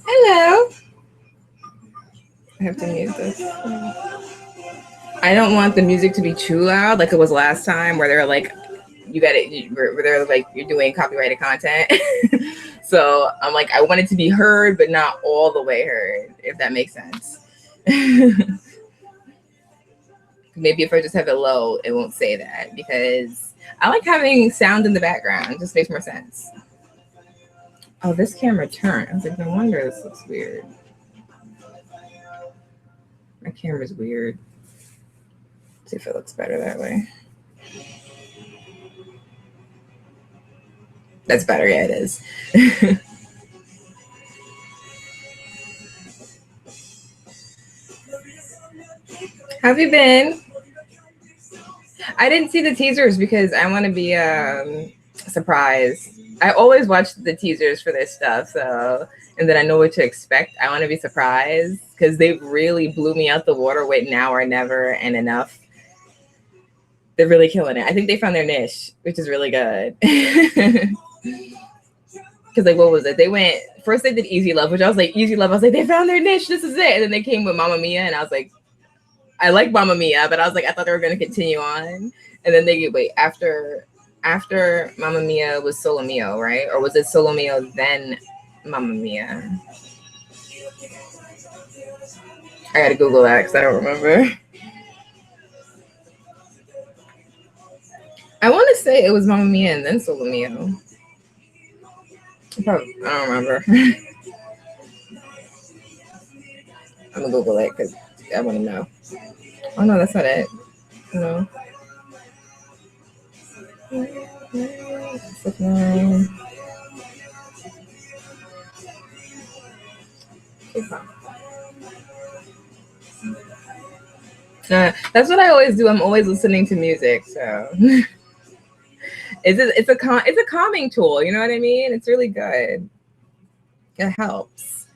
Hello. I have to mute this. I don't want the music to be too loud, like it was last time, where they're like, you got it, where they're like, you're doing copyrighted content. So I'm like, I want it to be heard, but not all the way heard, if that makes sense. Maybe if I just have it low, it won't say that, because I like having sound in the background. It just makes more sense. Oh, this camera turned. I was like, no wonder this looks weird. My camera's weird. See if it looks better that way. That's better. Yeah, it is. How have you been? I didn't see the teasers because I want to be surprised. I always watch the teasers for this stuff, so, and then I know what to expect. I want to be surprised because they really blew me out the water with Now or Never and Enough. They're really killing it. I think they found their niche, which is really good. Because like, what was it? They went first. They did Easy Love, which I was like, Easy Love. I was like, they found their niche. This is it. And then they came with Mamma Mia, and I was like, I like Mamma Mia, but I was like, I thought they were going to continue on. And then they wait after Mamma Mia was Solo Mio, right? Or was it Solo Mio then Mamma Mia? I gotta Google that because I don't remember. I want to say it was Mamma Mia and then Solo Mio. I don't remember. I'm gonna Google it because I want to know. Oh no, that's not it. No. That's what I always do. I'm always listening to music, so it's a calming tool. You know what I mean? It's really good. It helps.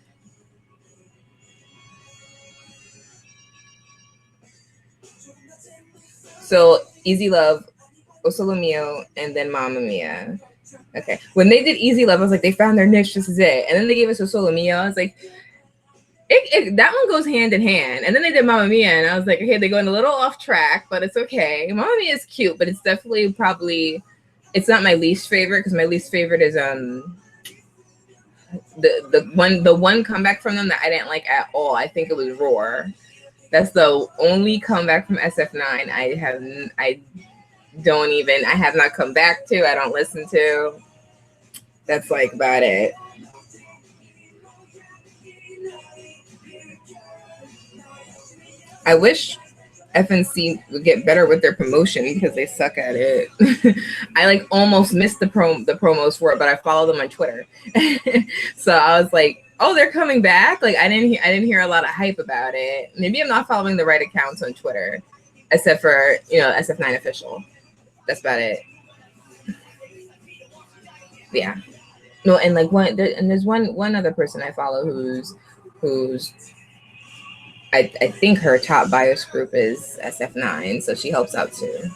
So Easy Love, O Solo Mio, and then Mamma Mia. Okay. When they did Easy Love, I was like, they found their niche. This is it. And then they gave us O Solo Mio. I was like, that one goes hand in hand. And then they did Mamma Mia, and I was like, okay, they're going a little off track, but it's okay. Mamma Mia is cute, but it's definitely probably, it's not my least favorite because my least favorite is the one comeback from them that I didn't like at all. I think it was Roar. That's the only comeback from SF9 I have not come back to. I don't listen to. That's like about it. I wish FNC would get better with their promotion because they suck at it. I like almost missed the promos for it, but I follow them on Twitter. So I was like, oh, they're coming back. Like I didn't hear a lot of hype about it. Maybe I'm not following the right accounts on Twitter, except for, SF9 official. That's about it. Yeah. No, and like there's one other person I follow who's I think her top bias group is SF9, so she helps out too.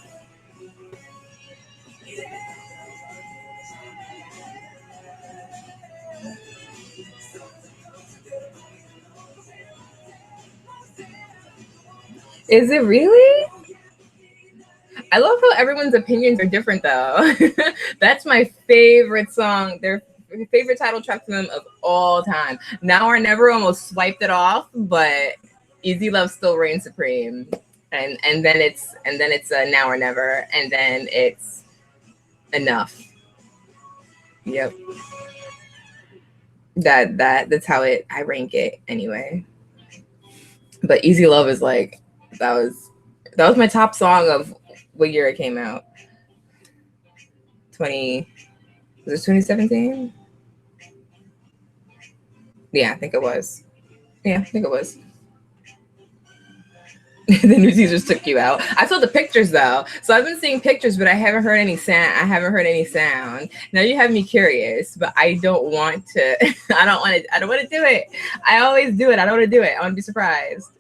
Is it really? I love how everyone's opinions are different, though. That's my favorite song. Their favorite title track from them of all time. Now or Never almost swiped it off, but Easy Love still reigns supreme. And then it's Now or Never, and then it's enough. Yep. That's how I rank it anyway. But Easy Love is like that was my top song of what year it came out. 20 was it 2017? Yeah, I think it was. Yeah, I think it was. The new teasers took you out. I saw the pictures though, so I've been seeing pictures, but I haven't heard any sound. I haven't heard any sound. Now you have me curious, but I don't want to. I don't want to. I don't want to do it. I always do it. I don't want to do it. I want to be surprised.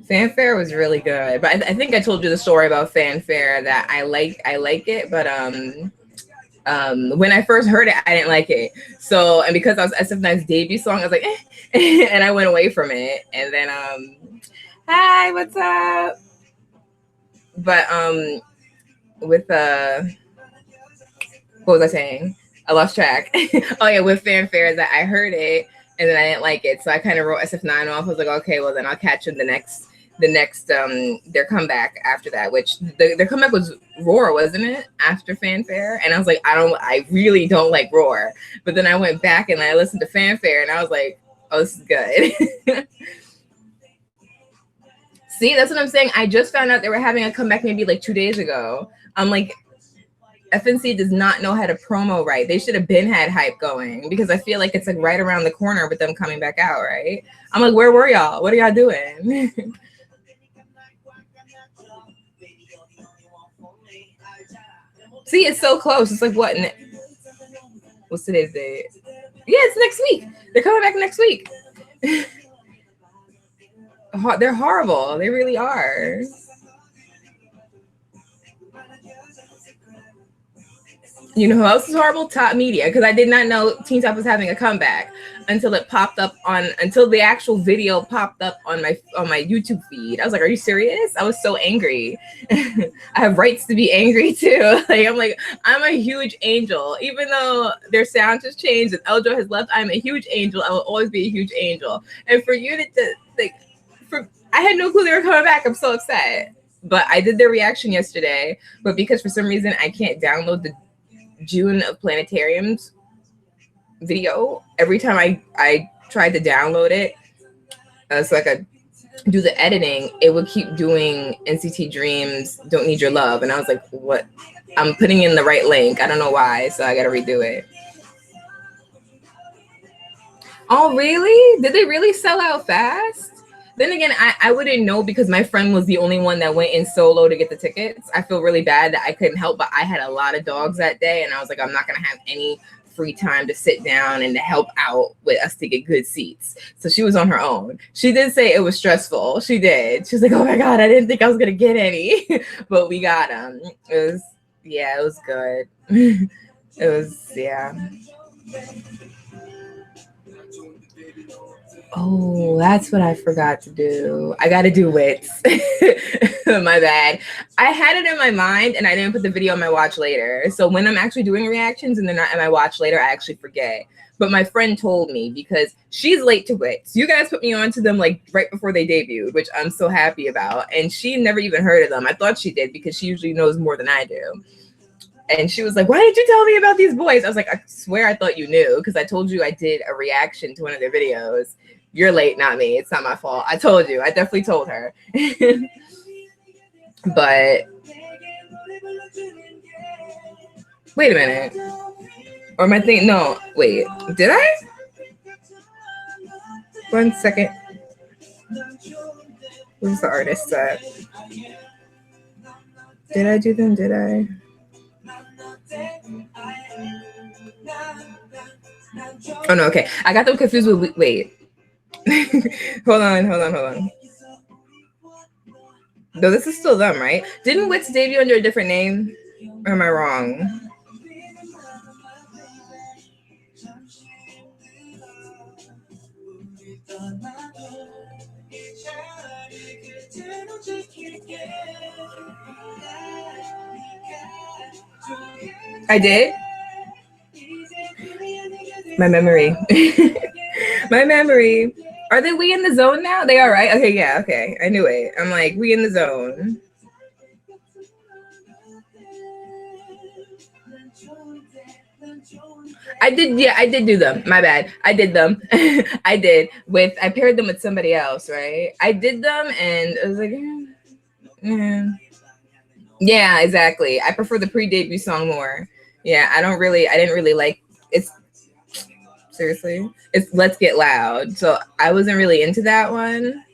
Fanfare was really good, but I think I told you the story about Fanfare that I like it, but when I first heard it, I didn't like it. So, and because I was SF9's debut song, I was like, and I went away from it. And then, hi, what's up? But with what was I saying? I lost track. Oh yeah, with Fanfare that I heard it and then I didn't like it, so I kind of wrote SF9 off. I was like, okay, well then I'll catch them the next their comeback after that, which their comeback was Roar, wasn't it? After Fanfare, and I was like, I really don't like Roar, but then I went back and I listened to Fanfare and I was like, oh, this is good. See, that's what I'm saying. I just found out they were having a comeback maybe like 2 days ago. I'm like, FNC does not know how to promo right. They should have been had hype going because I feel like it's like right around the corner with them coming back out, right? I'm like, where were y'all? What are y'all doing? See, it's so close. It's like what? What's today's date? Yeah, it's next week. They're coming back next week. They're horrible. They really are. You know who else is horrible? Top Media, because I did not know Teen Top was having a comeback until the actual video popped up on my YouTube feed. I was like, "Are you serious?" I was so angry. I have rights to be angry too. I'm a huge Angel, even though their sound has changed and Eljo has left. I'm a huge Angel. I will always be a huge Angel. And for you to I had no clue they were coming back. I'm so upset. But I did their reaction yesterday, but because for some reason I can't download the June of Planetarium's video, every time I tried to download it so I could do the editing, it would keep doing NCT Dreams Don't Need Your Love, and I was like, what? I'm putting in the right link, I don't know why, so I gotta redo it. Oh really? Did they really sell out fast? Then again, I wouldn't know because my friend was the only one that went in solo to get the tickets. I feel really bad that I couldn't help, but I had a lot of dogs that day, and I was like, I'm not going to have any free time to sit down and to help out with us to get good seats. So she was on her own. She did say it was stressful. She did. She was like, oh my God, I didn't think I was going to get any, but we got them. It was good. It was, yeah. Oh, that's what I forgot to do. I got to do wits. My bad. I had it in my mind and I didn't put the video on my watch later. So when I'm actually doing reactions and they're not in my watch later, I actually forget. But my friend told me because she's late to wits. You guys put me on to them like right before they debuted, which I'm so happy about. And she never even heard of them. I thought she did because she usually knows more than I do. And she was like, why did you tell me about these boys? I was like, I swear I thought you knew because I told you I did a reaction to one of their videos. You're late, not me. It's not my fault. I told you. I definitely told her. But wait a minute. Or am I thinking? No, wait. Did I? 1 second. Who's the artist at? Did I do them? Did I? Oh no, okay. I got them confused with wait. hold on. No, this is still them, right? Didn't Wits debut under a different name? Or am I wrong? I did. My memory. My memory. Are they We in the Zone now? They are, right? Okay, yeah, okay. I knew it. I'm like, We in the Zone. I did, yeah, I did do them. My bad. I did them. I paired them with somebody else, right? I did them and I was like, yeah, exactly. I prefer the pre-debut song more. Yeah, I didn't really like it's seriously. It's Let's Get Loud. So I wasn't really into that one.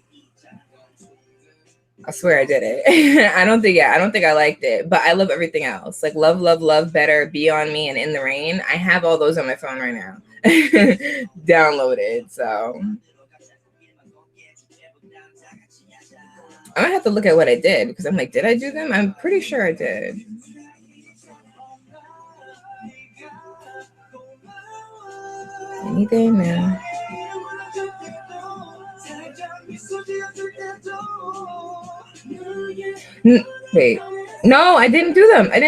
I swear I did it. I don't think I liked it, but I love everything else. Like Love, Love, Love Better, Be On Me, and In the Rain. I have all those on my phone right now. Downloaded. So I'm gonna have to look at what I did because I'm like, did I do them? I'm pretty sure I did. Anything now? Wait. No, I didn't do them. I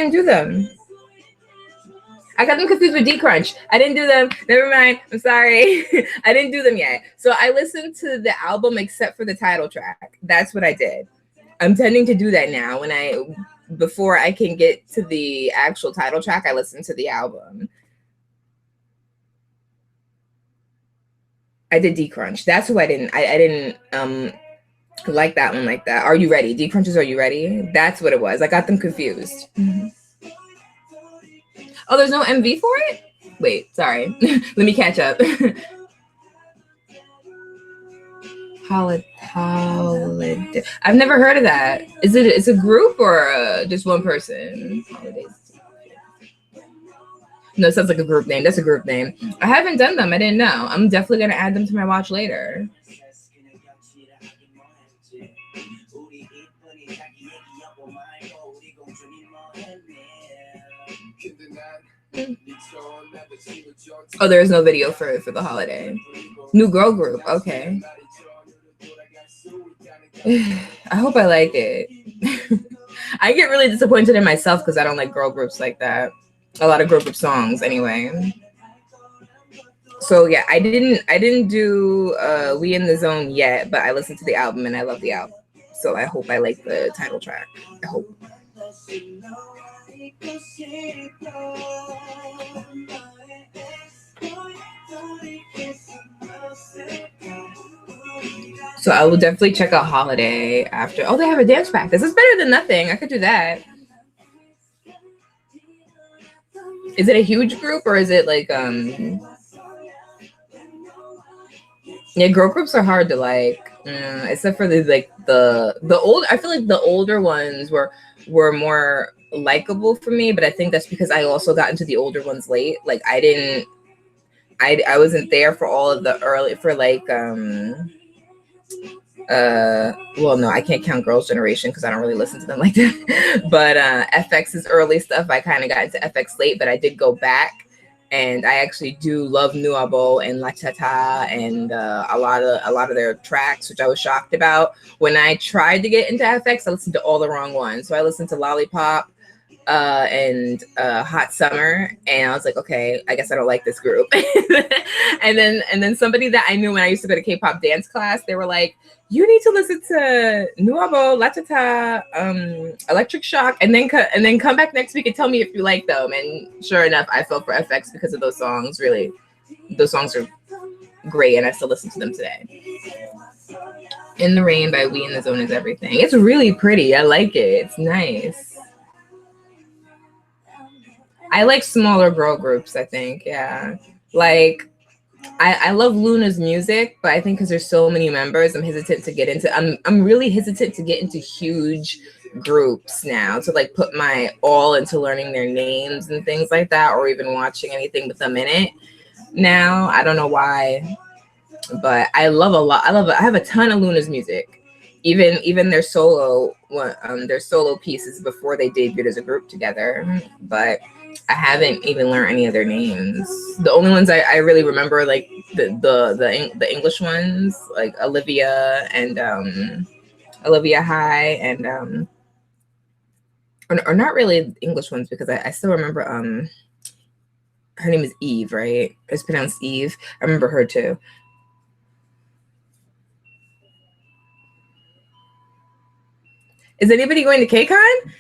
got them confused with D-Crunch. I didn't do them. Never mind. I'm sorry. I didn't do them yet. So I listened to the album except for the title track. That's what I did. I'm tending to do that now. Before I can get to the actual title track, I listen to the album. I did D-Crunch. That's who I didn't. I didn't like that one like that. Are You Ready? D-Crunches Are You Ready? That's what it was. I got them confused. Mm-hmm. Oh, there's no MV for it? Wait, sorry. Let me catch up. Holiday. I've never heard of that. It's a group or just one person? Holidays. No, it sounds like a group name. That's a group name. I haven't done them. I didn't know. I'm definitely going to add them to my watch later. Oh, there is no video for the holiday. New girl group. Okay. I hope I like it. I get really disappointed in myself because I don't like girl groups like that. A lot of girl group songs anyway. So yeah, I didn't do We in the Zone yet, but I listened to the album and I love the album. So I hope I like the title track. I hope. So I will definitely check out Holiday after. Oh, they have a dance practice. It's better than nothing. I could do that. Is it a huge group or is it like yeah, girl groups are hard to like, except for the old. I feel like the older ones were more likable for me, but I think that's because I also got into the older ones late. Like I wasn't there for all of the early for like well, no, I can't count Girls' Generation because I don't really listen to them like that. But FX's early stuff, I kind of got into FX late, but I did go back. And I actually do love Nuabo and La Tata and a lot of their tracks, which I was shocked about. When I tried to get into FX, I listened to all the wrong ones. So I listened to Lollipop and Hot Summer, and I was like, okay, I guess I don't like this group. and then somebody that I knew when I used to go to K-pop dance class, they were like, you need to listen to Nuabo, La Tata, Electric Shock, and then come back next week and tell me if you like them. And sure enough, I fell for FX because of those songs. Really, those songs are great, and I still listen to them today. In the Rain by We in the Zone is everything. It's really pretty. I like it. It's nice. I like smaller girl groups, I think. Yeah. Like I love Luna's music, but I think because there's so many members, I'm hesitant to get into. I'm really hesitant to get into huge groups now, to like put my all into learning their names and things like that, or even watching anything with them in it. Now I don't know why, but I love a lot. I have a ton of Luna's music, even their solo pieces before they debuted as a group together. But I haven't even learned any of their names. The only ones I really remember are like the English ones, like Olivia and Olivia High and or not really English ones, because I still remember her name is Eve, right? It's pronounced Eve. I remember her too. Is anybody going to KCON?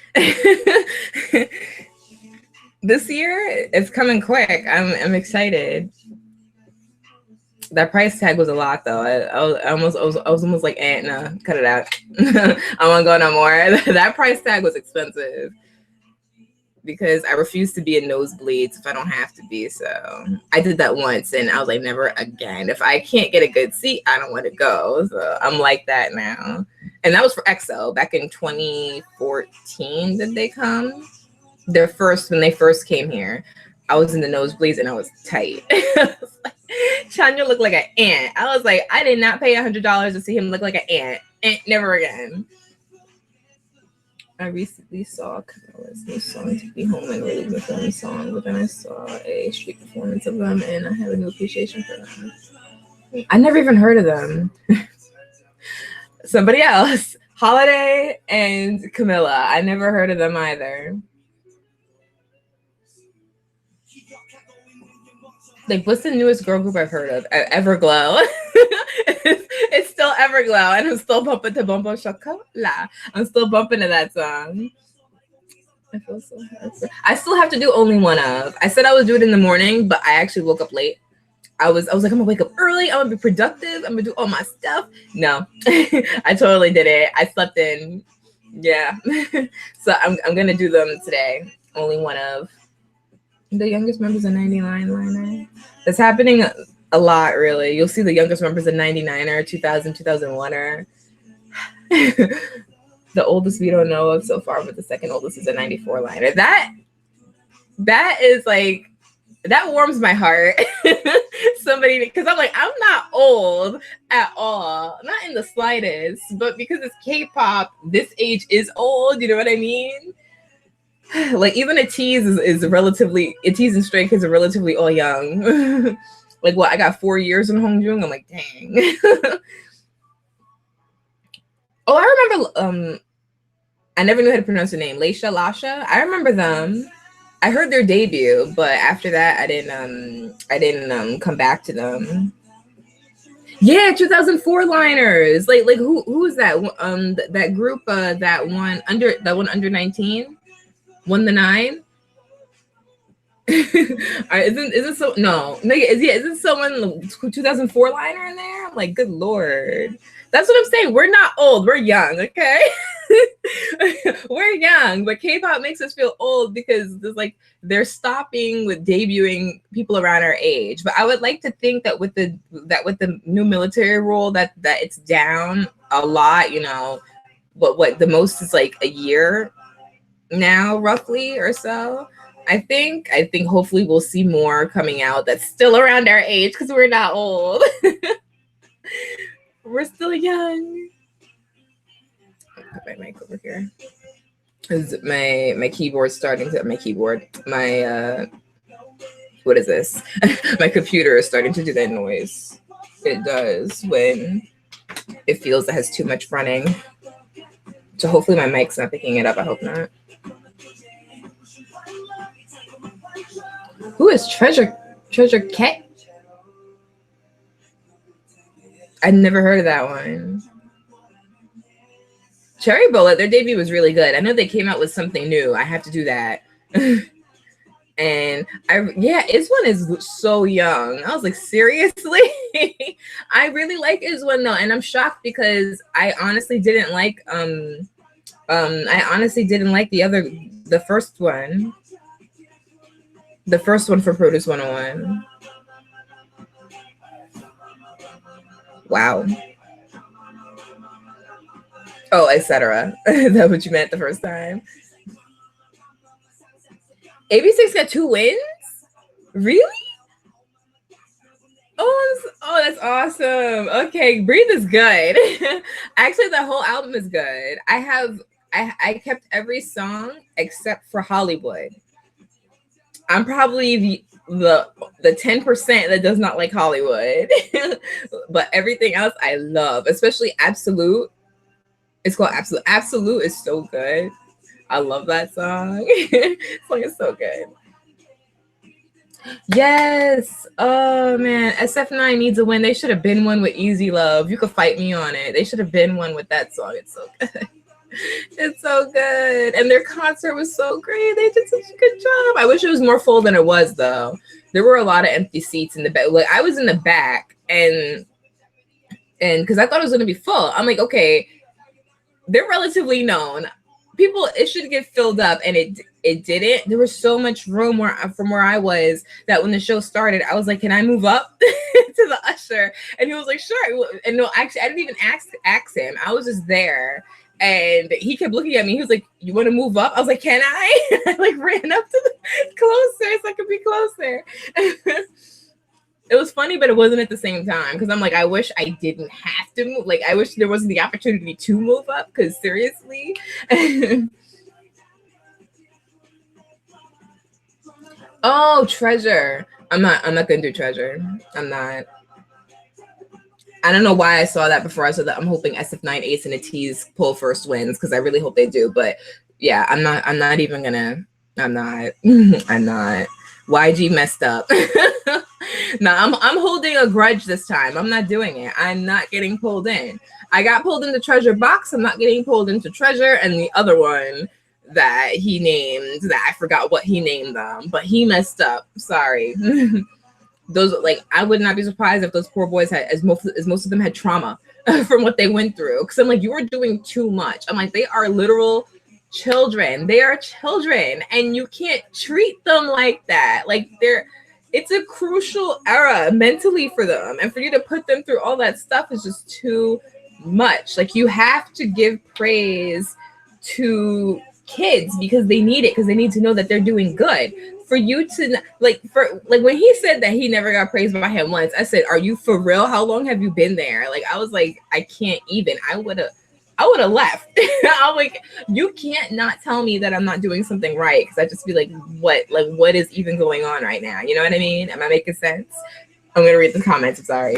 This year? It's coming quick. I'm excited. That price tag was a lot, though. I was almost like, no, cut it out. I won't go no more. That price tag was expensive because I refuse to be in nosebleeds if I don't have to be. So I did that once, and I was like, never again. If I can't get a good seat, I don't want to go. So I'm like that now. And that was for EXO back in 2014. Did they come? When they first came here, I was in the nosebleeds and I was tight. Chanya looked like an ant. I was like, I did not pay $100 to see him look like an ant. Never again. I recently saw Camilla's new song "To Be Home" and really the film song, but then I saw a street performance of them and I have a new appreciation for them. I never even heard of them. Somebody else, Holiday and Camilla. I never heard of them either. Like, what's the newest girl group I've heard of? Everglow. It's still Everglow, and I'm still bumping to Bombo Chocolat. I'm still bumping to that song. I feel so happy. I still have to do Only One Of. I said I would do it in the morning, but I actually woke up late. I was like, I'm gonna wake up early. I'm gonna be productive. I'm gonna do all my stuff. No, I totally did it. I slept in. Yeah. So I'm gonna do them today. Only One Of. The youngest members of 99 liner. That's happening a lot, really. You'll see the youngest members of 99er, 2000, 2001er. The oldest we don't know of so far, but the second oldest is a 94 liner. That is like, that warms my heart. Somebody, because I'm like, I'm not old at all, not in the slightest, but because it's K-pop, this age is old. You know what I mean? Like, even a tease is relatively, a tease and Stray Kids are relatively all young. Like, what, I got 4 years in Hongjoong? I'm like, dang. Oh, I remember, I never knew how to pronounce the name. Lasha. I remember them. I heard their debut, but after that, I didn't come back to them. Yeah, 2004 liners. Like who is that? That group that won under 19. Won the 9. Isn't so no isn't someone 2004 liner in there? I'm like, good lord. That's what I'm saying. We're not old, we're young, okay? We're young, but K-pop makes us feel old because there's like they're stopping with debuting people around our age. But I would like to think that with the new military rule that it's down a lot, you know, what the most is like a year now, roughly, or so. I think hopefully we'll see more coming out that's still around our age because we're not old. We're still young. Put my mic over here. Is my keyboard starting to my what is this? My computer is starting to do that noise. It does when it feels it has too much running. So hopefully my mic's not picking it up. I hope not. Who is Treasure Cat? I'd never heard of that one. Cherry Bullet, their debut was really good. I know they came out with something new. I have to do that. And Iswan is so young. I was like, seriously? I really like Iswan though, and I'm shocked because I honestly didn't like the first one. The first one for Produce 101. Wow. Oh, etc. Is that what you meant the first time? AB6 got 2 wins? Really? Oh, that's awesome. Okay, Breathe is good. Actually, the whole album is good. I kept every song except for Hollywood. I'm probably the 10% that does not like Hollywood. But everything else I love, especially Absolute. It's called Absolute. Absolute is so good. I love that song. This song is so good. Yes. Oh man, SF9 needs a win. They should have been one with Easy Love. You could fight me on it. They should have been one with that song. It's so good. It's so good. And their concert was so great. They did such a good job. I wish it was more full than it was though. There were a lot of empty seats in the back. Like I was in the back and because I thought it was gonna be full. I'm like, okay, they're relatively known. People, it should get filled up, and it didn't. There was so much room from where I was that when the show started, I was like, "Can I move up to the usher?" And he was like, "Sure." And no, actually, I didn't even ask him. I was just there, and he kept looking at me. He was like, "You want to move up?" I was like, "Can I?" I like ran up to the closer so I could be closer. It was funny, but it wasn't at the same time because I'm like, I wish I didn't have to move. Like, I wish there wasn't the opportunity to move up because seriously. Oh, Treasure. I'm not gonna do Treasure. I'm not. I don't know why I saw that before I saw that. I'm hoping SF9 Ace and the T's pull first wins because I really hope they do. But yeah, I'm not even gonna. I'm not. I'm not. YG messed up. No, I'm holding a grudge this time. I'm not doing it. I'm not getting pulled in. I got pulled into Treasure Box. I'm not getting pulled into Treasure, and the other one that he named that I forgot what he named them, but he messed up. Sorry. Those, like, I would not be surprised if those poor boys had as most of them had trauma from what they went through. Because I'm like, you are doing too much. I'm like, they are literal children. They are children, and you can't treat them like that. Like it's a crucial era mentally for them, and for you to put them through all that stuff is just too much. Like you have to give praise to kids because they need it, because they need to know that they're doing good. For you to like when he said that he never got praised by him once, I said, are you for real? How long have you been there? Like I was like, I can't even. I would have left. I'm like, you can't not tell me that I'm not doing something right, because I just be like, what is even going on right now? You know what I mean? Am I making sense? I'm gonna read the comments. I'm sorry.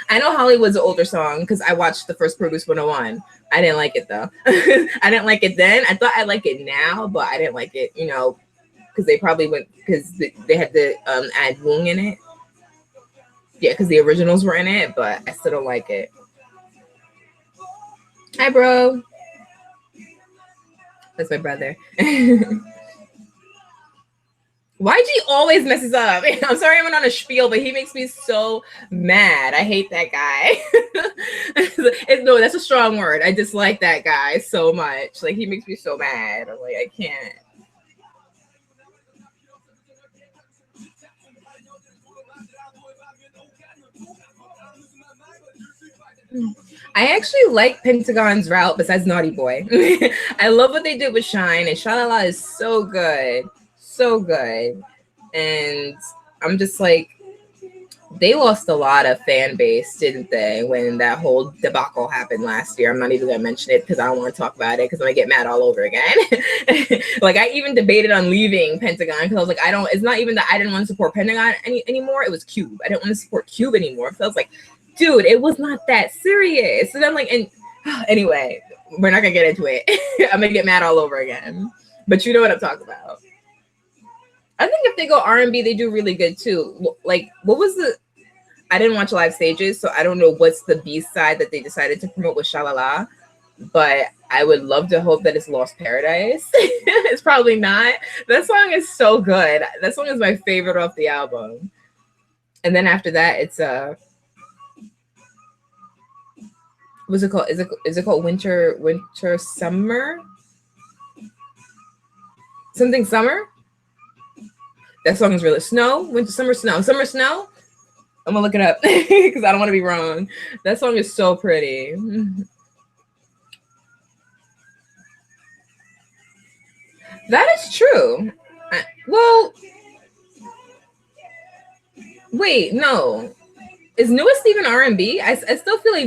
I know Hollywood's an older song because I watched the first Produce 101. I didn't like it though. I didn't like it then. I thought I like it now, but I didn't like it, because they probably went because they had to add Woong in it. Yeah, because the originals were in it, but I still don't like it. Hi, bro. That's my brother. YG always messes up. I'm sorry I went on a spiel, but he makes me so mad. I hate that guy. No, that's a strong word. I dislike that guy so much. Like, he makes me so mad. I'm like, I can't. I actually like Pentagon's route besides Naughty Boy. I love what they did with Shine, and Shalala is so good. So good. And I'm just like, they lost a lot of fan base, didn't they, when that whole debacle happened last year? I'm not even gonna mention it because I don't want to talk about it because I'm gonna get mad all over again. Like, I even debated on leaving Pentagon because I was like, it's not even that I didn't want to support Pentagon anymore. It was Cube. I didn't want to support Cube anymore. So I was like, dude, it was not that serious. And I'm like, and anyway, we're not gonna get into it. I'm gonna get mad all over again. But you know what I'm talking about. I think if they go R&B, they do really good too. Like, what was I didn't watch live stages, so I don't know what's the B-side that they decided to promote with Shalala, but I would love to hope that it's Lost Paradise. It's probably not. That song is so good. That song is my favorite off the album. And then after that, it's what's it called? Is it called Winter Summer? Something Summer? That song is really Winter Summer Snow. I'm gonna look it up because I don't want to be wrong. That song is so pretty. That is true. Well, wait, no. Is Newest even R&B? I still feel like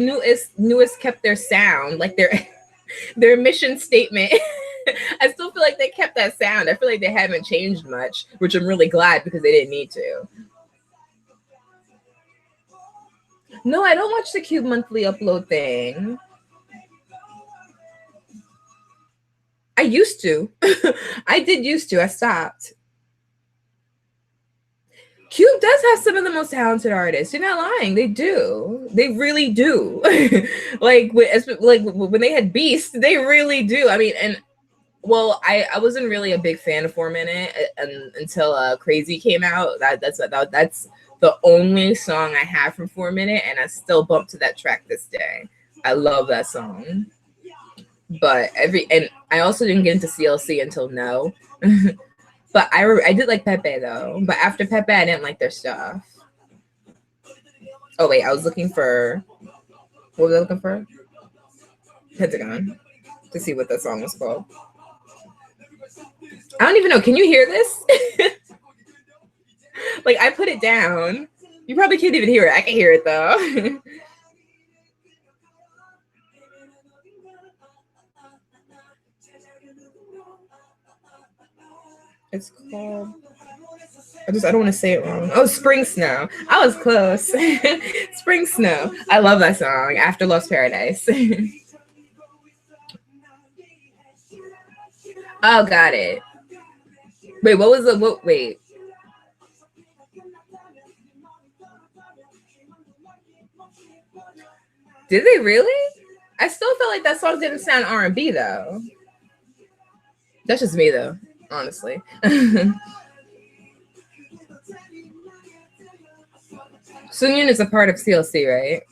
Newest kept their sound, like their mission statement. I still feel like they kept that sound. I feel like they haven't changed much, which I'm really glad because they didn't need to. No, I don't watch the Cube monthly upload thing. I used to. I did used to. I stopped. Cube does have some of the most talented artists. You're not lying. They do. They really do. like when they had Beast, they really do. I mean, and well, I wasn't really a big fan of 4 Minute until Crazy came out. That's the only song I have from 4 Minute, and I still bump to that track this day. I love that song. But and I also didn't get into CLC until No. But I did like Pepe though. But after Pepe, I didn't like their stuff. Oh wait, I was looking for, what was I looking for? Pentagon, to see what that song was called. I don't even know. Can you hear this? Like, I put it down. You probably can't even hear it. I can hear it though. It's called, I don't want to say it wrong. Oh, Spring Snow. I was close. Spring Snow. I love that song. After Lost Paradise. Oh, got it. Wait, what was the, wait. Did they really? I still felt like that song didn't sound R&B though. That's just me though, honestly. Sunyoon is a part of CLC, right?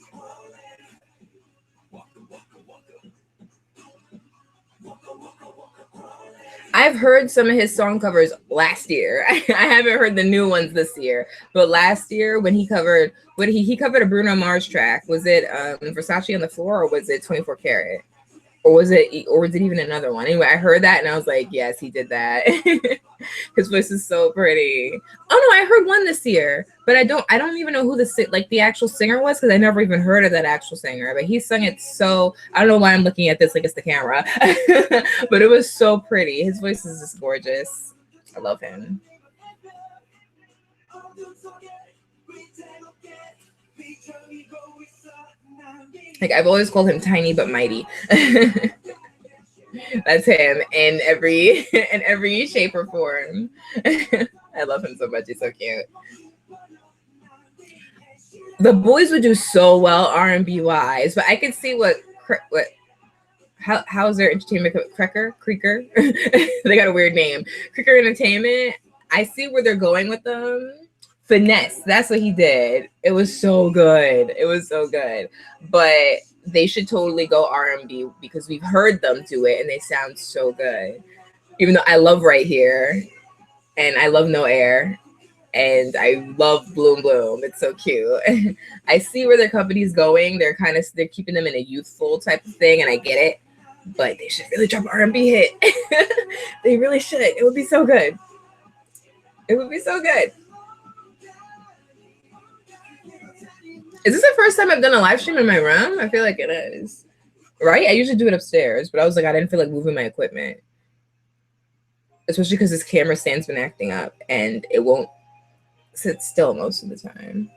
I've heard some of his song covers last year. I haven't heard the new ones this year, but last year when he covered, he covered a Bruno Mars track. Was it Versace on the Floor, or was it 24 Karat? Or was it even another one? Anyway, I heard that and I was like, yes, he did that. His voice is so pretty. Oh no, I heard one this year, but I don't even know who the actual singer was, because I never even heard of that actual singer. But he sung it so, I don't know why I'm looking at this like it's the camera, but it was so pretty. His voice is just gorgeous. I love him. Like, I've always called him Tiny but Mighty. That's him in every shape or form. I love him so much. He's so cute. The boys would do so well R&B wise, but I could see how's their entertainment, Creaker? They got a weird name. Creaker Entertainment. I see where they're going with them. Finesse, that's what he did. It was so good. It was so good. But they should totally go R&B, because we've heard them do it and they sound so good. Even though I love Right Here and I love No Air and I love Bloom Bloom. It's so cute. I see where their company's going. They're keeping them in a youthful type of thing, and I get it. But they should really drop an R&B hit. They really should. It would be so good. It would be so good. Is this the first time I've done a live stream in my room? I feel like it is. Right? I usually do it upstairs, but I was like, I didn't feel like moving my equipment. Especially because this camera stand's been acting up and it won't sit still most of the time.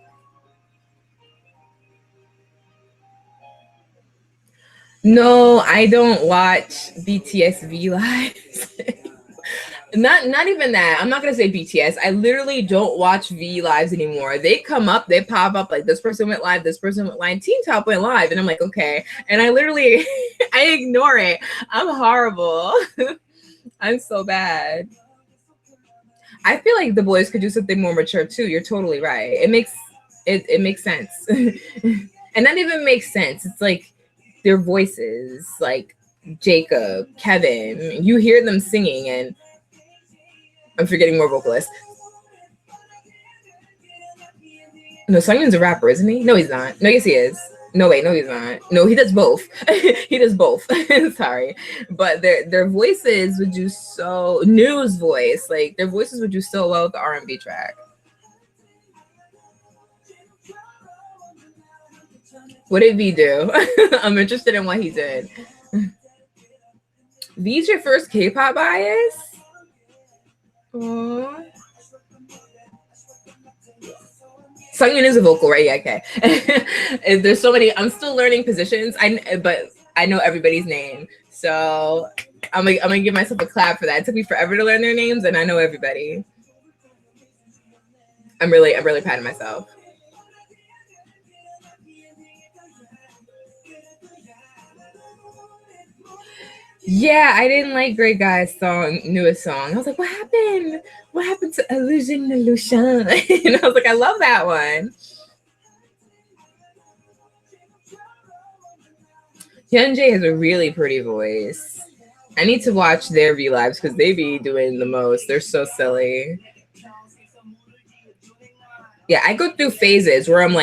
No, I don't watch BTS V lives. Not even that. I'm not gonna say BTS. I literally don't watch V lives anymore. They come up, they pop up like this person went live, this person went live, Teen Top went live, and I'm like, okay. And I literally I ignore it. I'm horrible. I'm so bad. I feel like the boys could do something more mature too. You're totally right. It makes sense. And that even makes sense. It's like their voices, like Jacob, Kevin, you hear them singing, and I'm forgetting more vocalists. No, Sungmin's a rapper, isn't he? No, he's not. No, yes, he is. No, wait, no, he's not. No, he does both. He does both. Sorry. But their voices would do so, News voice, like their voices would do so well with the R&B track. What did V do? I'm interested in what he did. V's your first K-pop bias? Aww. Sungmin is a vocal, right? Yeah, okay. There's so many. I'm still learning positions. But I know everybody's name. So I'm gonna give myself a clap for that. It took me forever to learn their names, and I know everybody. I'm really proud of myself. Yeah, I didn't like Great Guy's newest song. I was like, what happened? What happened to Illusion Illusion? And I was like, I love that one. Hyunjae has a really pretty voice. I need to watch their V lives because they be doing the most. They're so silly. Yeah, I go through phases where I'm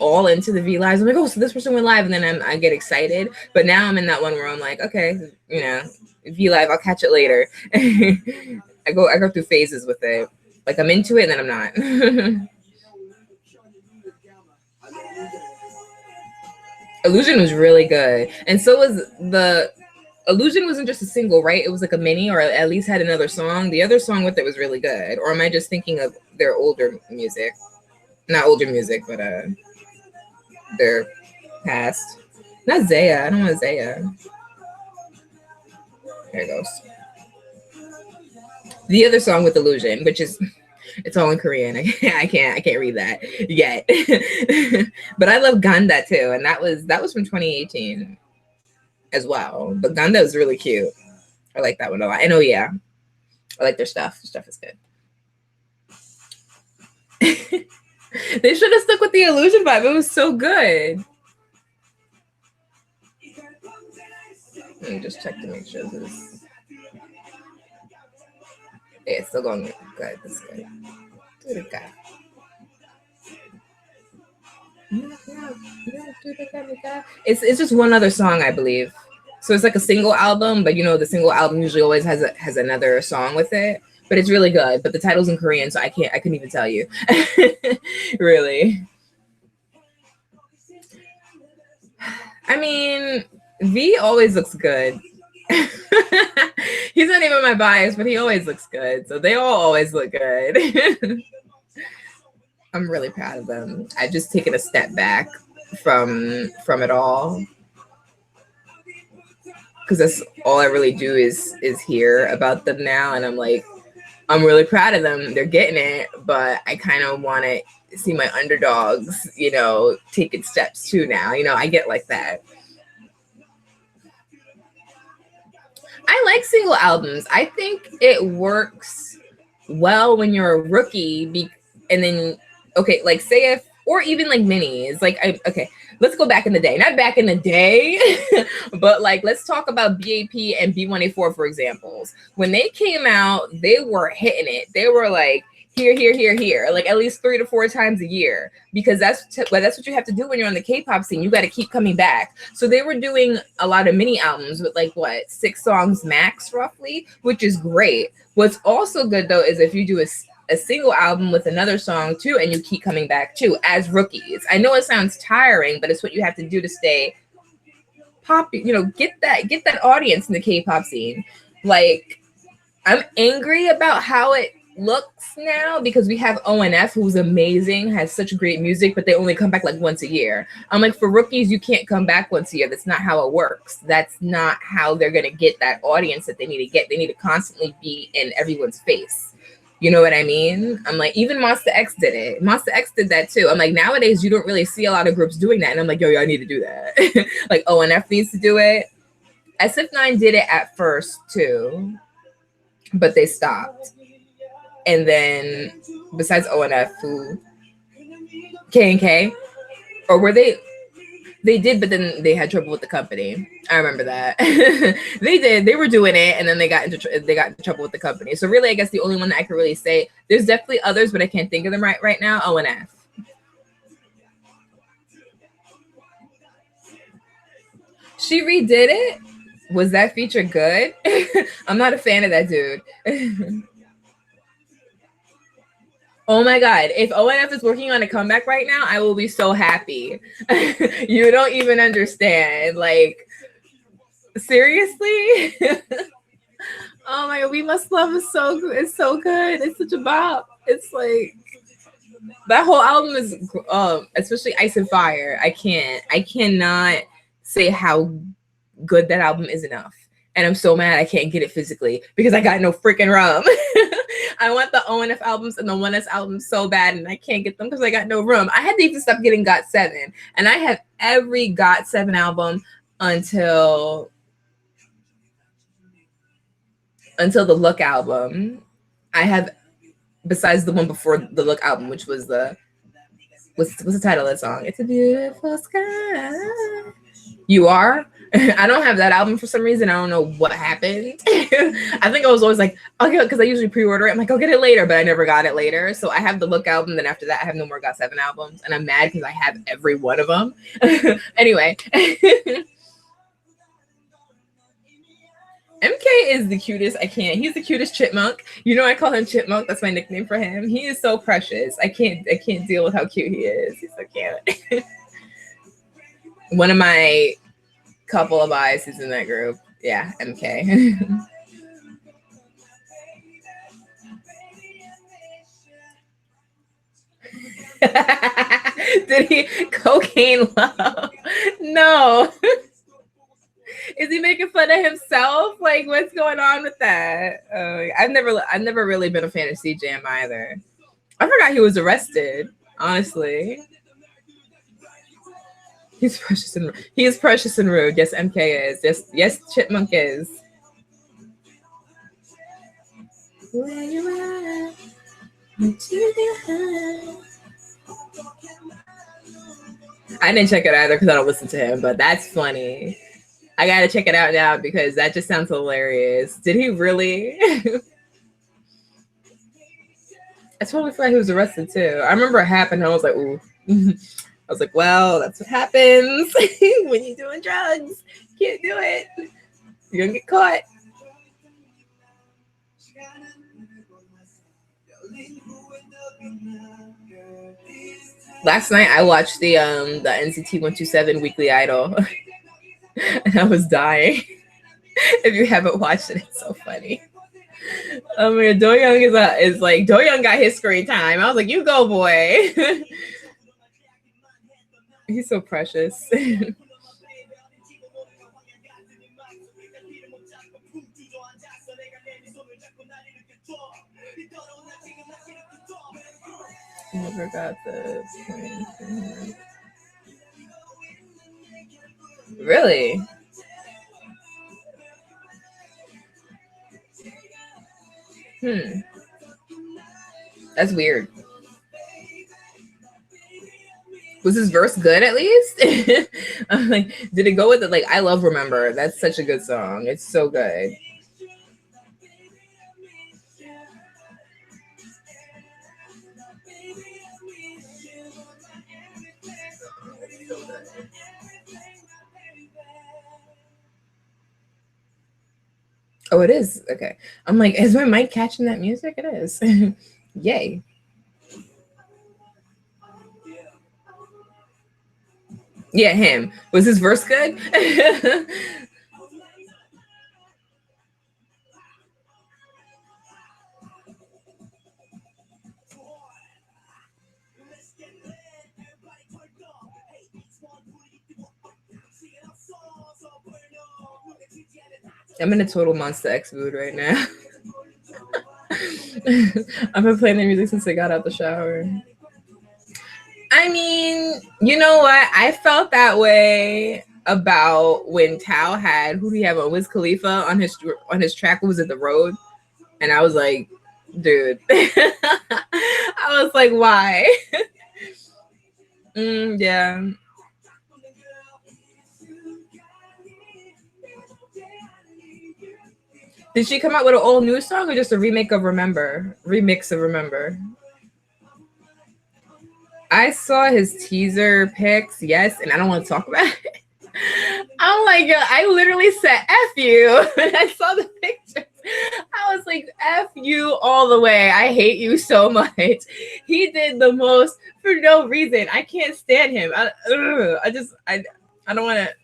all into the V lives. I'm like, oh, so this person went live, and then I get excited. But now I'm in that one where I'm like, okay, V live, I'll catch it later. I go through phases with it. Like I'm into it, and then I'm not. Illusion was really good, and so was the Illusion. Wasn't just a single, right? It was like a mini, or at least had another song. The other song with it was really good. Or am I just thinking of their older music? Not older music, but their past. Not Zaya. I don't want Zaya. There it goes. The other song with Illusion, which is it's all in Korean. I can't read that yet. But I love Ganda too, and that was from 2018 as well. But Ganda was really cute. I like that one a lot. And oh yeah, I like their stuff. Their stuff is good. They should have stuck with the Illusion vibe. It was so good. Let me just check to make sure this. Yeah, it's still going good. That's good. It's just one other song, I believe. So it's like a single album, but the single album usually always has another song with it. But it's really good. But the title's in Korean, so I couldn't even tell you. Really. I mean, V always looks good. He's not even my bias, but he always looks good. So they all always look good. I'm really proud of them. I've just taken a step back from it all, because that's all I really do is hear about them now, and I'm really proud of them. They're getting it, but I kind of want to see my underdogs, taking steps too now. I get like that. I like single albums. I think it works well when you're a rookie, and then okay, like say if, or even like minis. Okay, let's go back in the day. Not back in the day, but let's talk about BAP and B1A4 for examples. When they came out, they were hitting it. They were like here, like at least 3 to 4 times a year, because that's what you have to do when you're on the K-pop scene. You got to keep coming back. So they were doing a lot of mini albums with 6 songs max roughly, which is great. What's also good though is if you do a single album with another song too, and you keep coming back too as rookies. I know it sounds tiring, but it's what you have to do to stay pop. Get that audience in the K-pop scene. I'm angry about how it looks now, because we have ONF, who's amazing, has such great music, but they only come back once a year. I'm like, for rookies, you can't come back once a year. That's not how it works. That's not how they're gonna get that audience that they need to get. They need to constantly be in everyone's face. You know what I mean? I'm like, even Monster X did it. Monster X did that too. I'm like, nowadays you don't really see a lot of groups doing that. And I'm like, yo, I need to do that. ONF needs to do it. SF9 did it at first too, but they stopped. And then besides ONF, who K&K, or were they did, but then they had trouble with the company. I remember that. They were doing it, and then they got into trouble with the company. So really, I guess the only one that I could really say, there's definitely others, but I can't think of them right now. ONF. She redid it. Was that feature good? I'm not a fan of that dude. Oh my God. If ONF is working on a comeback right now, I will be so happy. You don't even understand. Seriously? Oh my God. We Must Love is so good. It's so good. It's such a bop. It's that whole album is, especially Ice and Fire. I cannot say how good that album is enough. And I'm so mad I can't get it physically because I got no freaking room. I want the ONF albums and the 1S albums so bad, and I can't get them because I got no room. I had to even stop getting GOT7, and I have every GOT7 album until the Look album. I have, besides the one before the Look album, which was what's the title of that song? It's a beautiful sky. You Are. I don't have that album for some reason. I don't know what happened. I think I was always like, okay, because I usually pre-order it. I'm like, I'll get it later, but I never got it later. So I have the Look album. Then after that, I have no more GOT7 albums. And I'm mad because I have every one of them. Anyway. MK is the cutest. I can't. He's the cutest chipmunk. You know, I call him Chipmunk. That's my nickname for him. He is so precious. I can't deal with how cute he is. He's so cute. One of my couple of eyes is in that group. Yeah, MK. Did he cocaine love? No. Is he making fun of himself? Like, what's going on with that? I've never really been a fan of CJM either. I forgot he was arrested. Honestly, he's precious and rude. Yes, MK is. Yes, Chipmunk is. Where you at? I didn't check it either because I don't listen to him, but that's funny. I gotta check it out now because that just sounds hilarious. Did he really? I totally forgot he was arrested too. I remember it happened. And I was like, ooh. I was like, well, that's what happens when you're doing drugs. You can't do it. You're gonna get caught. Last night I watched the NCT 127 Weekly Idol. And I was dying. If you haven't watched it, it's so funny. Oh my God, Doyoung is like, Doyoung got his screen time. I was like, you go, boy. He's so precious. Never got this. Really? That's weird. Was his verse good at least? I'm like, did it go with it? Like, I love Remember. That's such a good song. It's so good. Oh, it is? Okay. I'm like, is my mic catching that music? It is. Yay. Yeah, him. Was his verse good? I'm in a total Monster X mood right now. I've been playing the music since I got out the shower. I mean, you know what? I felt that way about when Tao had, who do you have on Wiz Khalifa on his track? What was it, The Road? And I was like, dude. I was like, why? Yeah. Did she come out with an old new song or just a remix of Remember? I saw his teaser pics, yes, and I don't want to talk about it. I'm like, I literally said F you when I saw the picture. I was like, F you all the way. I hate you so much. He did the most for no reason. I can't stand him. I don't want to.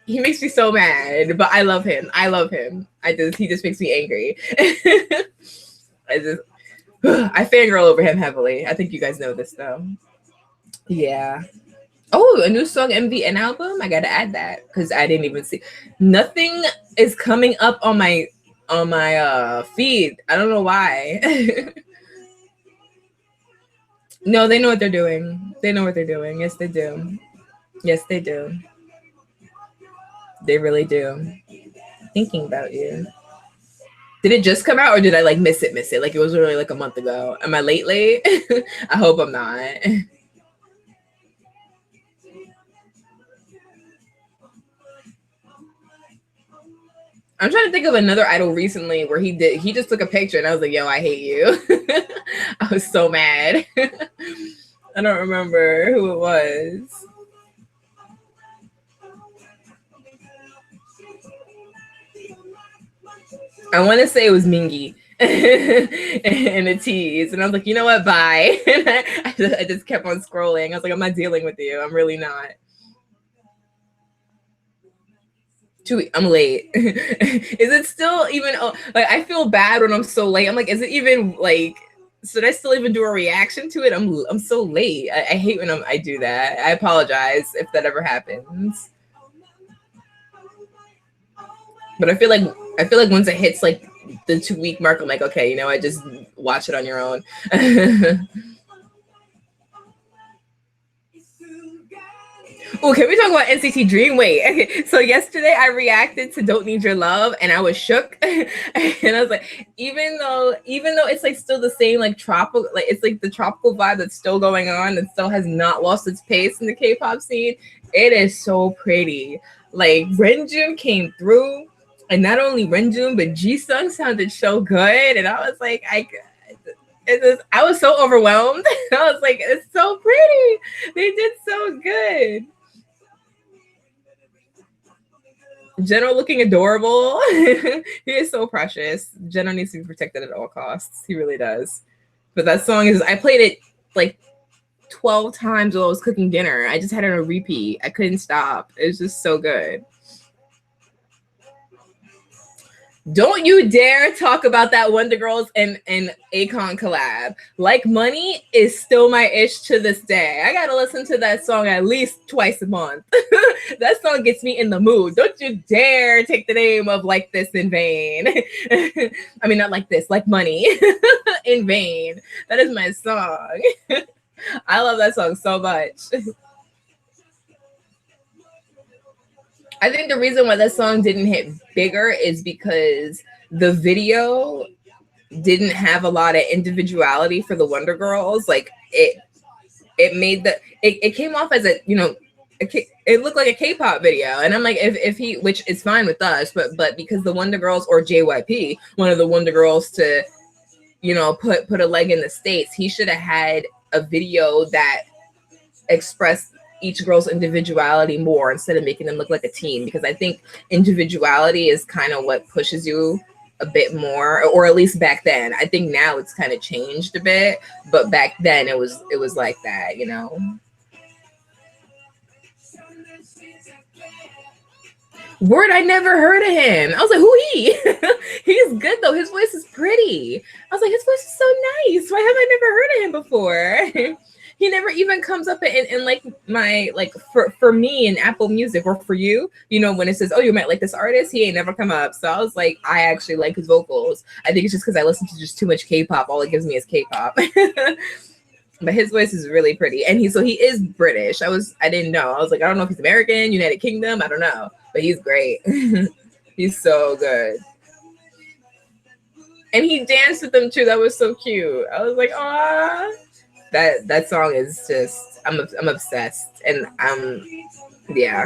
He makes me so mad, but I love him. He just makes me angry. I fangirl over him heavily. I think you guys know this though. Yeah. Oh, a new song MV and album. I gotta add that because I didn't even see. Nothing is coming up on my feed. I don't know why. No, they know what they're doing. They know what they're doing. Yes, they do. Yes, they do. They really do. Thinking about you. Did it just come out or did I like miss it? Miss it? Like it was really like a month ago. Am I late? Late? I hope I'm not. I'm trying to think of another idol recently where he just took a picture and I was like, yo, I hate you. I was so mad. I don't remember who it was. I want to say it was Mingy and a tease. And I was like, you know what? Bye. And I just kept on scrolling. I was like, I'm not dealing with you. I'm really not. I'm late. Is it still even like I feel bad when I'm so late? I'm like, is it even like should I still even do a reaction to it? I'm so late. I hate when I do that. I apologize if that ever happens. But I feel like once it hits like the 2 week mark, I'm like, okay, you know, I just watch it on your own. Oh, can we talk about NCT Dream? Wait, okay. So yesterday I reacted to "Don't Need Your Love" and I was shook, and I was like, even though it's like still the same like tropical, like it's like the tropical vibe that's still going on and still has not lost its pace in the K-pop scene. It is so pretty. Like Renjun came through, and not only Renjun but Jisung sounded so good, and I was like, I was so overwhelmed. I was like, it's so pretty. They did so good. General looking adorable. He is so precious. General needs to be protected at all costs. He really does. But that song is, I played it like 12 times while I was cooking dinner. I just had it on a repeat. I couldn't stop. It was just so good. Don't you dare talk about that Wonder Girls and Akon collab. Like Money is still my ish to this day. I gotta listen to that song at least twice a month. That song gets me in the mood. Don't you dare take the name of Like This in vain. I mean, not like this, like Money in vain. That is my song. I love that song so much. I think the reason why that song didn't hit bigger is because the video didn't have a lot of individuality for the Wonder Girls. Like it made it came off as a it looked like a K-pop video, and I'm like, if he, which is fine with us, but because the Wonder Girls or JYP, one of the Wonder Girls to put a leg in the States, he should have had a video that expressed each girl's individuality more instead of making them look like a team, because I think individuality is kind of what pushes you a bit more, or at least back then. I think now it's kind of changed a bit, but back then it was like that. Word, I never heard of him. I was like, who he? He's good though. His voice is pretty. I was like, his voice is so nice. Why have I never heard of him before? He never even comes up in like my like for me in Apple Music or for you, when it says, oh, you might like this artist, he ain't never come up. So I was like, I actually like his vocals. I think it's just because I listen to just too much K-pop. All it gives me is K-pop. But his voice is really pretty, and he is British. I didn't know. I was like, I don't know if he's American, United Kingdom, I don't know, but he's great. He's so good, and he danced with them too. That was so cute. I was like, ah, that song is just I'm obsessed, and yeah.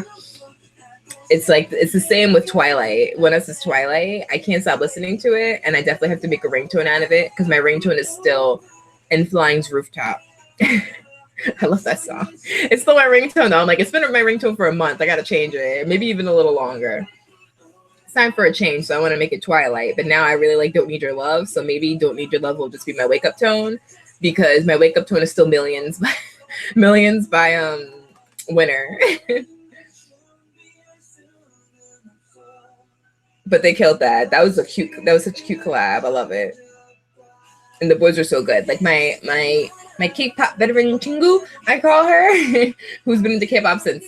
It's like it's the same with Twilight. When it says Twilight, I can't stop listening to it, and I definitely have to make a ringtone out of it because my ringtone is still "In Flying's Rooftop." I love that song. It's still my ringtone though. I'm like, it's been my ringtone for a month. I gotta change it, maybe even a little longer. It's time for a change, so I want to make it Twilight. But now I really like "Don't Need Your Love," so maybe "Don't Need Your Love" will just be my wake up tone, because my wake up tone is still Millions, Millions by Winner. But they killed that. That was such a cute collab. I love it. And the boys are so good. Like my K-pop veteran Chingu, I call her, who's been into K-pop since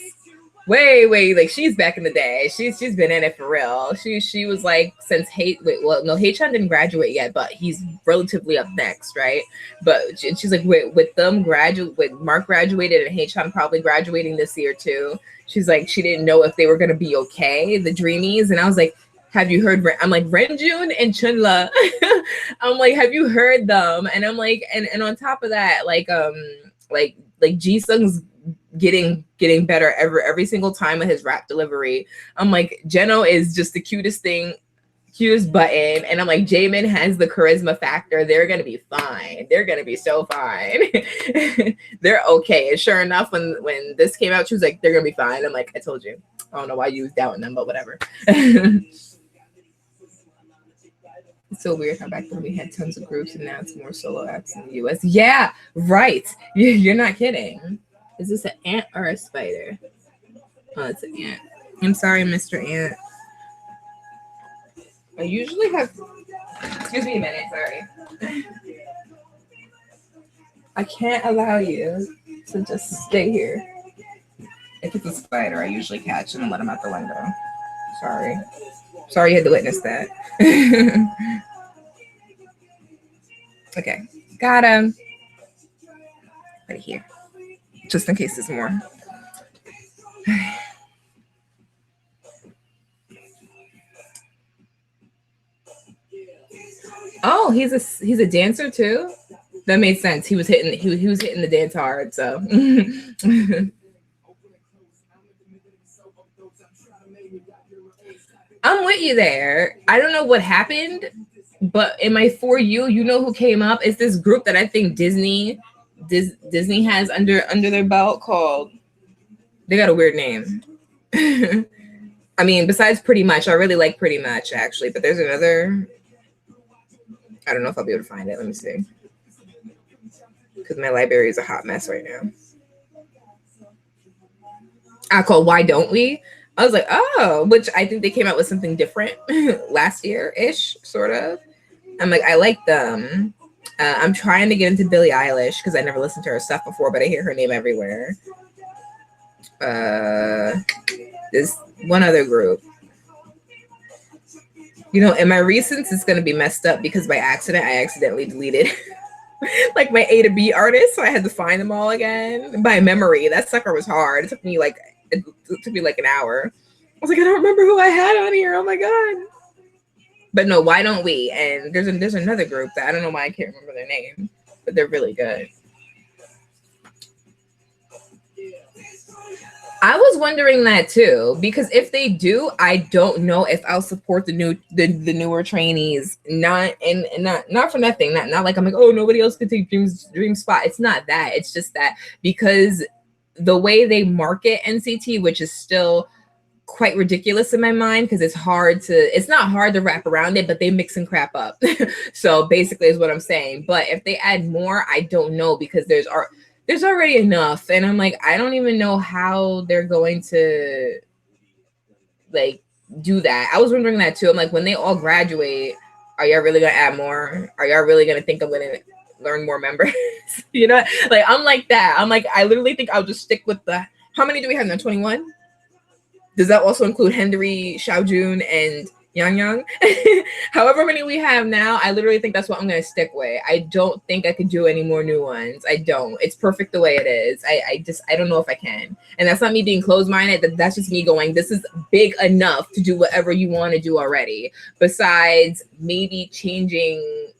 way like she's back in the day. She's been in it for real. She was like since Haechan didn't graduate yet, but he's relatively up next, right? But she's like with them graduate with Mark graduated and Haechan probably graduating this year too. She's like she didn't know if they were gonna be okay, the Dreamies, and I was like, have you heard? I'm like Renjun and Chunla. I'm like, have you heard them? And I'm like, and on top of that, like Jisung's getting better every single time with his rap delivery. I'm like, Jeno is just the cutest button, and I'm like, Jamin has the charisma factor. They're gonna be fine. They're gonna be so fine. They're okay. And sure enough, when this came out, she was like, they're gonna be fine. I'm like, I told you. I don't know why you was doubting them, but whatever. It's so weird how back then we had tons of groups and now it's more solo acts in the US. Yeah, right. You're not kidding. Is this an ant or a spider? Oh, it's an ant. I'm sorry, Mr. Ant. I usually have... Excuse me a minute, sorry. I can't allow you to just stay here. If it's a spider, I usually catch him and let him out the window. Sorry. Sorry you had to witness that. Okay, got him. Right here. Just in case there's more. Oh, he's a dancer too? That made sense. He was hitting the dance hard, so I'm with you there. I don't know what happened, but in my For You, you know who came up? It's this group that I think Disney has under their belt called, they got a weird name. I mean, besides Pretty Much, I really like Pretty Much actually, but there's another, I don't know if I'll be able to find it. Let me see. Because my library is a hot mess right now. I call Why Don't We? I was like, oh, which I think they came out with something different last year-ish, sort of. I'm like, I like them. I'm trying to get into Billie Eilish because I never listened to her stuff before, but I hear her name everywhere. There's one other group. You know, in my recents, it's going to be messed up because by accident, I accidentally deleted like my A to B artists, so I had to find them all again by memory. That sucker was hard. It took me like an hour. I was like, I don't remember who I had on here. Oh my god! But no, Why Don't We? And there's another group that I don't know why I can't remember their name, but they're really good. I was wondering that too, because if they do, I don't know if I'll support the newer trainees. Not for nothing. Not like I'm like, oh, nobody else could take Dream's spot. It's not that. It's just that because the way they market NCT, which is still quite ridiculous in my mind, because it's not hard to wrap around it, but they mix and crap up. So basically is what I'm saying. But if they add more, I don't know, because there's already enough, and I'm like, I don't even know how they're going to like do that. I was wondering that too. I'm like, when they all graduate, are y'all really gonna add more? Are y'all really gonna think I'm gonna learn more members? You know, like I'm like that. I'm like, I literally think I'll just stick with how many do we have now? 21? Does that also include Henry, Xiaojun, and Yang? However many we have now, I literally think that's what I'm going to stick with. I don't think I could do any more new ones. I don't. It's perfect the way it is. I don't know if I can. And that's not me being closed-minded. That's just me going, this is big enough to do whatever you want to do already. Besides maybe changing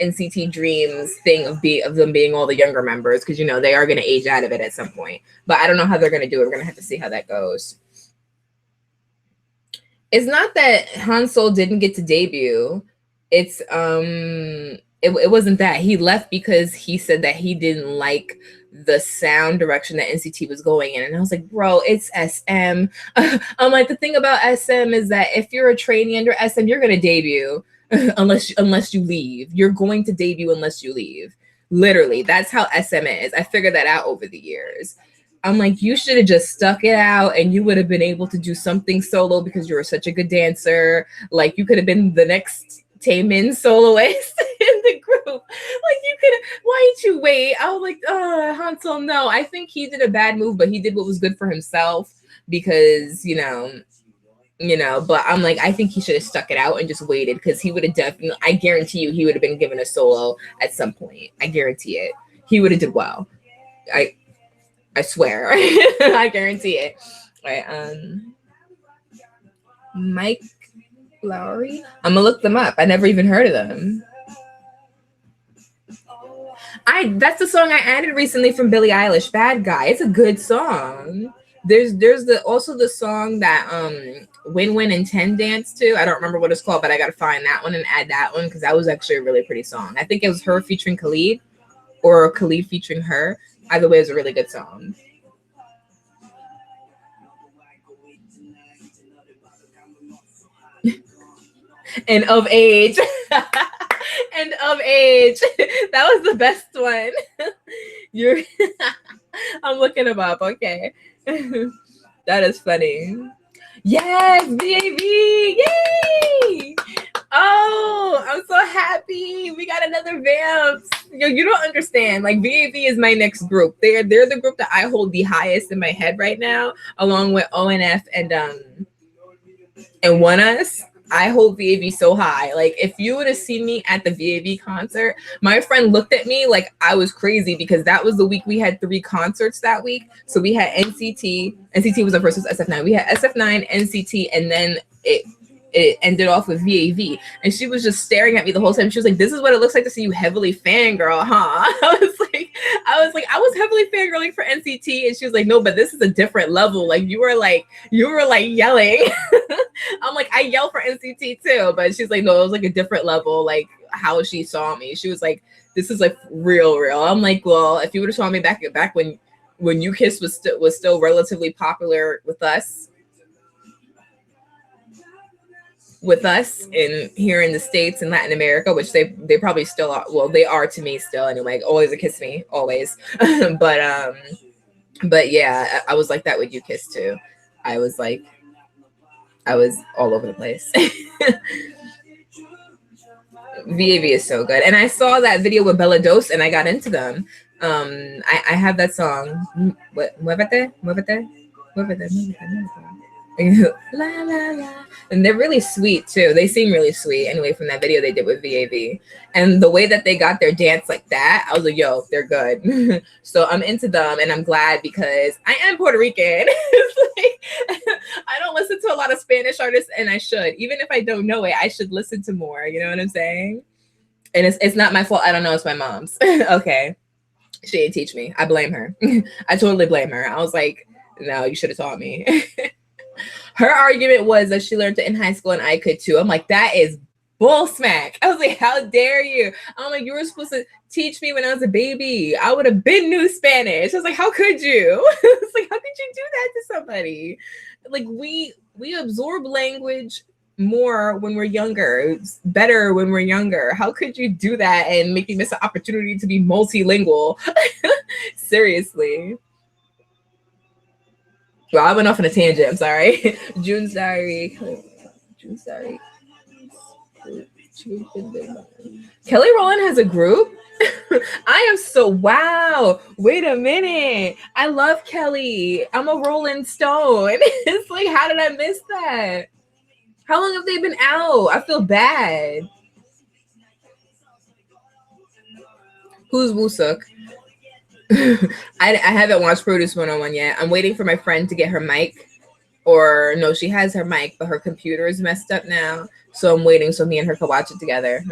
NCT Dream's thing of them being all the younger members, because you know they are going to age out of it at some point. But I don't know how they're going to do it. We're going to have to see how that goes. It's not that Hansol didn't get to debut. It's it wasn't that. He left because he said that he didn't like the sound direction that NCT was going in. And I was like, bro, it's SM. I'm like, the thing about SM is that if you're a trainee under SM, you're going to debut unless you leave. You're going to debut unless you leave. Literally, that's how SM is. I figured that out over the years. I'm like, you should have just stuck it out and you would have been able to do something solo because you were such a good dancer. Like, you could have been the next Taemin soloist in the group. Like, you could, why didn't you wait? I was like, Hansel, no. I think he did a bad move, but he did what was good for himself because, but I'm like, I think he should have stuck it out and just waited because he would have definitely, I guarantee you, he would have been given a solo at some point. I guarantee it. He would have did well. I swear. I guarantee it. Right. Mike Lowry. I'm gonna look them up. I never even heard of them. That's the song I added recently from Billie Eilish, Bad Guy. It's a good song. There's also the song that Win Win and 10 dance to. I don't remember what it's called, but I gotta find that one and add that one because that was actually a really pretty song. I think it was her featuring Khalid or Khalid featuring her. Either way, it was a really good song. And of age. And of age. That was the best one. I'm looking them up. Okay. That is funny. Yes, BAB. Yay! Oh, I'm so happy. We got another Vamps. Yo, you don't understand. Like, BAB is my next group. They're the group that I hold the highest in my head right now, along with ONF and One Us. I hold VAV so high. Like, if you would have seen me at the VAV concert, my friend looked at me like I was crazy because that was the week we had 3 concerts that week. So we had NCT was our first, was SF9. We had SF9, NCT, and then it ended off with VAV. And she was just staring at me the whole time. She was like, "This is what it looks like to see you heavily fangirl, huh?" I was heavily fangirling for NCT, and she was like, "No, but this is a different level. Like, you were like yelling." I'm like, "I yell for NCT too," but she's like, "No, it was like a different level." Like, how she saw me, she was like, "This is like real." I'm like, "Well, if you would have saw me back when You Kiss was still relatively popular with us in here in the States and Latin America, which they probably still are. Well, they are to me still anyway. Always a Kiss Me, always." but yeah, I was like that with You Kiss too. I was all over the place. VAV is so good. And I saw that video with Bella Dose and I got into them. I have that song. Muévete. La, la, la. And they're really sweet too. They seem really sweet anyway from that video they did with VAV. And the way that they got their dance like that, I was like, yo, they're good. So I'm into them and I'm glad because I am Puerto Rican. I don't listen to a lot of Spanish artists and I should. Even if I don't know it, I should listen to more. You know what I'm saying? And it's not my fault. I don't know. It's my mom's. Okay. She didn't teach me. I blame her. I totally blame her. I was like, no, you should have taught me. Her argument was that she learned it in high school and I could too. I'm like, that is bull smack. I was like, how dare you? I'm like, you were supposed to teach me when I was a baby. I would have been knew Spanish. I was like, how could you? It's like, how could you do that to somebody? Like, we absorb language more when we're younger. It's better when we're younger. How could you do that and make me miss an opportunity to be multilingual? Seriously. Well, I went off on a tangent. I'm sorry. June's Diary. Kelly Rowland has a group? I am so wow. Wait a minute. I love Kelly. I'm a Rolling Stone. It's like, how did I miss that? How long have they been out? I feel bad. Who's Wusuk? I haven't watched Produce 101 yet. I'm waiting for my friend to get her mic. Or no, she has her mic, but her computer is messed up now. So I'm waiting so me and her can watch it together.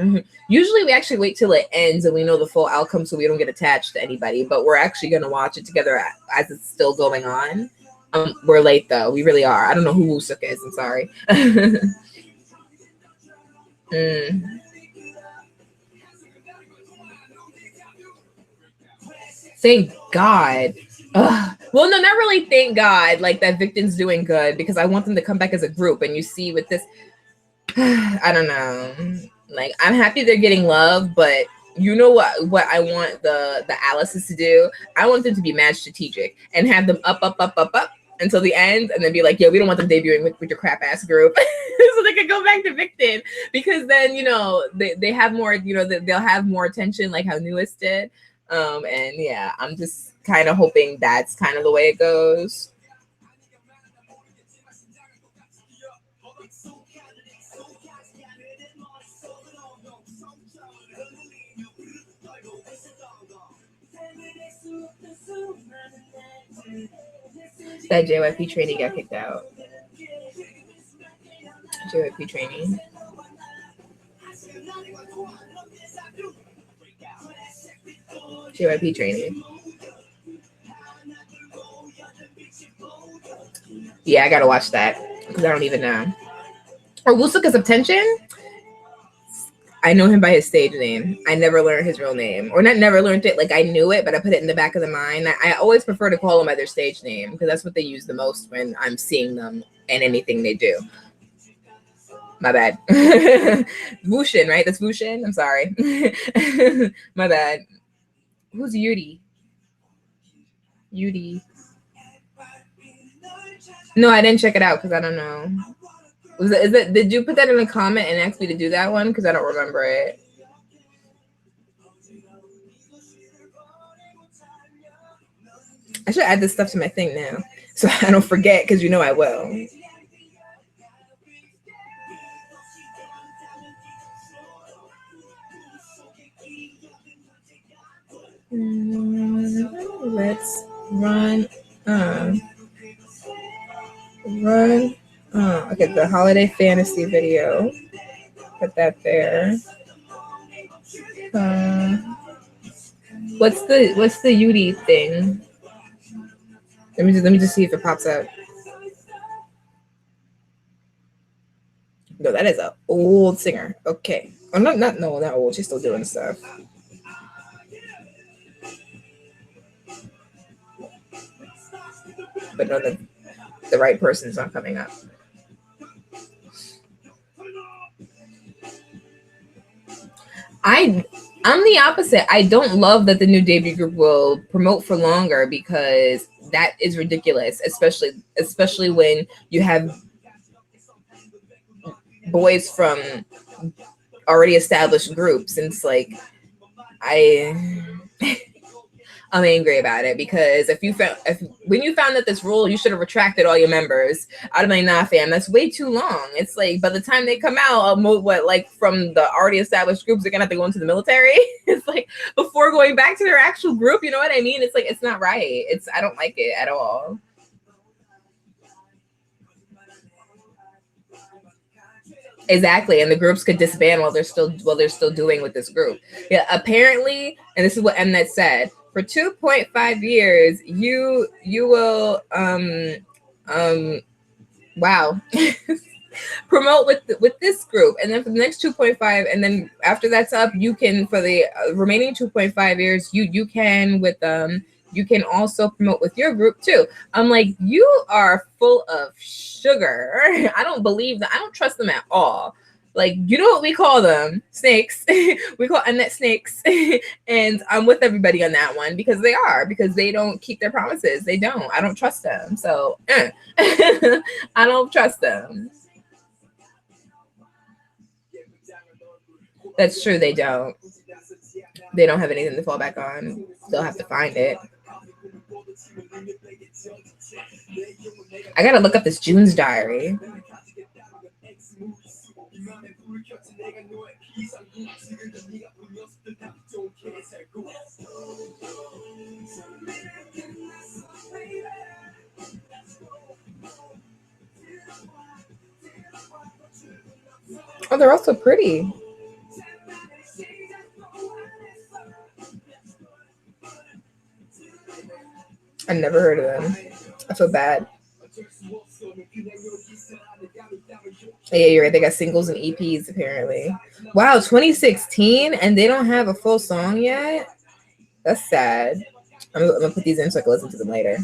Usually we actually wait till it ends and we know the full outcome so we don't get attached to anybody. But we're actually going to watch it together as it's still going on. We're late though. We really are. I don't know who Wusuk is. I'm sorry. Thank God. Ugh. Well, no, not really thank God, like that Victon's doing good because I want them to come back as a group. And you see with this, I don't know. Like, I'm happy they're getting love, but you know what I want the Alice's to do? I want them to be mad strategic and have them up, until the end and then be like, yeah, we don't want them debuting with your crap ass group. So they could go back to Victon, because then, they have more, they'll have more attention like how Newest did. And yeah, I'm just kind of hoping that's kind of the way it goes. That JYP trainee got kicked out. JYP trainee. JYP trainee. Yeah, I gotta watch that because I don't even know. Or Wusuka's Attention. I know him by his stage name. I never learned his real name, or not never learned it. Like I knew it, but I put it in the back of the mind. I always prefer to call them by their stage name because that's what they use the most when I'm seeing them in anything they do. My bad. Wushin, right? That's Wushin. I'm sorry. My bad. Who's Yuri? Yuri. No, I didn't check it out because I don't know. Did you put that in a comment and ask me to do that one? Because I don't remember it. I should add this stuff to my thing now so I don't forget, because I will. Let's run. Okay, the holiday fantasy video. Put that there. What's the Yuri thing? Let me just see if it pops up. No, that is an old singer. Okay. Oh, not old. She's still doing stuff. But no, the right person's not coming up. I'm the opposite. I don't love that the new debut group will promote for longer, because that is ridiculous, especially when you have boys from already established groups, and it's like I'm angry about it, because when you found out this rule, you should have retracted all your members. I'd be like, nah, fam, that's way too long. It's like by the time they come out, from the already established groups, they're gonna have to go into the military. It's like before going back to their actual group. You know what I mean? It's like it's not right. I don't like it at all. Exactly, and the groups could disband while they're still doing with this group. Yeah, apparently, and this is what Mnet said. For 2.5 years, you will wow promote with this group, and then for the next 2.5, and then after that's up, you can, for the remaining 2.5 years, you can with you can also promote with your group too. I'm like, you are full of sugar. I don't believe that. I don't trust them at all. Like, you know what we call them? Snakes. We call Mnet snakes. And I'm with everybody on that one, because they don't keep their promises. They don't. I don't trust them. So I don't trust them. That's true. They don't. They don't have anything to fall back on. They'll have to find it. I gotta look up this June's diary. Oh, they're also pretty. I never heard of them. I feel bad. Yeah, you're right. They got singles and EPs apparently. Wow, 2016, and they don't have a full song yet? That's sad. I'm gonna put these in so I can listen to them later.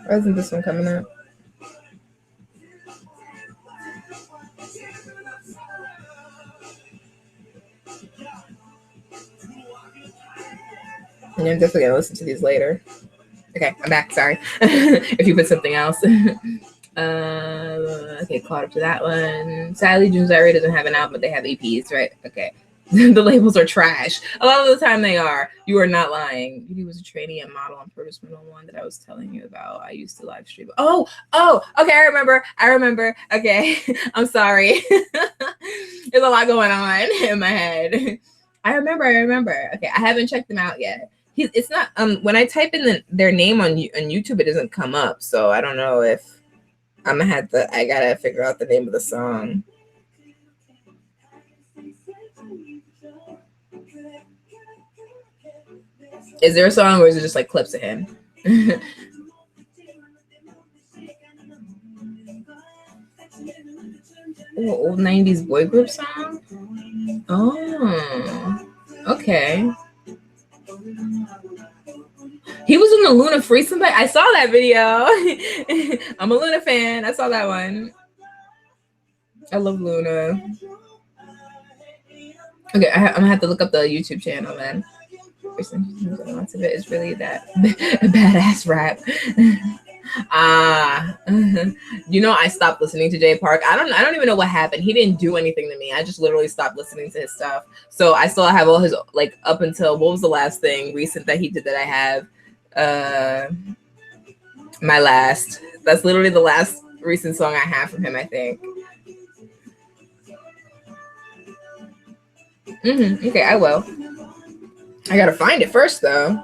Why isn't this one coming up? And I'm definitely gonna listen to these later. Okay, I'm back. Sorry. If you put something else. Okay, caught up to that one. Sadly, Doomsday doesn't have an album, but they have EPs, right? Okay. The labels are trash. A lot of the time they are. You are not lying. He was a trainee and model on Produce 101 that I was telling you about. I used to live stream. Oh, okay, I remember. Okay. I'm sorry. There's a lot going on in my head. I remember. Okay, I haven't checked them out yet. It's not when I type in their name on YouTube, it doesn't come up. So I don't know if I gotta figure out the name of the song. Is there a song or is it just like clips of him? Ooh, old 90s boy group song? Oh, okay. He was in the Luna Free somebody. I saw that video. I'm a Luna fan. I saw that one. I love Luna. Okay, I'm gonna have to look up the YouTube channel then. Lots of it is really that badass rap. You know, I stopped listening to Jay Park. I don't even know what happened. He didn't do anything to me. I just literally stopped listening to his stuff. So I still have all his, like, up until, what was the last thing recent that he did that I have? My Last. That's literally the last recent song I have from him, I think. Okay, I will. I gotta find it first, though.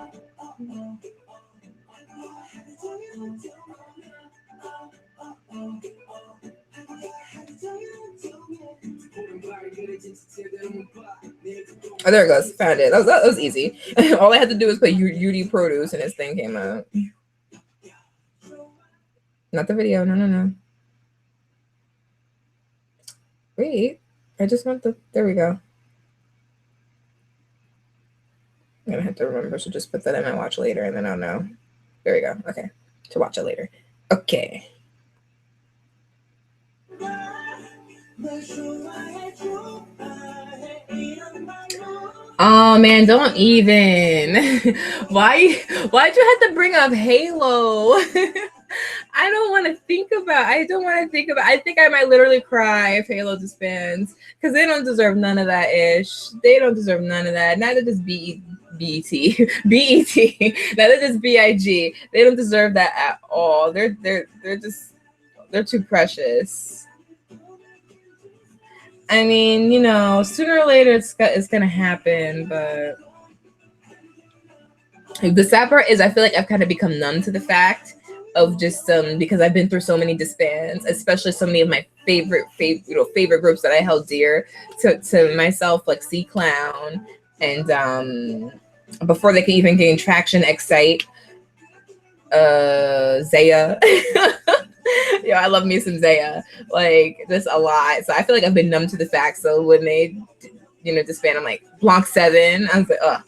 Oh, there it goes. Found it. That was easy. All I had to do was put UD Produce and his thing came out. Not the video. No. Wait. I just want the... There we go. I'm going to have to remember to just put that in my watch later and then I'll know. There we go. Okay. To watch it later. Okay. Oh man, don't even. Why'd you have to bring up Halo? I don't want to think about. I think I might literally cry if Halo disbands because they don't deserve none of that ish. They don't deserve none of that. Neither does BET. Neither does BIG. They don't deserve that at all. They're too precious. I mean, you know, sooner or later it's gonna happen, but the sad part is I feel like I've kind of become numb to the fact of just because I've been through so many disbands, especially so many of my favorite groups that I held dear to myself, like C Clown and before they could even gain traction, Excite, Zaya. Yo, I love me some Zaya, like just a lot. So I feel like I've been numb to the fact. So when they, disband, I'm like Blanc 7. I was like, ugh.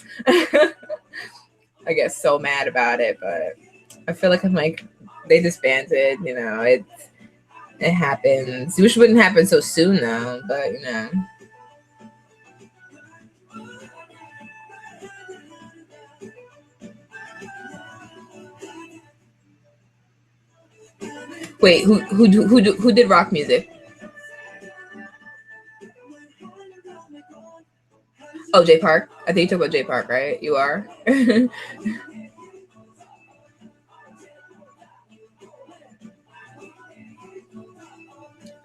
I get so mad about it, but I feel like I'm like they disbanded. It happens. Which wouldn't happen so soon though, but Wait, who did rock music? Oh, Jay Park. I think you talk about Jay Park, right? You are. I'm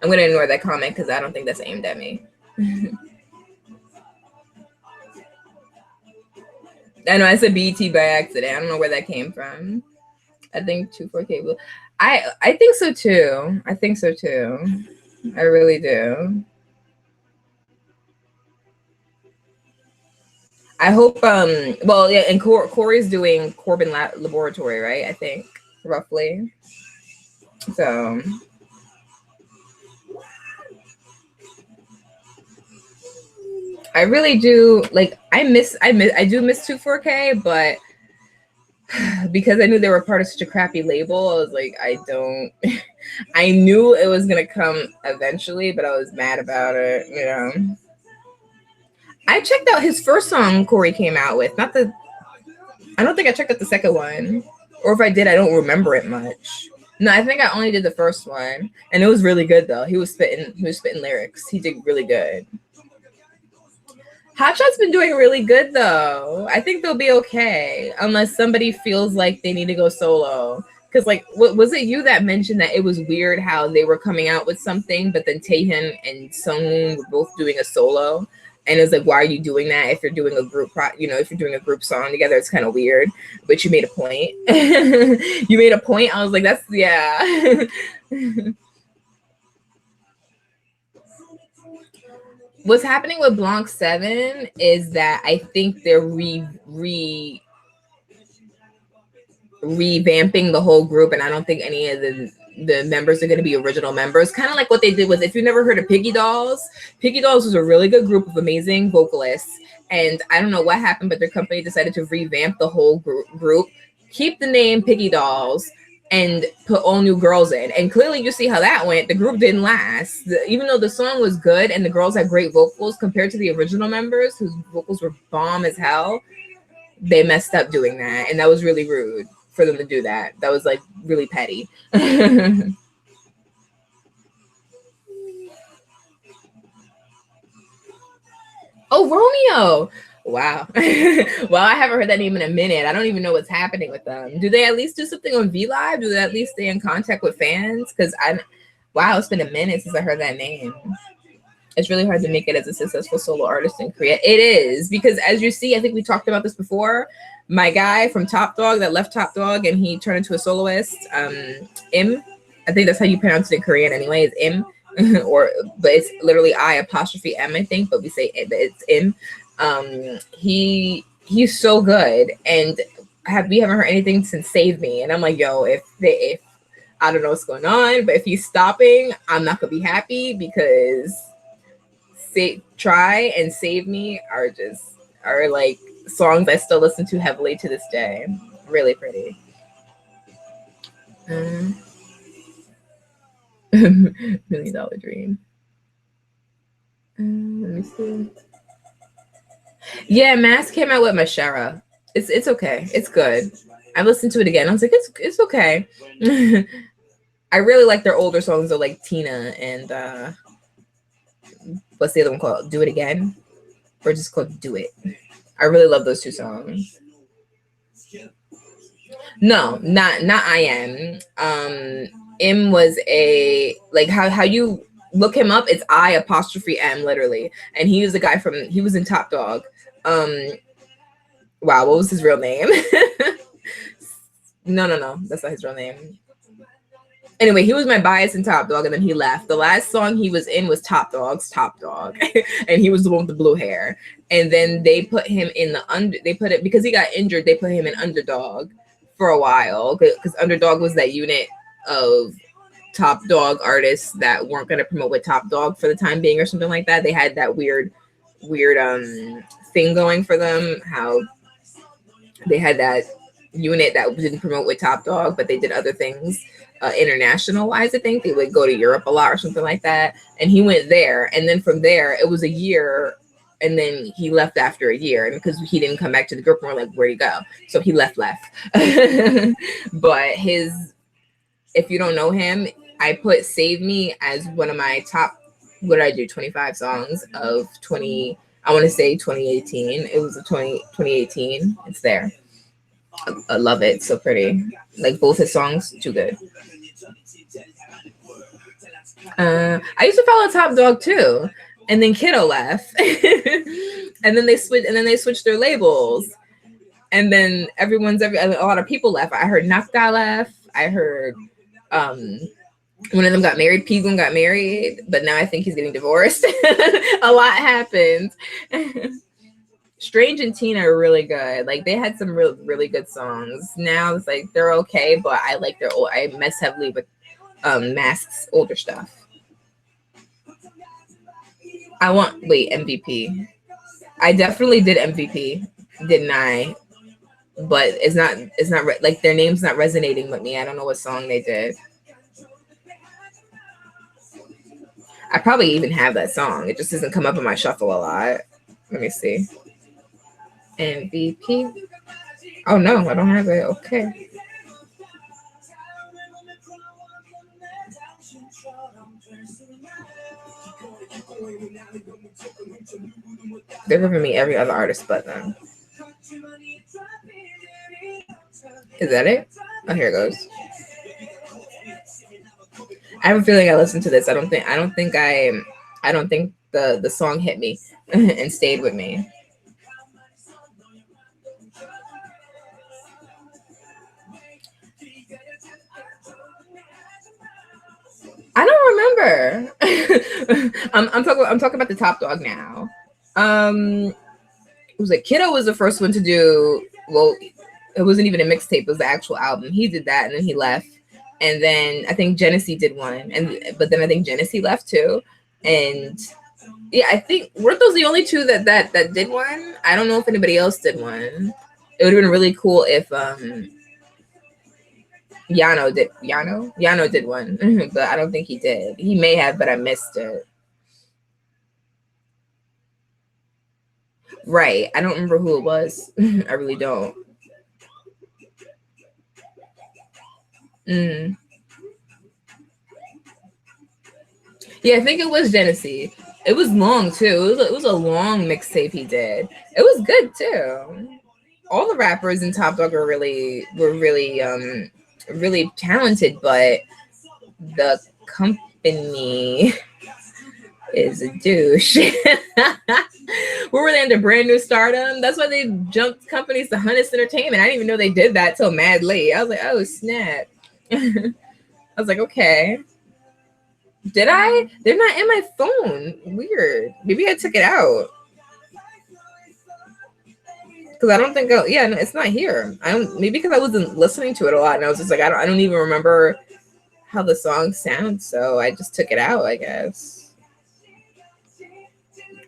gonna ignore that comment because I don't think that's aimed at me. I know I said BET by accident. I don't know where that came from. I think 24K. I think so too. I really do. I hope. Well, yeah, and Corey's doing Corbin Laboratory, right? I think roughly. So. I really do I do miss 24K, but because I knew they were part of such a crappy label, I was like, I don't. I knew it was gonna come eventually, but I was mad about it. You know. I checked out his first song Corey came out with, not the. I don't think I checked out the second one, or if I did, I don't remember it much. No, I think I only did the first one, and it was really good though. He was spitting. He was spitting lyrics. He did really good. Hotshot's been doing really good though. I think they'll be okay unless somebody feels like they need to go solo. Because like, what was it you that mentioned that it was weird how they were coming out with something, but then Taehyun and Sungwoon were both doing a solo, and it was like, why are you doing that if you're doing a group, if you're doing a group song together, it's kind of weird. But you made a point. You made a point. I was like, that's yeah. What's happening with Blanc 7 is that I think they're revamping the whole group, and I don't think any of the members are going to be original members. Kind of like what they did with, if you never heard of Piggy Dolls, Piggy Dolls was a really good group of amazing vocalists, and I don't know what happened, but their company decided to revamp the whole group, keep the name Piggy Dolls, and put all new girls in. And clearly you see how that went. The group didn't last. Even though the song was good and the girls had great vocals compared to the original members whose vocals were bomb as hell, they messed up doing that. And that was really rude for them to do that. That was like really petty. Oh, Romeo. Wow. Well, I haven't heard that name in a minute. I don't even know what's happening with them. Do they at least do something on V Live? Do they at least stay in contact with fans? Because wow, it's been a minute since I heard that name. It's really hard to make it as a successful solo artist in Korea. It is, because as you see, I think we talked about this before. My guy from Top Dog that left Top Dog and he turned into a soloist, Im. I think that's how you pronounce it in Korean anyway, is Im. But it's literally I''M, I think, but we say it's Im. He's so good, and we haven't heard anything since Save Me, and I'm like, yo, if I don't know what's going on, but if he's stopping, I'm not gonna be happy, because Try and Save Me are like songs I still listen to heavily to this day. Really pretty. $1 Million Dream. Let me see. Yeah, Mask came out with Mashera. It's okay. It's good. I listened to it again. I was like, it's okay. I really like their older songs though, like Tina and what's the other one called? Do It Again? Or just called Do It. I really love those two songs. No, not I Am. Im was a, like, how you look him up, it's I''M literally. And he was the guy he was in Top Dog. Wow, what was his real name? No, that's not his real name. Anyway, he was my bias in Top Dog, and then he left. The last song he was in was Top Dog's Top Dog, and he was the one with the blue hair. And then they put him in because he got injured, they put him in Underdog for a while, because Underdog was that unit of Top Dog artists that weren't going to promote with Top Dog for the time being or something like that. They had that weird thing going for them, how they had that unit that didn't promote with Top Dog, but they did other things. International wise, I think they would go to Europe a lot or something like that. And he went there. And then from there, it was a year. And then he left after a year. And because he didn't come back to the group, we're like, where'd he go? So he left. But if you don't know him, I put Save Me as one of my top, what did I do? 25 songs of 2018. It was 2018. It's there. I love it. It's so pretty. Like both his songs, too good. I used to follow Top Dog too, and then Kiddo left, and then they switched their labels, and then a lot of people left. I heard Nakda left. I heard one of them got married. Pigun got married, but now I think he's getting divorced. A lot happened. Strange and Tina are really good. Like they had some really good songs. Now it's like they're okay, but I like their old. I mess heavily with Mask's older stuff. MVP. I definitely did MVP, didn't I? but it's not like their name's not resonating with me. I don't know what song they did. I probably even have that song. It just doesn't come up in my shuffle a lot. Let me see. MVP. Oh no, I don't have it. Okay. They're giving me every other artist but them. Is that it? Oh, here it goes. I have a feeling I listened to this. I don't think the song hit me and stayed with me. I don't remember. I'm talking about the Top Dog now. It was like Kiddo was the first one to do. Well, it wasn't even a mixtape; it was the actual album. He did that, and then he left. And then I think Genesee did one, but then I think Genesee left too. And yeah, I think weren't those the only two that did one? I don't know if anybody else did one. It would have been really cool if Yano did one, but I don't think he did. He may have, but I missed it. Right. I don't remember who it was. I really don't. Mm. Yeah, I think it was Genesee. It was long too. It was a long mixtape he did. It was good too. All the rappers in Top Dog were really talented, but the company is a douche. Where were they under Brand New Stardom? That's why they jumped companies to Hunnis Entertainment. I didn't even know they did that till mad late. I was like, oh snap. I was like, okay. Did I? They're not in my phone. Weird. Maybe I took it out. Because I don't think, yeah, no, it's not here. I don't, maybe because I wasn't listening to it a lot, and I was just like, I don't even remember how the song sounds, so I just took it out, I guess.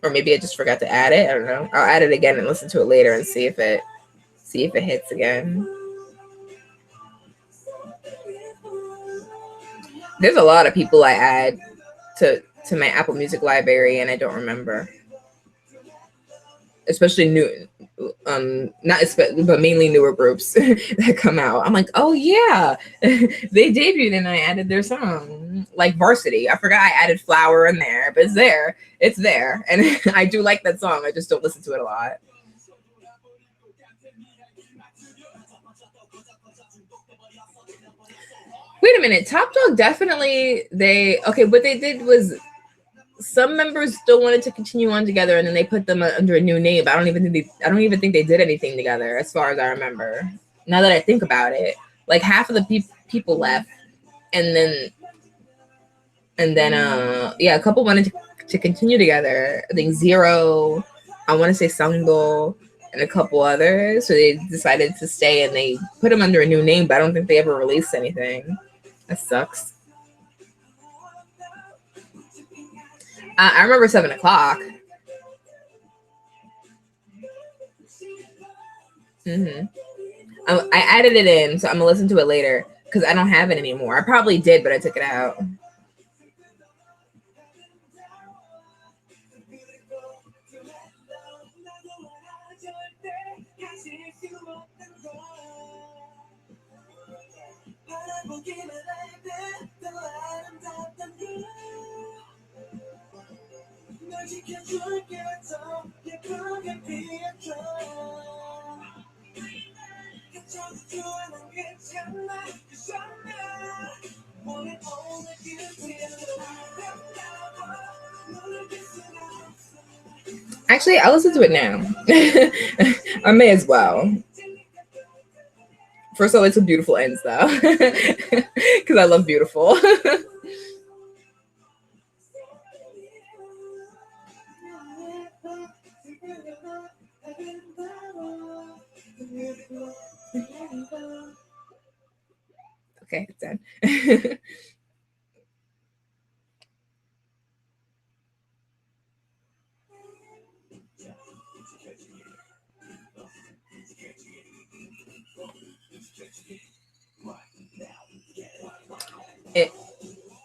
Or maybe I just forgot to add it. I don't know. I'll add it again and listen to it later and see if it hits again. There's a lot of people I add to my Apple Music library, and I don't remember. Especially new, not especially, but mainly newer groups that come out. I'm like, oh yeah, they debuted and I added their song, like Varsity. I forgot I added Flower in there, but it's there. It's there, and I do like that song. I just don't listen to it a lot. Wait a minute, Top Dog definitely they okay. What they did was some members still wanted to continue on together, and then they put them under a new name. I don't even think they did anything together, as far as I remember. Now that I think about it, like half of the people left, and yeah, a couple wanted to continue together. I think Zero, I want to say Sangdo, and a couple others. So they decided to stay, and they put them under a new name, but I don't think they ever released anything. That sucks. I remember 7 o'clock. Mm-hmm. I added it in, so I'm gonna listen to it later because I don't have it anymore. I probably did, but I took it out. Actually, I'll listen to it now. I may as well. First of all, it's a beautiful ends though, because I love beautiful. Okay, it's done. It,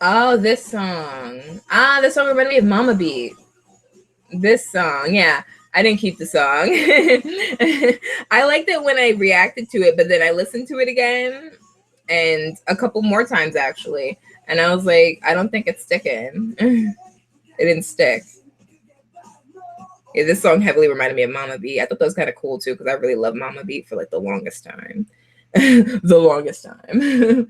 oh, this song. Ah, this song reminded me of Mama Beat. This song, yeah. I didn't keep the song. I liked it when I reacted to it, but then I listened to it again and a couple more times actually. And I was like, I don't think it's sticking. It didn't stick. Yeah, this song heavily reminded me of Mama Beat. I thought that was kind of cool too, because I really love Mama Beat for like the longest time. The longest time.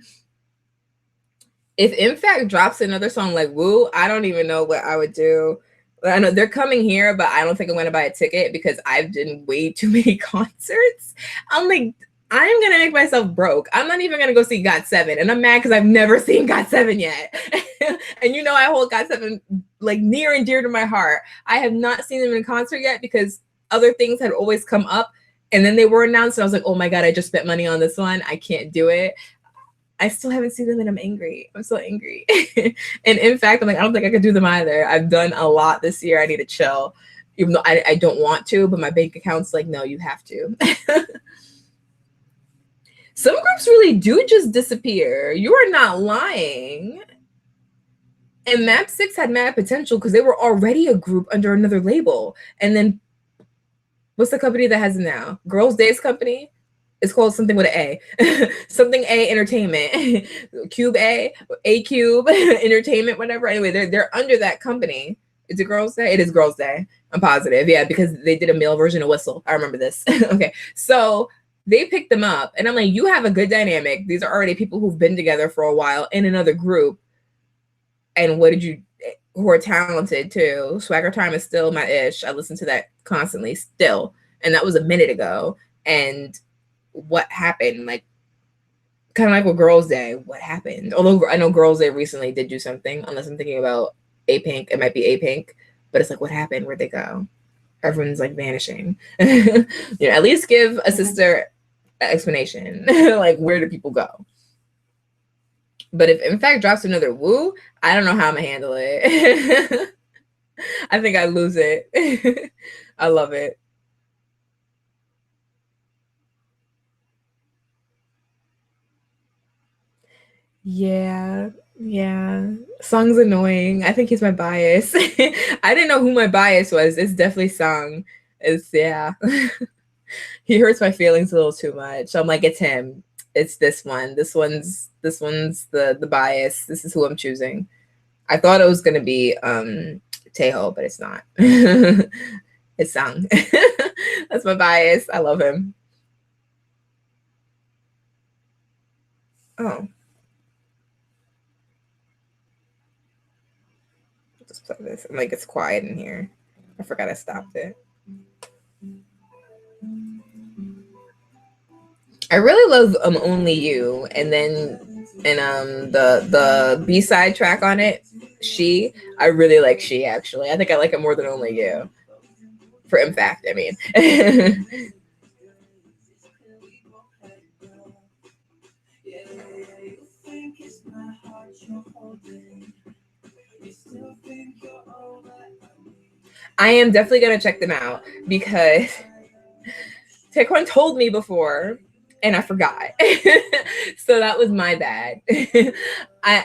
If In Fact drops another song like Woo, I don't even know what I would do. I know they're coming here, but I don't think I'm going to buy a ticket because I've done way too many concerts. I'm like, I'm going to make myself broke. I'm not even going to go see GOT7. And I'm mad because I've never seen GOT7 yet. And you know, I hold GOT7 like near and dear to my heart. I have not seen them in concert yet because other things had always come up. And then they were announced. And I was like, oh my God, I just spent money on this one. I can't do it. I still haven't seen them and I'm angry. I'm so angry. And In Fact, I'm like, I don't think I could do them either. I've done a lot this year. I need to chill. Even though I don't want to, but my bank account's like, no, you have to. Some groups really do just disappear. You are not lying. And Map 6 had mad potential because they were already a group under another label. And then what's the company that has it now? Girls Days Company? It's called something with an A. Something A Entertainment. Cube A Cube Entertainment, whatever. Anyway, they're under that company. Is it Girls Day? It is Girls Day. I'm positive. Yeah, because they did a male version of Whistle. I remember this. Okay. So they picked them up. And I'm like, you have a good dynamic. These are already people who've been together for a while in another group. And what did you, who are talented too. Swagger Time is still my ish. I listen to that constantly still. And that was a minute ago. And what happened? Like, kind of like with Girls' Day, what happened? Although I know Girls' Day recently did do something, unless I'm thinking about A-Pink. It might be A-Pink. But it's like, what happened? Where'd they go? Everyone's like vanishing. You know, at least give a sister an explanation. Like, where do people go? But if In Fact drops another Woo, I don't know how I'm gonna handle it. I think I lose it. I love it. Yeah, yeah. Song's annoying. I think he's my bias. I didn't know who my bias was. It's definitely Song. It's yeah. He hurts my feelings a little too much. So I'm like, it's him. It's this one. This one's the bias. This is who I'm choosing. I thought it was gonna be Taeho, but it's not. It's Sang. That's my bias. I love him. Oh, just play this. I'm like, it's quiet in here. I forgot I stopped it. I really love Only You, and then the B-side track on it, She. I really like She actually. I think I like it more than Only You. For In Fact, I mean. I am definitely gonna check them out because Taekwon told me before and I forgot. So that was my bad. I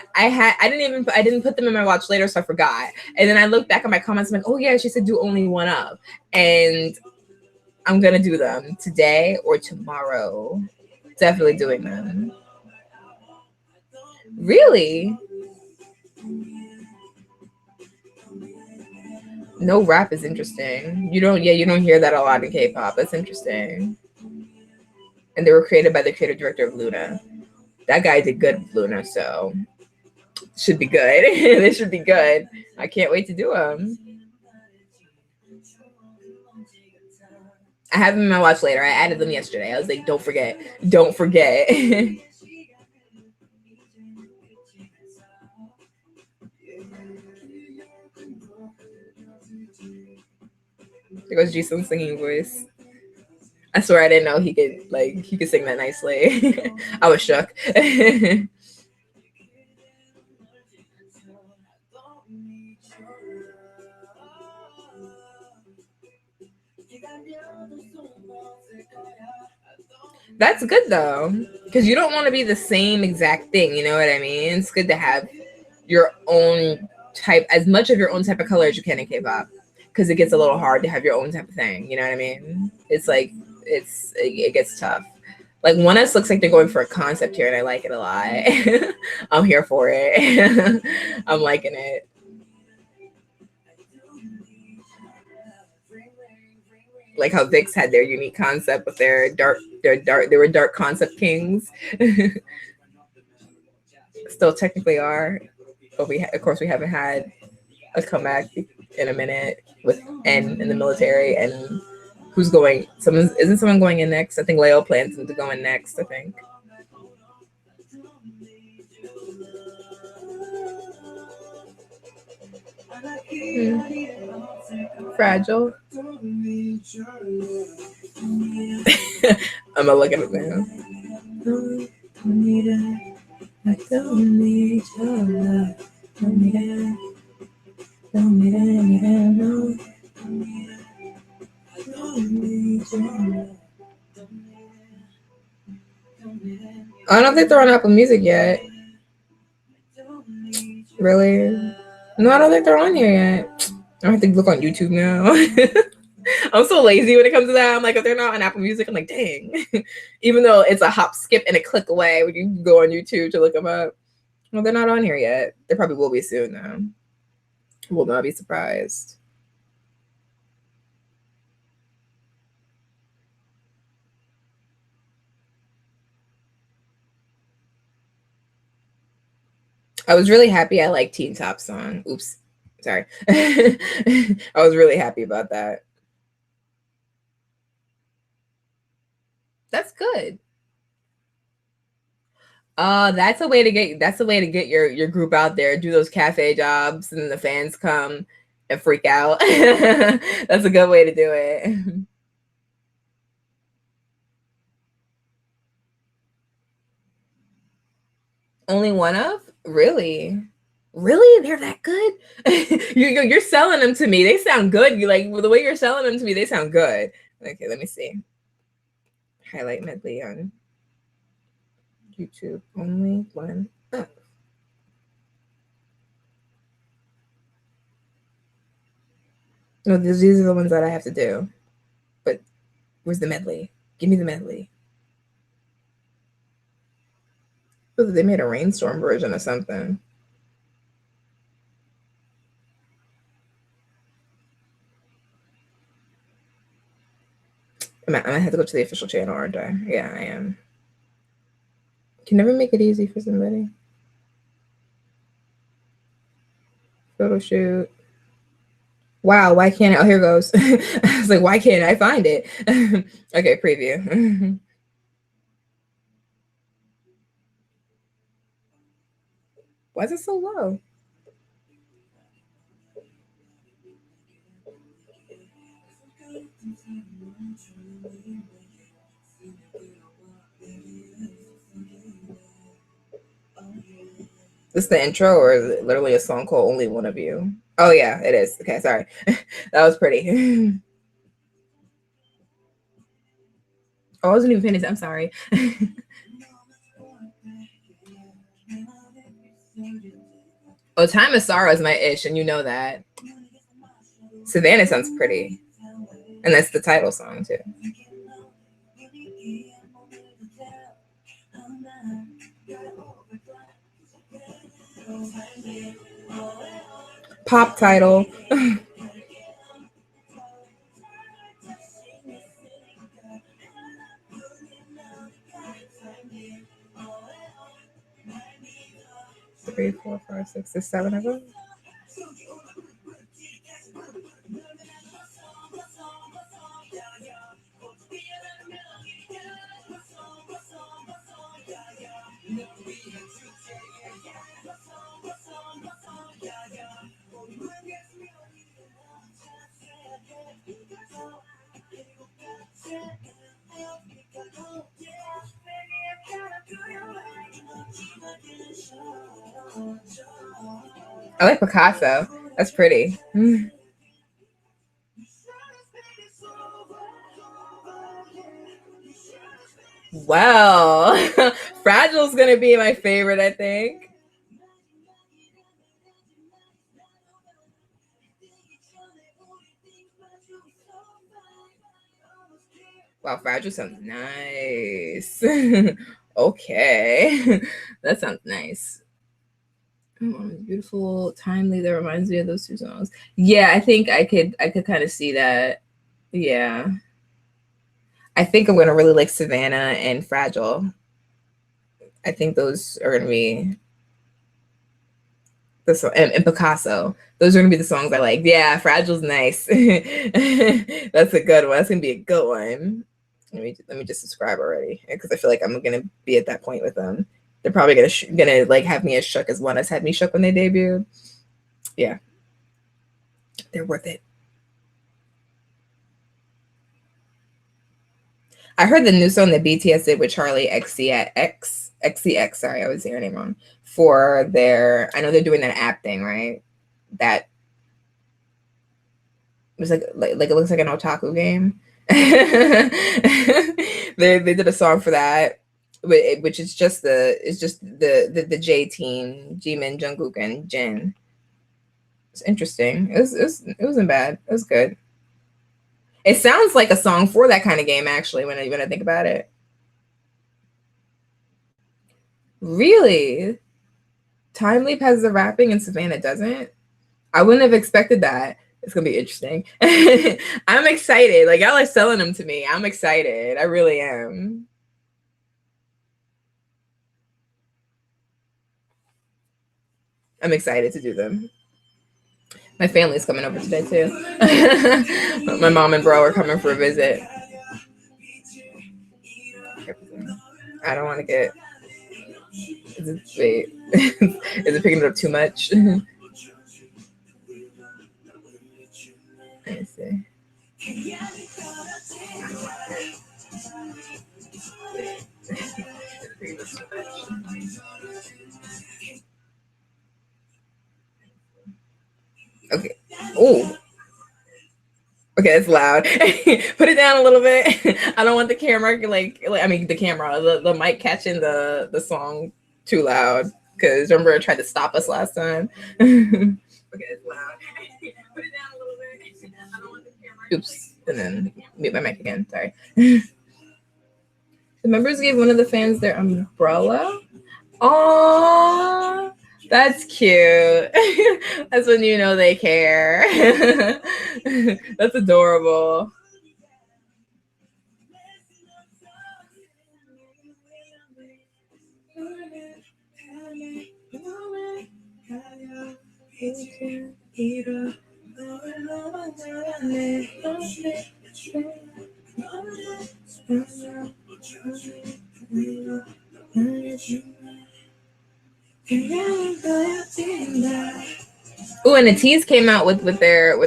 didn't put them in my watch later, so I forgot. And then I looked back at my comments, I'm like, oh yeah, she said do only one of. And I'm gonna do them today or tomorrow. Definitely doing them. Really? No rap is interesting. You don't hear that a lot in K-pop. That's interesting. And they were created by the creative director of Luna. That guy did good with Luna, so should be good. This should be good. I can't wait to do them. I have them in my watch later. I added them yesterday. I was like, don't forget. Don't forget. There goes Jisung's singing voice. I swear I didn't know he could sing that nicely. I was shook. That's good though. because you don't want to be the same exact thing. You know what I mean? It's good to have your own type, as much of your own type of color as you can in K-pop, because it gets a little hard to have your own type of thing. You know what I mean? It's like it gets tough. Like One Us looks like they're going for a concept here, and I like it a lot. I'm here for it. I'm liking it. Like how Vicks had their unique concept with they were dark concept kings. Still technically are, but of course we haven't had a comeback in a minute with N in the military. And who's going? Someone going in next? I think Leo plans to go in next. I think. Fragile. I'm gonna look at it now. I don't need your love. Don't need it. Don't need it. No. I don't need your love. I don't think they're on Apple Music yet. Really? No, I don't think they're on here yet. I have to look on YouTube now. I'm so lazy when it comes to that. I'm like, if they're not on Apple Music, I'm like, dang. Even though it's a hop, skip, and a click away when you go on YouTube to look them up. Well, they're not on here yet. They probably will be soon, though. Will not be surprised. I was really happy I liked Teen Top's song. Oops. Sorry. I was really happy about that. That's good. That's a way to get your group out there, do those cafe jobs, and then the fans come and freak out. That's a good way to do it. Only one of? Really? Really? They're that good? You're selling them to me. They sound good. You like the way you're selling them to me, they sound good. Okay, let me see. Highlight medley on YouTube. Only one. Oh. No, these are the ones that I have to do. But where's the medley? Give me the medley. Oh, they made a rainstorm version of something. I might have to go to the official channel, aren't I? Yeah, I am. Can never make it easy for somebody. Photo shoot. Wow, why can't I? Oh, here goes. I was like, why can't I find it? Okay, preview. Why is it so low? This the intro, or is it literally a song called "Only One of You"? Oh yeah, it is. Okay, sorry. That was pretty. Oh, I wasn't even finished. I'm sorry. Oh, Time of Sorrow is my ish, and you know that. Savannah sounds pretty, and that's the title song too. Pop title. 3, 4, 5, 6, there's 7 of them. I like Picasso. That's pretty. Well, Fragile's gonna be my favorite, I think. Wow, Fragile sounds nice. Okay. That sounds nice. Oh, beautiful, timely. That reminds me of those two songs. Yeah, I could kind of see that. Yeah. I think I'm gonna really like Savannah and Fragile. I think those are gonna be the song, and Picasso. Those are gonna be the songs I like. Yeah, Fragile's nice. That's a good one. That's gonna be a good one. Let me just subscribe already because I feel like I'm gonna be at that point with them. They're probably gonna like have me as shook as one as had me shook when they debuted. Yeah, they're worth it. I heard the new song that BTS did with Charlie XCX. Sorry, I was saying her name wrong. For their, I know they're doing that app thing, right? That was like it looks like an otaku game. They did a song for that, which is just the J team, Jimin, Jungkook, and Jin. It's interesting. It wasn't bad. It was good. It sounds like a song for that kind of game, actually. When I think about it, really, Time Leap has the rapping and Savannah doesn't. I wouldn't have expected that. It's gonna be interesting. I'm excited. Like y'all are selling them to me. I'm excited. I really am. I'm excited to do them. My family's coming over today too. My mom and bro are coming for a visit. I don't want to get. Wait, is it picking it up too much? Let me see. Okay. Oh. Okay, it's loud. Put it down a little bit. I don't want the camera I mean the camera, the mic catching the song too loud. Because remember it tried to stop us last time. Okay, it's loud. Put it down a little bit. I don't want the camera. Oops. And then mute my mic again. Sorry. The members gave one of the fans their umbrella. Oh, that's cute. That's when you know they care. That's adorable. Oh, and the teas came out with their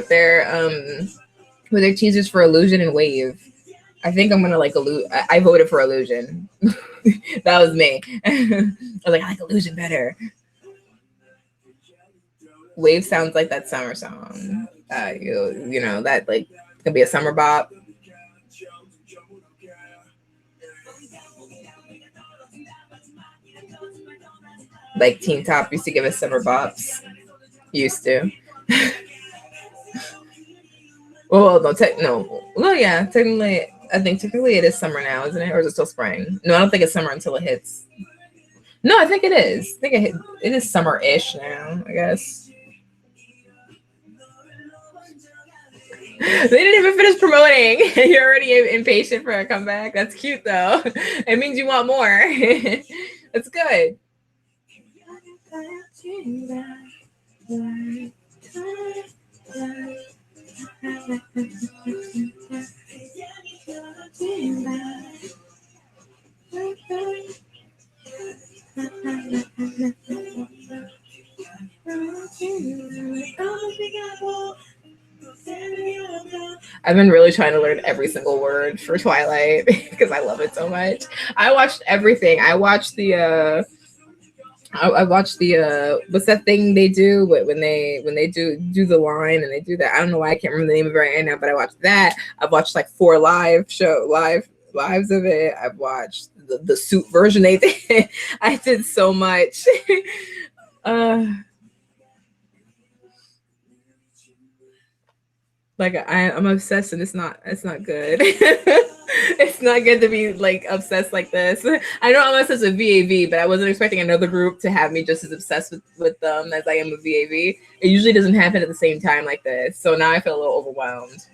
teasers for Illusion and Wave. I think I'm gonna like Illusion. I voted for Illusion. That was me. I was like, I like Illusion better. Wave sounds like that summer song. You know that like it's gonna be a summer bop. Like Teen Top used to give us summer bops. Used to. Well, no, yeah, technically, I think technically it is summer now, isn't it? Or is it still spring? No, I don't think it's summer until it hits. No, I think it is. I think it is summer-ish now, I guess. They didn't even finish promoting. You're already impatient for a comeback. That's cute, though. It means you want more. That's good. I've been really trying to learn every single word for Twilight because I love it so much. I watched everything. I watched the what's that thing they do when they do the line and they do that. I don't know why I can't remember the name of it right now, but I watched that. I've watched like 4 live lives of it. I've watched the suit version they did. I did so much. uh like I'm obsessed and it's not good. It's not good to be like obsessed like this. I know I'm obsessed with VAV, but I wasn't expecting another group to have me just as obsessed with them as I am with VAV. It usually doesn't happen at the same time like this, so now I feel a little overwhelmed.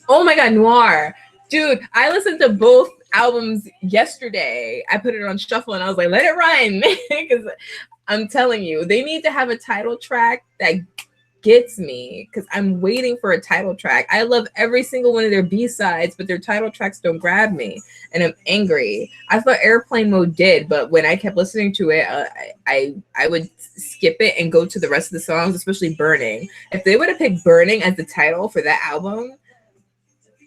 Oh my god, Noir. Dude, I listened to both albums yesterday. I put it on shuffle and I was like, let it run. Because I'm telling you, they need to have a title track that gets me because I'm waiting for a title track. I love every single one of their B-sides, but their title tracks don't grab me, and I'm angry. I thought Airplane Mode did, but when I kept listening to it, I would skip it and go to the rest of the songs, especially Burning. If they would have picked Burning as the title for that album,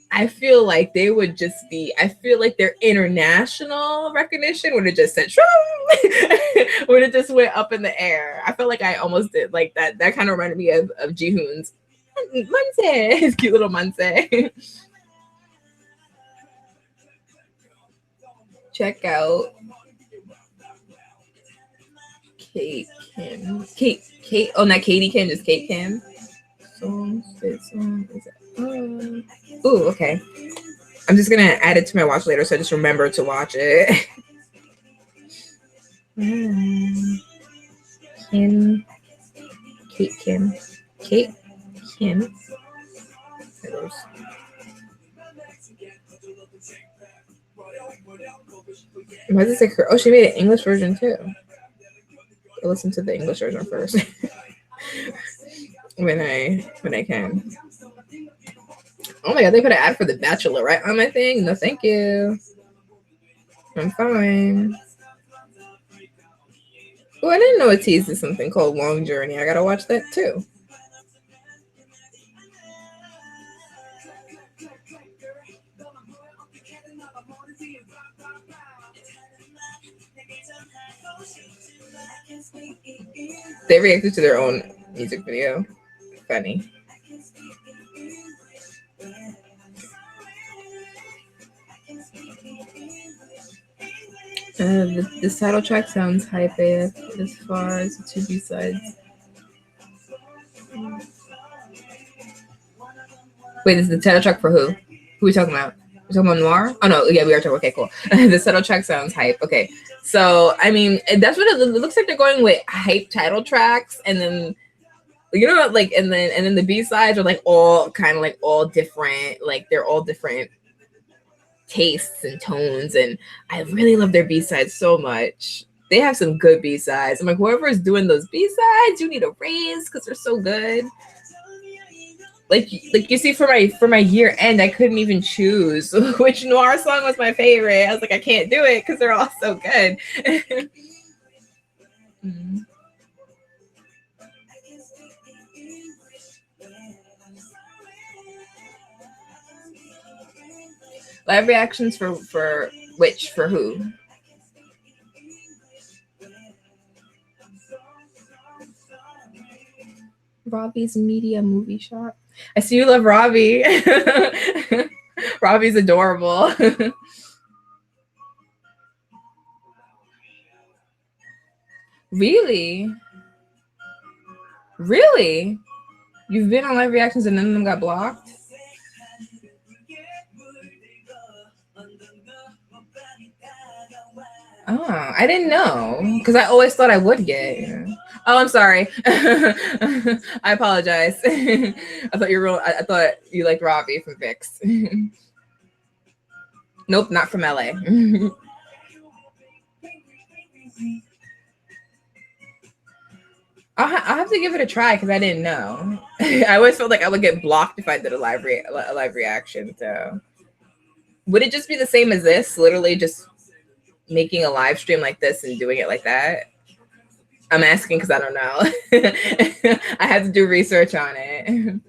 I feel like they would just be, I feel like their international recognition would have just said, would have just went up in the air. I feel like I almost did like that. That kind of reminded me of Jihoon's Monse, his cute little Monse. Check out Kate Kim. Kate, oh, not Katie Kim, just Kate Kim. Song, is it? Oh, okay. I'm just gonna add it to my watch later, so I just remember to watch it. Kim, Kate Kim, Kate Kim. Why does it say her? Oh, she made an English version too. I'll listen to the English version first when I can. Oh my god, they put an ad for The Bachelor right on my thing. No, thank you. I'm fine. Oh, I didn't know it teases something called Long Journey. I gotta watch that too. They reacted to their own music video. Funny. This title track sounds hype as far as the two B-sides. Wait, this is the title track for who? Who are we talking about? We're talking about Noir? Oh no, yeah, we are talking. Okay, cool. The title track sounds hype. Okay, so I mean, that's what it looks like. They're going with hype title tracks, and then you know, like, and then the B-sides are like all kind of like all different. Like they're all different tastes and tones, and I really love their B-sides so much. They have some good B-sides. I'm like, whoever is doing those B-sides, you need a raise because they're so good. Like you see, for my year end, I couldn't even choose which Noir song was my favorite. I was like, I can't do it because they're all so good. Mm-hmm. Live reactions for which, for who? Robbie's Media Movie Shop. I see you love Robbie. Robbie's adorable. Really? Really? You've been on live reactions and none of them got blocked? Oh, I didn't know because I always thought I would get. Oh, I'm sorry. I apologize. I thought you were real. I thought you liked Robbie from Vix. Nope, not from LA. I'll have to give it a try because I didn't know. I always felt like I would get blocked if I did a live reaction. So, would it just be the same as this? Literally, just making a live stream like this and doing it like that? I'm asking because I don't know. I had to do research on it.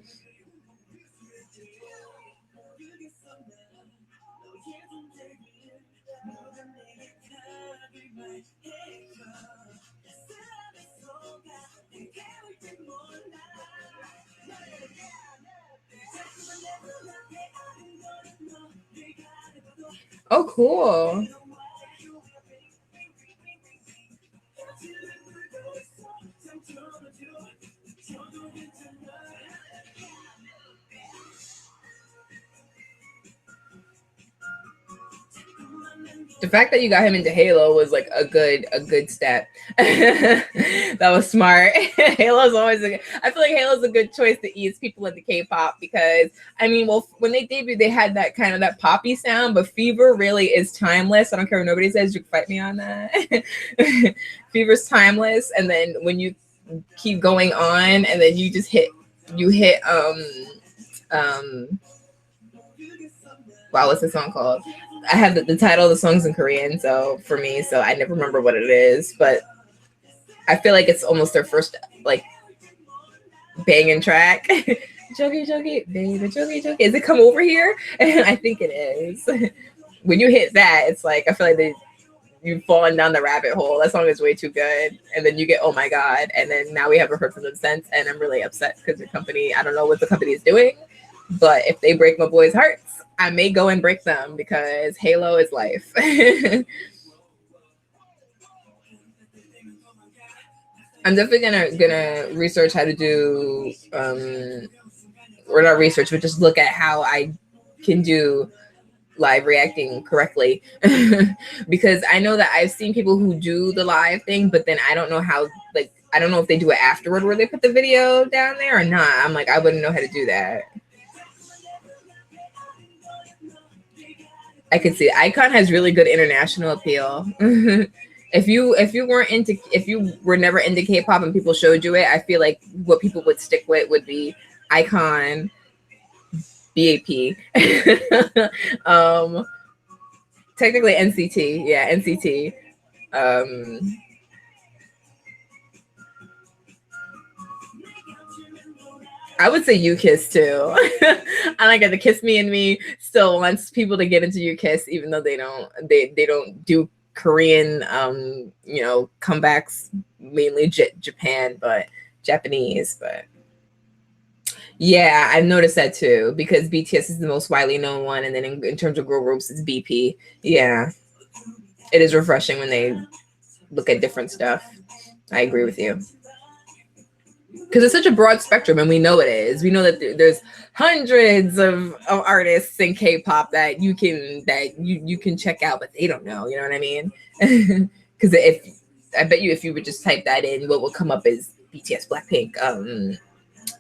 Oh, cool. The fact that you got him into Halo was like a good step. That was smart. Halo's always I feel like Halo's a good choice to ease people into K-pop because I mean, well, when they debuted, they had that kind of that poppy sound, but Fever really is timeless. I don't care what nobody says. You can fight me on that. Fever's timeless, and then when you keep going on, and then you hit um wow, what's the song called? I have the title of the songs in Korean, so for me, so I never remember what it is, but I feel like it's almost their first like banging track. Jogi Jogi, baby, Jogi Jogi. Is it Come Over Here? I think it is. When you hit that, it's like I feel like you've fallen down the rabbit hole. That song is way too good. And then you get Oh My God. And then now we haven't heard from them since. And I'm really upset because the company, I don't know what the company is doing. But if they break my boys' hearts, I may go and break them because Halo is life. I'm definitely gonna research how to do or not research, but just look at how I can do live reacting correctly. Because I know that I've seen people who do the live thing, but then I don't know how, like, I don't know if they do it afterward where they put the video down there or not. I'm like, I wouldn't know how to do that. I could see Icon has really good international appeal. If you were never into K-pop and people showed you it, I feel like what people would stick with would be Icon, BAP. um, Technically NCT, yeah, NCT. Um, I would say You Kiss too. I like it. The Kiss Me and Me still wants people to get into You Kiss, even though they don't do Korean comebacks, mainly Japan, but Japanese. But yeah, I've noticed that too because BTS is the most widely known one, and then in terms of girl groups, it's BP. Yeah, it is refreshing when they look at different stuff. I agree with you. Because it's such a broad spectrum and we know it is. We know that there's hundreds of artists in K-pop that you can check out, but they don't know, you know what I mean? Because if I bet you if you would just type that in, what will come up is BTS, Blackpink,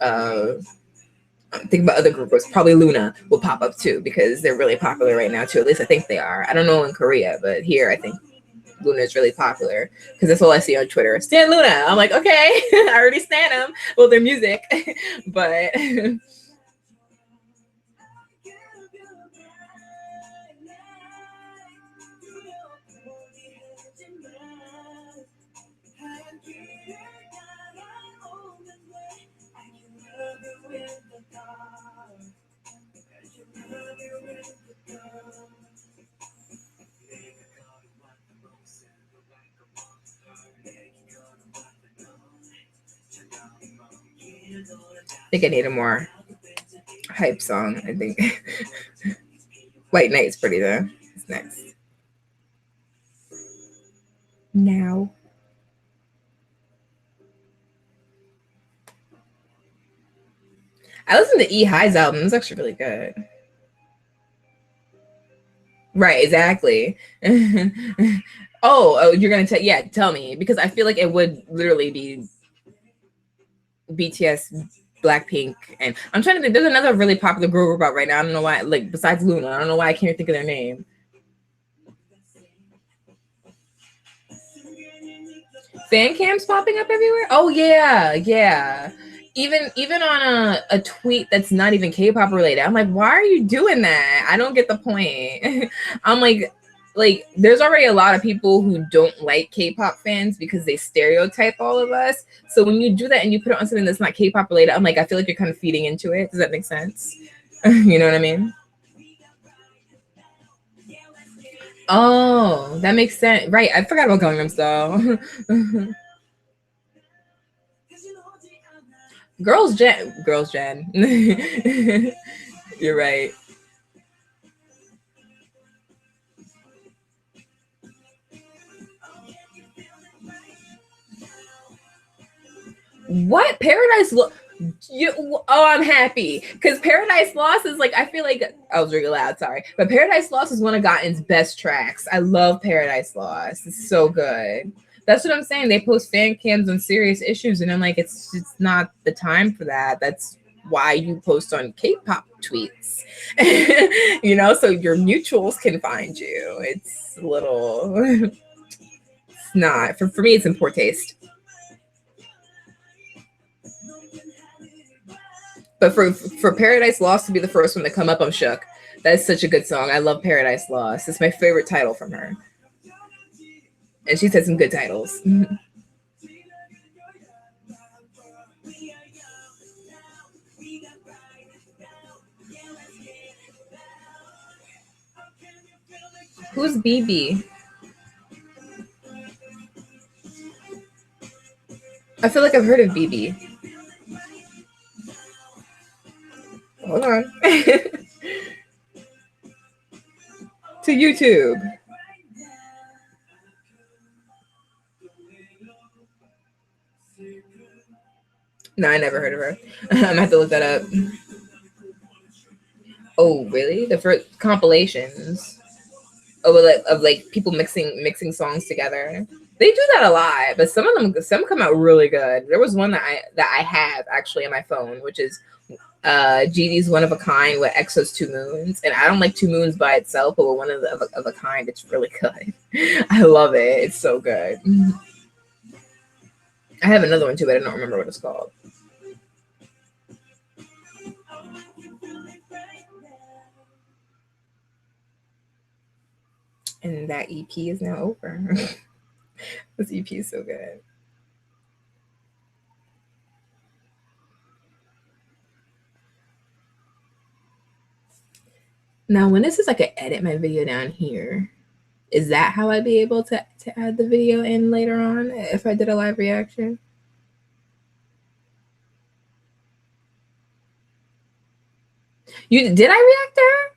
uh think about other groups, probably Luna will pop up too because they're really popular right now too. At least I think they are. I don't know in Korea, but here I think Luna is really popular because that's all I see on Twitter. Stan Luna. I'm like, okay, I already stan them. Well, their music, but I think I need a more hype song. I think White Knight's pretty though. It's next. Now. I listened to E High's album. It's actually really good. Right, exactly. Oh, you're gonna tell me because I feel like it would literally be BTS, Blackpink, and I'm trying to think. There's another really popular girl group out right now. I don't know why. Like besides Luna, I don't know why I can't think of their name. Fan cams popping up everywhere. Oh yeah, yeah. Even on a tweet that's not even K-pop related. I'm like, why are you doing that? I don't get the point. I'm like there's already a lot of people who don't like K-pop fans because they stereotype all of us. So when you do that and you put it on something that's not K-pop related, I'm like, I feel like you're kind of feeding into it. Does that make sense? You know what I mean? Oh, that makes sense. Right. I forgot about Gangnam Style. Girls Gen. You're right. What? Paradise Lost? Oh, I'm happy because Paradise Lost is like, I feel like I was really loud, sorry, but Paradise Lost is one of Gotten's best tracks. I love Paradise Lost. It's so good. That's what I'm saying. They post fan cams on serious issues, and I'm like, it's not the time for that. That's why you post on K-pop tweets, you know, so your mutuals can find you. It's a little, it's not for me. It's in poor taste. But for Paradise Lost to be the first one to come up, I'm shook. That is such a good song. I love Paradise Lost. It's my favorite title from her. And she's had some good titles. Who's BB? I feel like I've heard of BB. Hold on. To YouTube. No, I never heard of her. I'm gonna have to look that up. Oh, really? The first compilations. Oh, of like people mixing songs together. They do that a lot, but some come out really good. There was one that I have actually on my phone, which is GD's One of a Kind with EXO's Two Moons. And I don't like Two Moons by itself, but with One of a Kind, it's really good. I love it. It's so good. I have another one too, but I don't remember what it's called. And that EP is now over. This EP is so good. Now, when this is like, I edit my video down here, is that how I'd be able to add the video in later on if I did a live reaction? Did I react to her?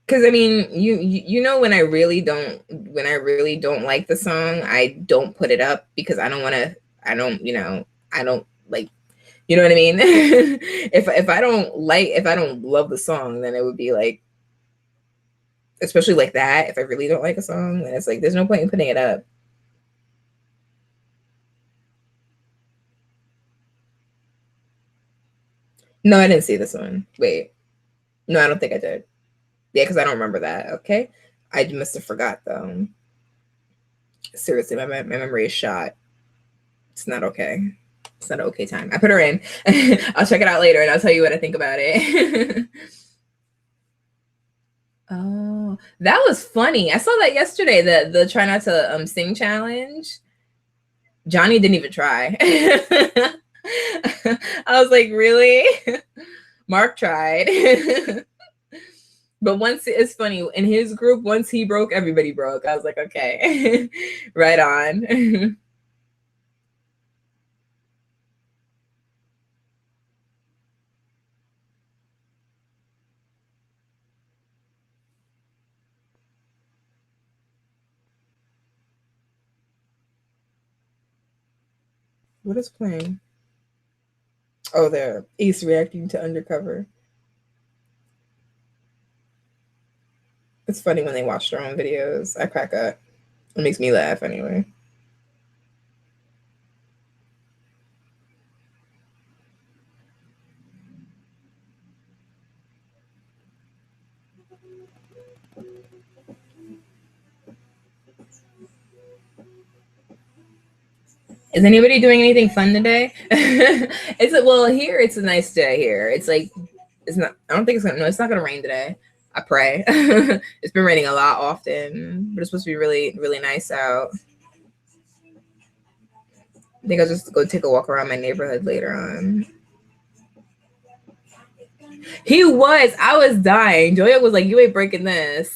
Because I mean, you know, when I really don't like the song, I don't put it up because I don't want to. I don't like. You know what I mean? if I don't love the song, then it would be like, especially like that. If I really don't like a song, then it's like there's no point in putting it up. No, I didn't see this one. Wait, no, I don't think I did. Yeah, because I don't remember that. Okay, I must have forgot though. Seriously, my memory is shot. It's not okay. It's not an okay time. I put her in. I'll check it out later and I'll tell you what I think about it. Oh, that was funny. I saw that yesterday. The try not to sing challenge. Johnny didn't even try. I was like, really? Mark tried. But once, it's funny, in his group, once he broke, everybody broke. I was like, okay, right on. What is playing? Oh, there. Ace reacting to Undercover. It's funny when they watch their own videos. I crack up. It makes me laugh anyway. Is anybody doing anything fun today? Here it's a nice day here. It's like, it's not, I don't think it's gonna, no, it's not gonna rain today. I pray. It's been raining a lot often, but it's supposed to be really, really nice out. I think I'll just go take a walk around my neighborhood later on. I was dying. Joya was like, you ain't breaking this.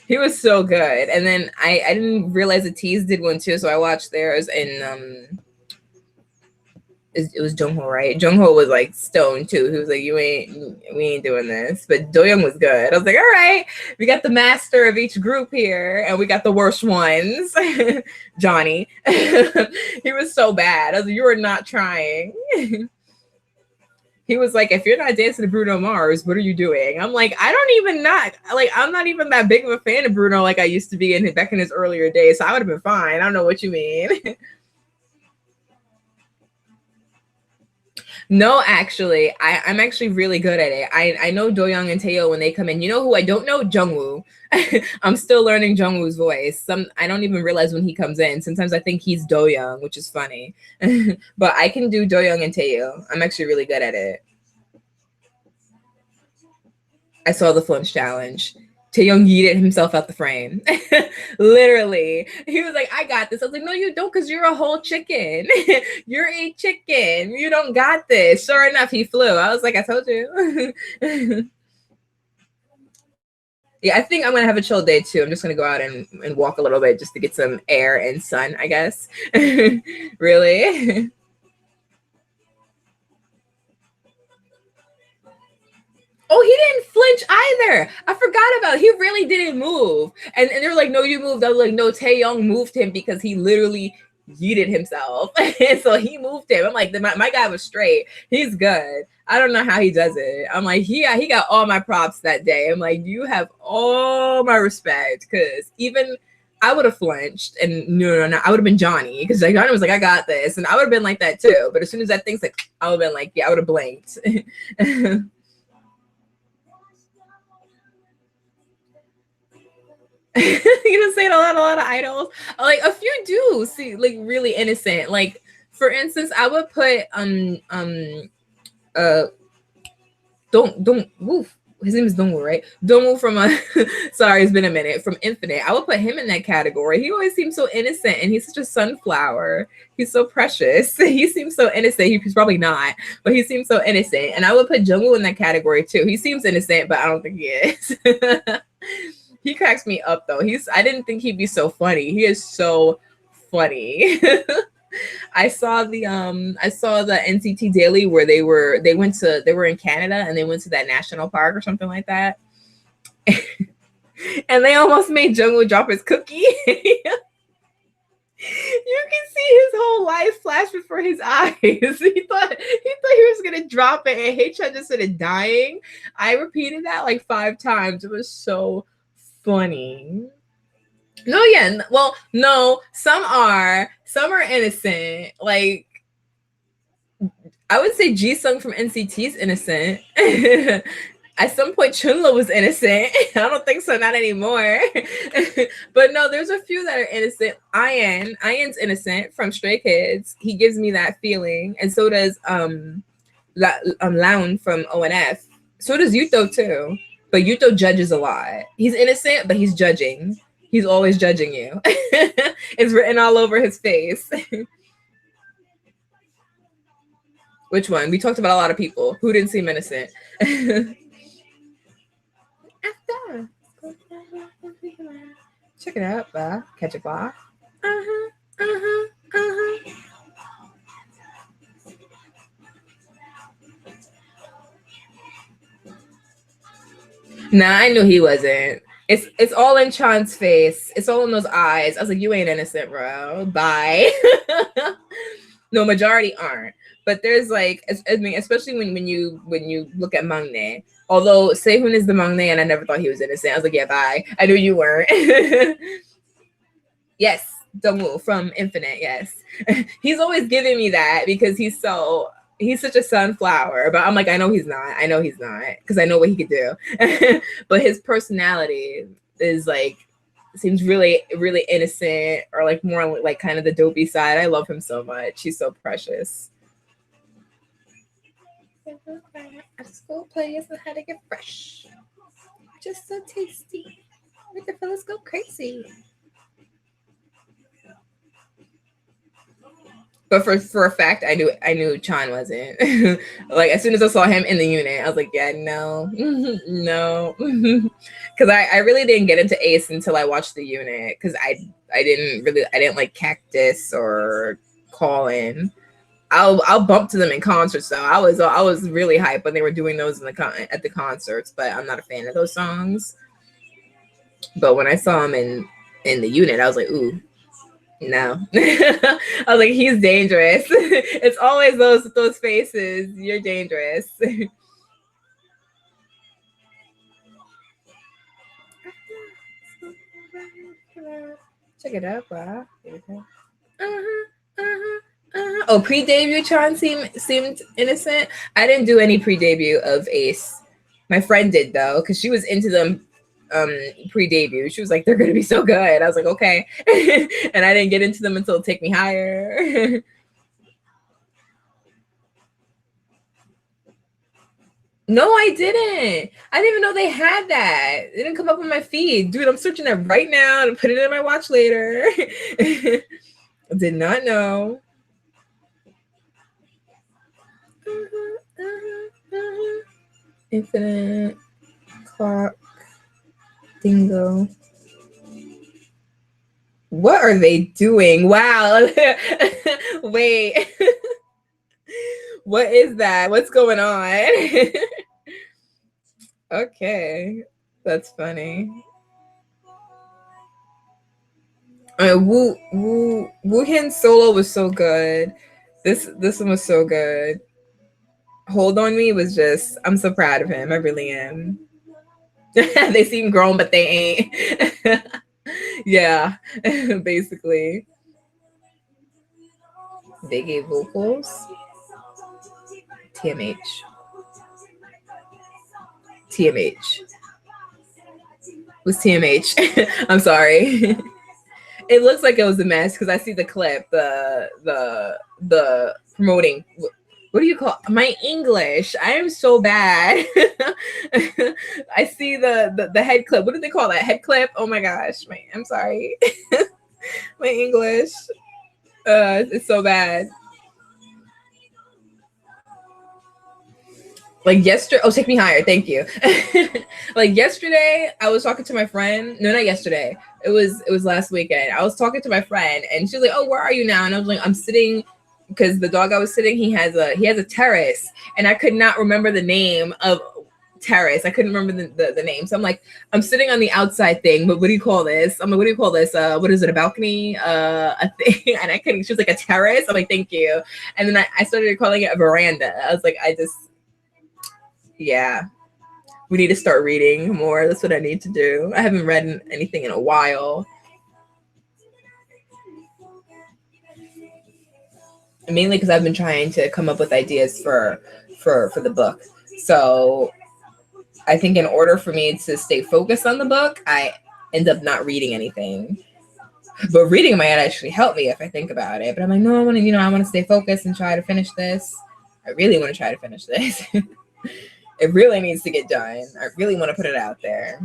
He was so good. And then I didn't realize the Tees did one too, so I watched theirs, and it was Jungho, right? Jungho was like stoned too. He was like, we ain't doing this. But Doyoung was good. I was like, all right, we got the master of each group here, and we got the worst ones. Johnny. He was so bad. I was like, you are not trying. He was like, if you're not dancing to Bruno Mars, what are you doing? I'm like, I'm not even that big of a fan of Bruno like I used to be back in his earlier days. So I would have been fine. I don't know what you mean. No, actually, I'm actually really good at it. I know Doyoung and Taeyo when they come in. You know who I don't know? Jungwoo. I'm still learning Jungwoo's voice. I don't even realize when he comes in. Sometimes I think he's Doyoung, which is funny. But I can do Doyoung and Taeyo. I'm actually really good at it. I saw the flinch challenge. Taeyoung yeeted himself out the frame. Literally. He was like, I got this. I was like, no, you don't, because you're a whole chicken. You're a chicken. You don't got this. Sure enough, he flew. I was like, I told you. Yeah, I think I'm going to have a chill day too. I'm just going to go out and walk a little bit just to get some air and sun, I guess. Really? Oh, he didn't flinch either. I forgot about it. He really didn't move. And they were like, no, you moved. I was like, no, Taeyoung moved him because he literally yeeted himself. And so he moved him. I'm like, my guy was straight. He's good. I don't know how he does it. I'm like, he got all my props that day. I'm like, you have all my respect, because even I would have flinched, and no, I would have been Johnny, because like, Johnny was like, I got this, and I would have been like that too. But as soon as that thing's like, I would have been like, yeah, I would have blinked. You know, saying a lot of idols. Like a few do see like really innocent. Like for instance, I would put uh don't woof. His name is Dongwoo, right? Dongwoo from sorry, it's been a minute, from Infinite. I would put him in that category. He always seems so innocent, and he's such a sunflower. He's so precious. He seems so innocent. He's probably not, but he seems so innocent. And I would put Jungwoo in that category too. He seems innocent, but I don't think he is. He cracks me up though. I didn't think he'd be so funny. He is so funny. I saw the NCT Daily where they were in Canada, and they went to that national park or something like that. And they almost made Jungwoo drop his cookie. You can see his whole life flash before his eyes. He thought he was gonna drop it, and Haechan just started dying. I repeated that like 5 times. It was so funny. No, yeah. Well, no, some are innocent. Like I would say Jisung from NCT is innocent. At some point, Chunla was innocent. I don't think so, not anymore. But no, there's a few that are innocent. Ian's innocent from Stray Kids. He gives me that feeling, and so does Laun from ONF. So does Yuto too. But Yuto judges a lot. He's innocent, but he's judging. He's always judging you. It's written all over his face. Which one? We talked about a lot of people who didn't seem innocent. Check it out, catch it, bar. Nah, I knew he wasn't. It's all in Chan's face. It's all in those eyes. I was like, you ain't innocent, bro. Bye. No, majority aren't. But there's like, I mean, especially when you look at Mangne. Although Sehun is the Mangne, and I never thought he was innocent. I was like, yeah, bye. I knew you weren't. Yes, Dongwoo from Infinite. Yes, he's always giving me that because he's such a sunflower. But I'm like, I know he's not, because I know what he could do. But his personality is like, seems really, really innocent, or like more like kind of the dopey side. I love him so much. He's so precious. School plays and how to get fresh. Just so tasty. Make the fellas go crazy. But for a fact, I knew Chan wasn't. Like as soon as I saw him in the unit, I was like, yeah, no, no, because I really didn't get into Ace until I watched the unit, because I didn't like Cactus or Call In. I'll bump to them in concerts though. I was really hyped when they were doing those at the concerts, but I'm not a fan of those songs. But when I saw him in the unit, I was like, ooh, no. I was like, he's dangerous. It's always those faces. You're dangerous. Check it out, bro. Oh, pre-debut Chan seemed innocent. I didn't do any pre-debut of Ace. My friend did though, because she was into them pre-debut. She was like, they're gonna be so good. I was like, okay. And I didn't get into them until Take Me Higher. No, I didn't. I didn't even know they had that. It didn't come up on my feed. Dude, I'm searching it right now to put it in my watch later. Did not know. Infinite Clock Dingo. What are they doing? Wow. Wait. What is that? What's going on? Okay. That's funny. Wu Hin solo was so good. This one was so good. Hold on Me was just, I'm so proud of him. I really am. They seem grown, but they ain't. Yeah, basically. They gave vocals. TMH. TMH. Was TMH. I'm sorry. It looks like it was a mess because I see the clip, the promoting. What do you call my English? I am so bad. I see the head clip. What do they call that? Head clip? Oh my gosh. I'm sorry. My English. It's so bad. Like yesterday, Take Me Higher. Thank you. Like yesterday, I was talking to my friend. No, not yesterday. It was last weekend. I was talking to my friend, and she was like, "Oh, where are you now?" And I was like, "I'm sitting." Because the dog I was sitting, he has a terrace, and I could not remember the name of terrace. I couldn't remember the name. So I'm like, I'm sitting on the outside thing, but what do you call this? I'm like, what do you call this? What is it? A balcony? A thing? And I couldn't. She was like, a terrace. I'm like, thank you. And then I started calling it a veranda. I was like, yeah. We need to start reading more. That's what I need to do. I haven't read anything in a while. Mainly because I've been trying to come up with ideas for the book. So I think in order for me to stay focused on the book, I end up not reading anything. But reading might actually help me if I think about it. But I'm like, no, I want to stay focused and try to finish this. I really want to try to finish this. It really needs to get done. I really want to put it out there.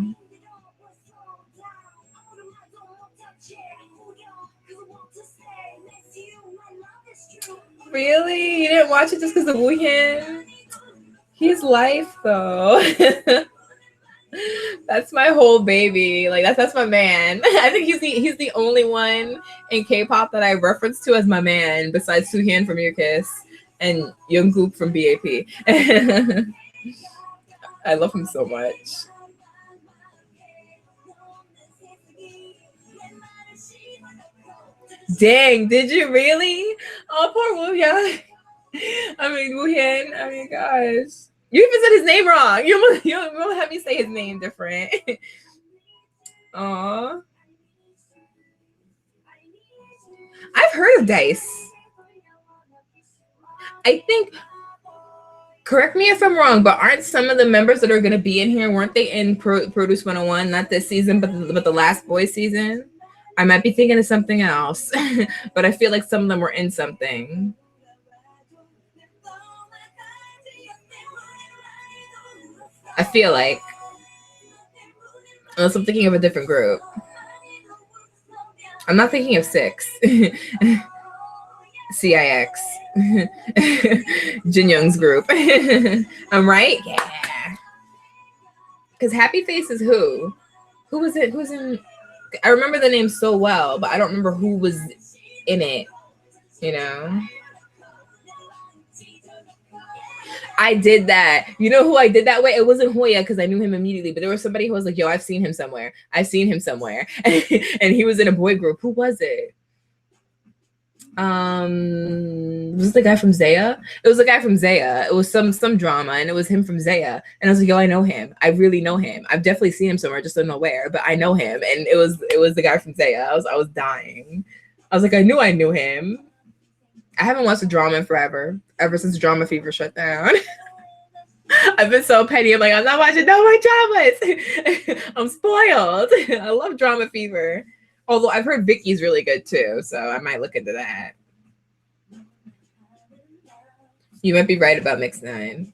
Really? You didn't watch it just because of Wu Hin? He's life, though. That's my whole baby. Like that's my man. I think he's the only one in K-pop that I reference to as my man, besides Soohyun from Your Kiss and Jungkook from BAP. I love him so much. Dang, did you really? Oh, poor Wu Hyun. I mean, Wu Hyun. I mean, gosh. You even said his name wrong. You won't have me say his name different. Aw. I've heard of Dice. I think, correct me if I'm wrong, but aren't some of the members that are going to be in here, weren't they in Produce 101? Not this season, but the last boy season? I might be thinking of something else, but I feel like some of them were in something. I feel like. Unless I'm thinking of a different group. I'm not thinking of 6. CIX. Jin Young's group. I'm right? Yeah. Because Happy Face is who? Who was it? Who's in? I remember the name so well, but I don't remember who was in it. You know? I did that. You know who I did that with? It wasn't Hoya because I knew him immediately, but there was somebody who was like, yo, I've seen him somewhere. I've seen him somewhere. And he was in a boy group. Who was it? Was it the guy from Zaya? It was the guy from Zaya. It was some drama, and it was him from Zaya. And I was like, yo, I know him. I really know him. I've definitely seen him somewhere, I just don't know where, but I know him. And it was the guy from Zaya. I was dying. I was like, I knew him. I haven't watched a drama in forever, ever since Drama Fever shut down. I've been so petty. I'm like, I'm not watching no more dramas. I'm spoiled. I love Drama Fever. Although I've heard Vicky's really good too, so I might look into that. You might be right about Mix 9.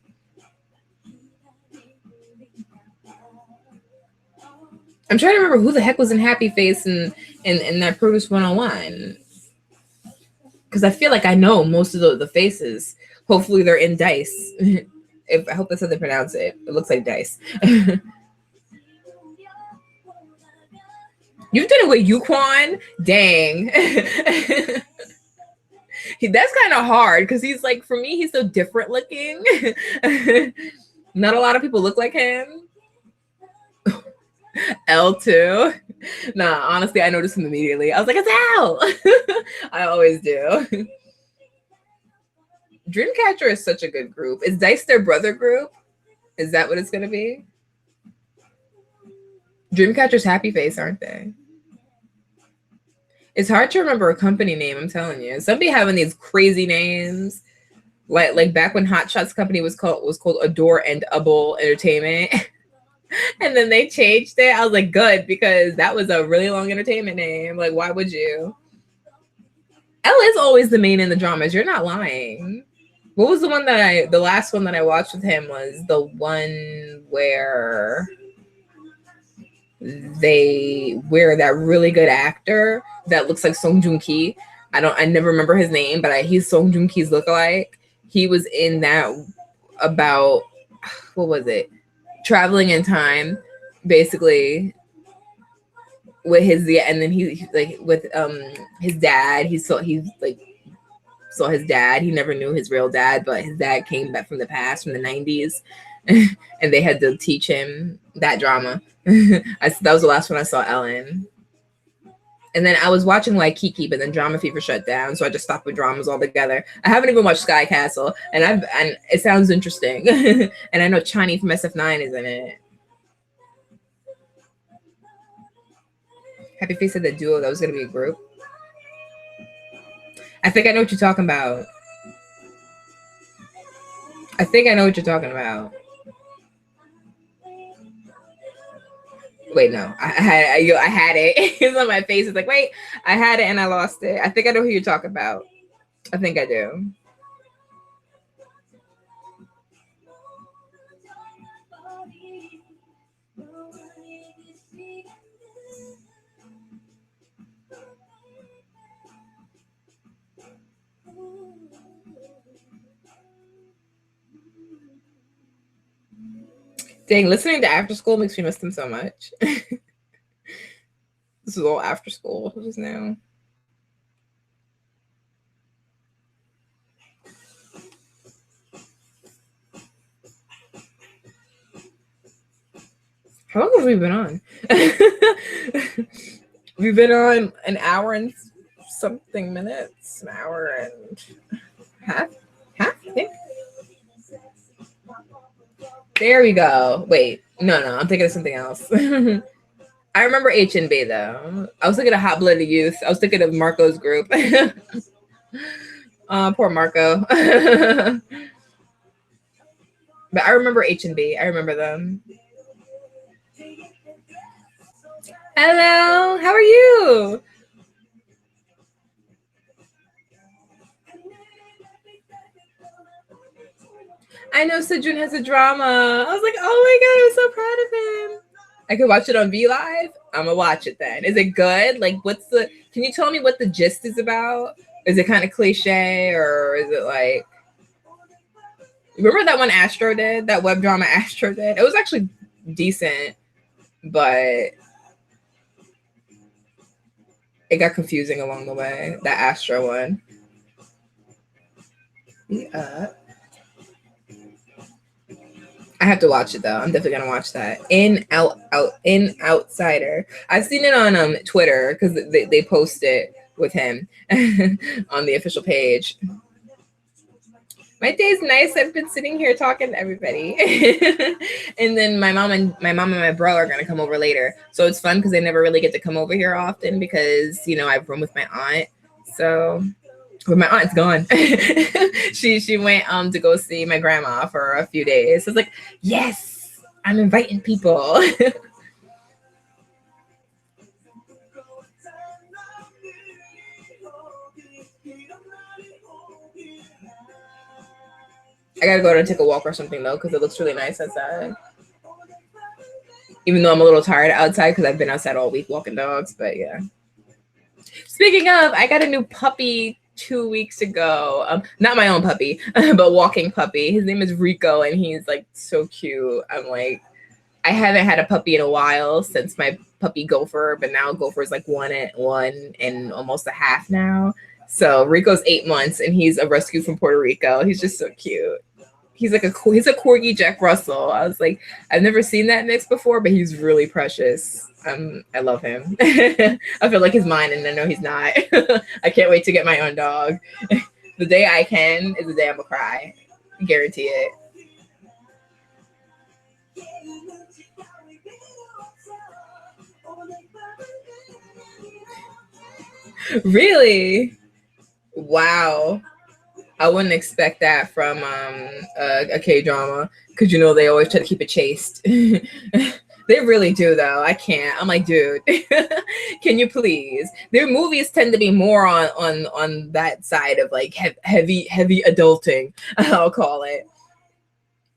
I'm trying to remember who the heck was in Happy Face in that Produce 101. Because I feel like I know most of the faces. Hopefully they're in Dice. I hope that's how they pronounce it. It looks like Dice. You've done it with Yuquan? Dang. That's kind of hard because he's like, for me, he's so different looking. Not a lot of people look like him. L2. Nah, honestly, I noticed him immediately. I was like, it's L. I always do. Dreamcatcher is such a good group. Is Dice their brother group? Is that what it's going to be? Dreamcatcher's Happy Face, aren't they? It's hard to remember a company name, I'm telling you. Some be having these crazy names. Like back when Hot Shots Company was called Adore and Able Entertainment. And then they changed it. I was like, good, because that was a really long entertainment name. Like, why would you? L is always the main in the dramas. You're not lying. What was the last one that I watched with him was the one where that really good actor that looks like Song Joong Ki. I never remember his name, but he's Song Joong Ki's lookalike. He was in that about, what was it? Traveling in time, basically, with his, and then he like with his dad. He saw his dad. He never knew his real dad, but his dad came back from the past, from the 90s, and they had to teach him that drama. That was the last one I saw Ellen. And then I was watching Waikiki, but then Drama Fever shut down, so I just stopped with dramas altogether. I haven't even watched Sky Castle, and it sounds interesting. And I know Chani from SF9 is in it. Happy Face said the duo that was going to be a group. I think I know what you're talking about. I think I know what you're talking about. Wait, no, I had it. It's on my face. It's like, wait, I had it and I lost it. I think I know who you're talking about. I think I do. Dang, listening to After School makes me miss them so much. This is all After School just now. How long have we been on? We've been on an hour and something minutes, an hour and half, I think. There we go. Wait, no, I'm thinking of something else. I remember HNB though. I was thinking of Hot Blooded Youth. I was thinking of Marco's group. Poor Marco. But I remember HNB. I remember them. Hello, how are you? I know Sejun has a drama. I was like, oh my god, I'm so proud of him. I could watch it on V Live. I'm gonna watch it then. Is it good? Like, can you tell me what the gist is about? Is it kind of cliche, or is it like, remember that one Astro did, that web drama Astro did? It was actually decent, but it got confusing along the way, that Astro one. Yeah. I have to watch it though. I'm definitely gonna watch that. In Outsider. I've seen it on Twitter because they post it with him on the official page. My day's nice. I've been sitting here talking to everybody, and then my mom and my bro are gonna come over later. So it's fun because they never really get to come over here often because I room with my aunt. So, but my aunt's gone. she went to go see my grandma for a few days. So it's like, yes, I'm inviting people. I gotta go and take a walk or something though, because it looks really nice outside. Even though I'm a little tired outside because I've been outside all week walking dogs, but yeah. Speaking of, I got a new puppy 2 weeks ago. Not my own puppy, but walking puppy. His name is Rico, and he's like so cute. I'm like, I haven't had a puppy in a while since my puppy Gopher, but now Gopher's like one and almost a half now. So Rico's 8 months, and he's a rescue from Puerto Rico. He's just so cute. He's a corgi Jack Russell. I was like, I've never seen that mix before, but he's really precious. I love him. I feel like he's mine, and I know he's not. I can't wait to get my own dog. The day I can is the day I'm gonna cry. Guarantee it. Really? Wow. I wouldn't expect that from a K-drama because they always try to keep it chaste. They really do though. I can't. I'm like, dude, can you please? Their movies tend to be more on that side of like heavy adulting, I'll call it.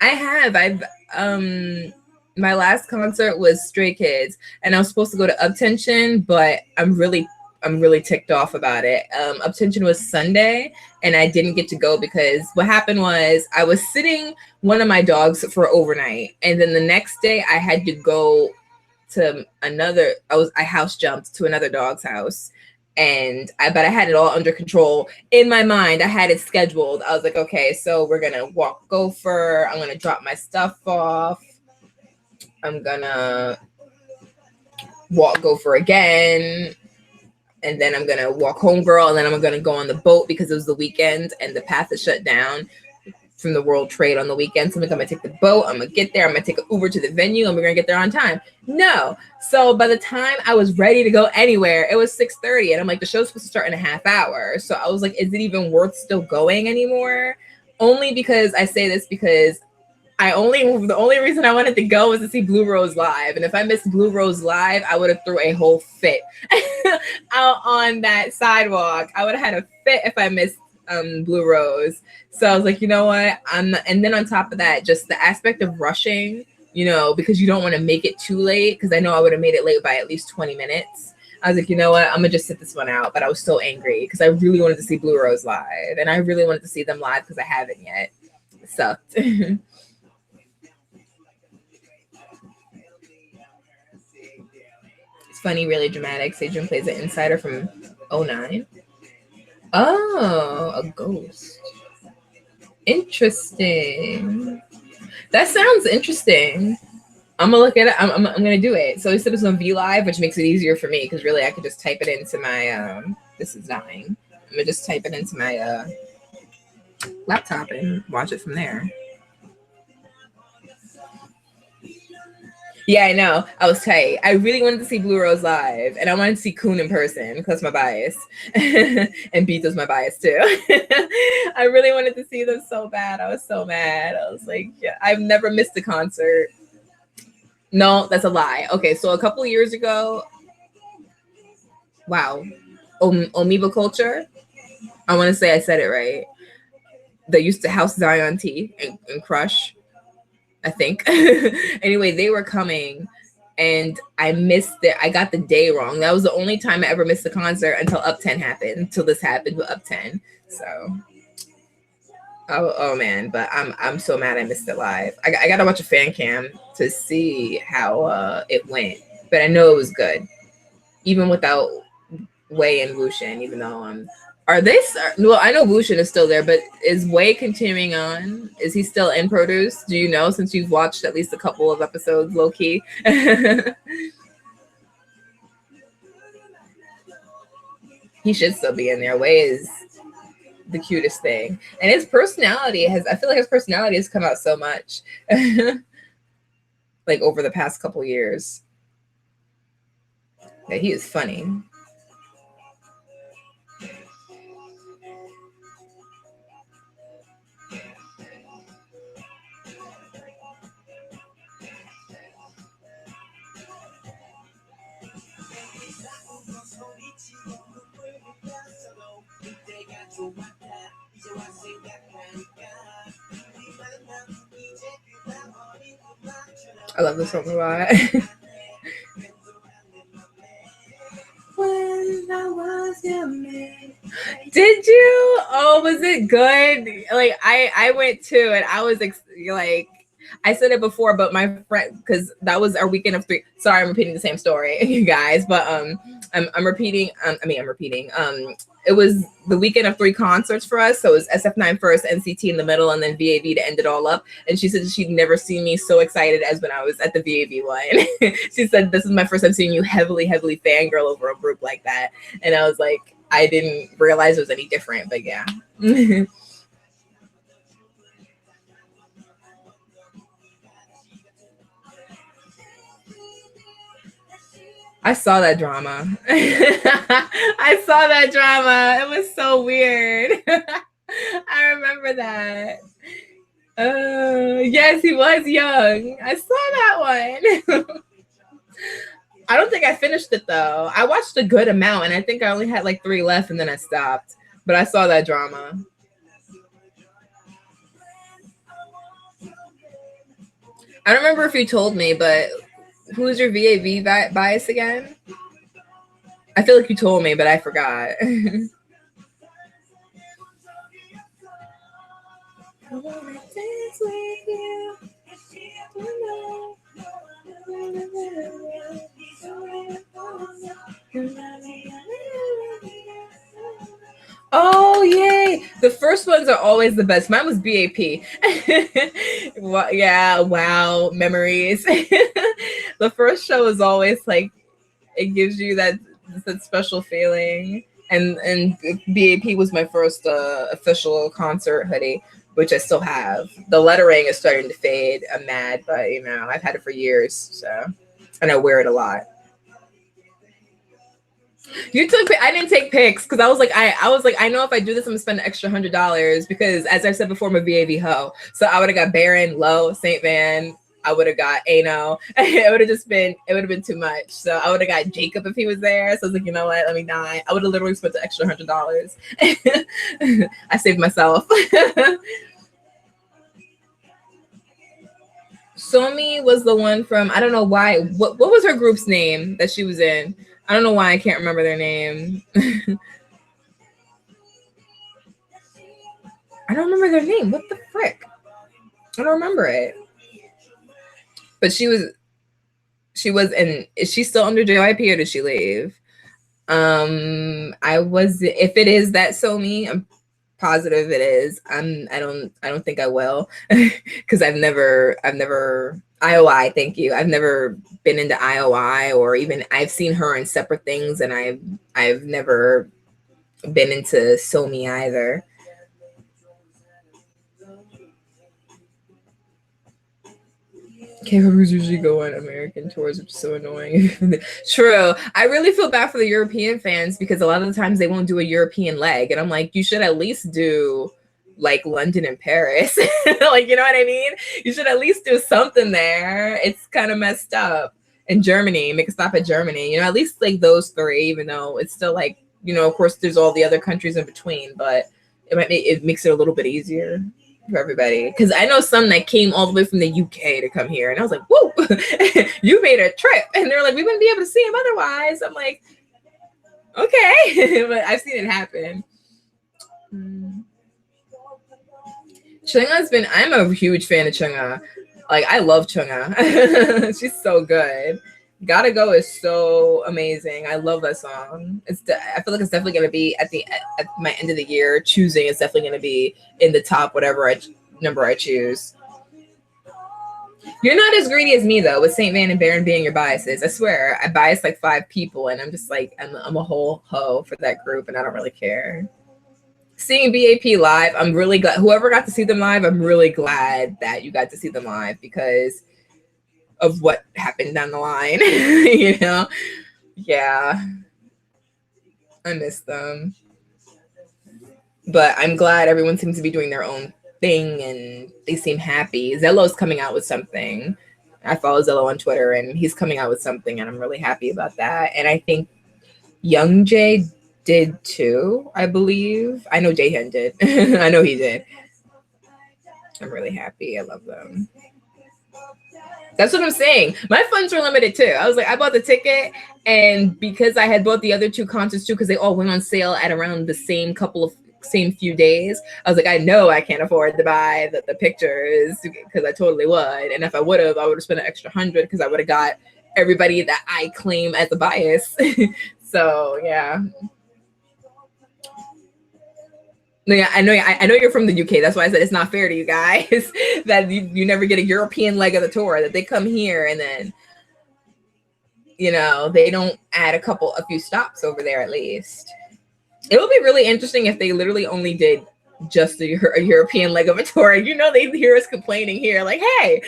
I've my last concert was Stray Kids, and I was supposed to go to Uptension, but I'm really ticked off about it. Uptension was Sunday, and I didn't get to go because what happened was I was sitting one of my dogs for overnight, and then the next day I had to go to I house jumped to another dog's house, but I had it all under control in my mind. I had it scheduled. I was like, okay, so we're gonna walk Gopher. I'm gonna drop my stuff off. I'm gonna walk Gopher again. And then I'm going to walk homegirl, and then I'm going to go on the boat because it was the weekend and the path is shut down from the World Trade on the weekend. So I'm going to take the boat. I'm going to get there. I'm going to take an Uber to the venue, and we're going to get there on time. No. So by the time I was ready to go anywhere, it was 6:30, and I'm like, the show's supposed to start in a half hour. So I was like, is it even worth still going anymore? Only because I say this because the only reason I wanted to go was to see Blue Rose live. And if I missed Blue Rose live, I would have threw a whole fit out on that sidewalk. I would have had a fit if I missed Blue Rose. So I was like, you know what? And then on top of that, just the aspect of rushing, because you don't want to make it too late. Because I know I would have made it late by at least 20 minutes. I was like, you know what? I'm gonna just sit this one out. But I was so angry because I really wanted to see Blue Rose live, and I really wanted to see them live because I haven't yet. It sucked. Funny, really dramatic. Sejun plays an insider from 09. Oh, a ghost. Interesting. That sounds interesting. I'm gonna look at it. I'm gonna do it. So he said it's on V Live, which makes it easier for me because really I could just type it into my this is dying. I'm gonna just type it into my laptop and watch it from there. Yeah, I know. I was tight. I really wanted to see Blue Rose live, and I wanted to see Kun in person because that's my bias. And Beat was my bias too. I really wanted to see them so bad. I was so mad. I was like, yeah, I've never missed a concert. No, that's a lie. Okay, so a couple years ago, wow, Amoeba Culture. I want to say I said it right. They used to house Zion T and Crush, I think. Anyway, they were coming, and I missed it. I got the day wrong. That was the only time I ever missed a concert until Up 10 happened. Until this happened with Up 10. So, oh man, but I'm so mad I missed it live. I gotta watch a fan cam to see how it went, but I know it was good, even without Wei and Wushin. Even though Are they? Well, I know Wushin is still there, but is Wei continuing on? Is he still in produce? Do you know, since you've watched at least a couple of episodes, low key? He should still be in there. Wei is the cutest thing, and his personality has. I feel like his personality has come out so much, like over the past couple years. Yeah, he is funny. I love this song a lot. When I was your man. Did you? Oh, was it good? Like I went to and I was like, I said it before, but my friend, because that was our weekend of 3. Sorry, I'm repeating the same story, you guys, but I'm repeating. I'm repeating. It was the weekend of 3 concerts for us. So it was SF9 first, NCT in the middle, and then VAV to end it all up. And she said she'd never seen me so excited as when I was at the VAV one. She said, this is my first time seeing you heavily fangirl over a group like that. And I was like, I didn't realize it was any different, but yeah. I saw that drama. I saw that drama. It was so weird. I remember that. Yes, he was young. I saw that one. I don't think I finished it though. I watched a good amount, and I think I only had like 3 left, and then I stopped. But I saw that drama. I don't remember if you told me, but who's your VAV bias again? I feel like you told me, but I forgot. Oh, yay. The first ones are always the best. Mine was BAP. Well, yeah, wow, memories. The first show is always like, it gives you that special feeling. And BAP was my first official concert hoodie, which I still have. The lettering is starting to fade. I'm mad, but you know, I've had it for years, so, and I wear it a lot. You took. I didn't take pics because I was like, I know if I do this, I'm gonna spend an extra $100 because, as I said before, I'm a VAV hoe. So I would have got Baron, Low, Saint Van. I would have got Ano. It would have been too much. So I would have got Jacob if he was there. So I was like, you know what? Let me die. I would have literally spent the extra $100. I saved myself. Somi was the one from, I don't know why. What was her group's name that she was in? I don't know why I can't remember their name. I don't remember their name. What the frick? I don't remember it. But she was in, is she still under JYP or did she leave? If it is that Somi, I'm positive it is. I don't think I will because I've never IOI, thank you. I've never been into IOI, or even I've seen her in separate things, and I've never been into Somi either. K-popers usually go on American tours, which is so annoying. True. I really feel bad for the European fans because a lot of the times they won't do a European leg, and I'm like, you should at least do like London and Paris. Like, you know what I mean? You should at least do something there. It's kind of messed up. And Germany, make a stop at Germany. You know, at least like those 3, even though it's still like, you know, of course there's all the other countries in between, but it makes it a little bit easier for everybody. Because I know some that came all the way from the UK to come here, and I was like, whoa, you made a trip. And they're like, we wouldn't be able to see him otherwise. I'm like, okay. But I've seen it happen. Chungha's been, I'm a huge fan of Chungha. Like, I love Chungha. She's so good. Gotta Go is so amazing. I love that song. I feel like it's definitely gonna be at my end of the year choosing. It's definitely gonna be in the top whatever number I choose. You're not as greedy as me though, with Saint Van and Baron being your biases. I swear, I bias like 5 people, and I'm just like I'm a whole hoe for that group, and I don't really care. Seeing BAP live, I'm really glad. Whoever got to see them live, I'm really glad that you got to see them live because of what happened down the line. You know, yeah, I miss them, but I'm glad everyone seems to be doing their own thing and they seem happy. Zello's coming out with something. I follow Zello on Twitter and he's coming out with something, and I'm really happy about that. And I think Young Jay did too, I believe. I know Jaehyun did. I know he did. I'm really happy. I love them. That's what I'm saying. My funds were limited too. I was like, I bought the ticket, and because I had bought the other 2 concerts too, because they all went on sale at around the same few days, I was like, I know I can't afford to buy the pictures because I totally would. And if I would have spent an extra 100 because I would have got everybody that I claim as a bias. So yeah. No, yeah, I know you're from the UK. That's why I said it's not fair to you guys that you never get a European leg of the tour, that they come here and then, you know, they don't add a few stops over there at least. It would be really interesting if they literally only did just a European leg of a tour. You know, they hear us complaining here like, hey,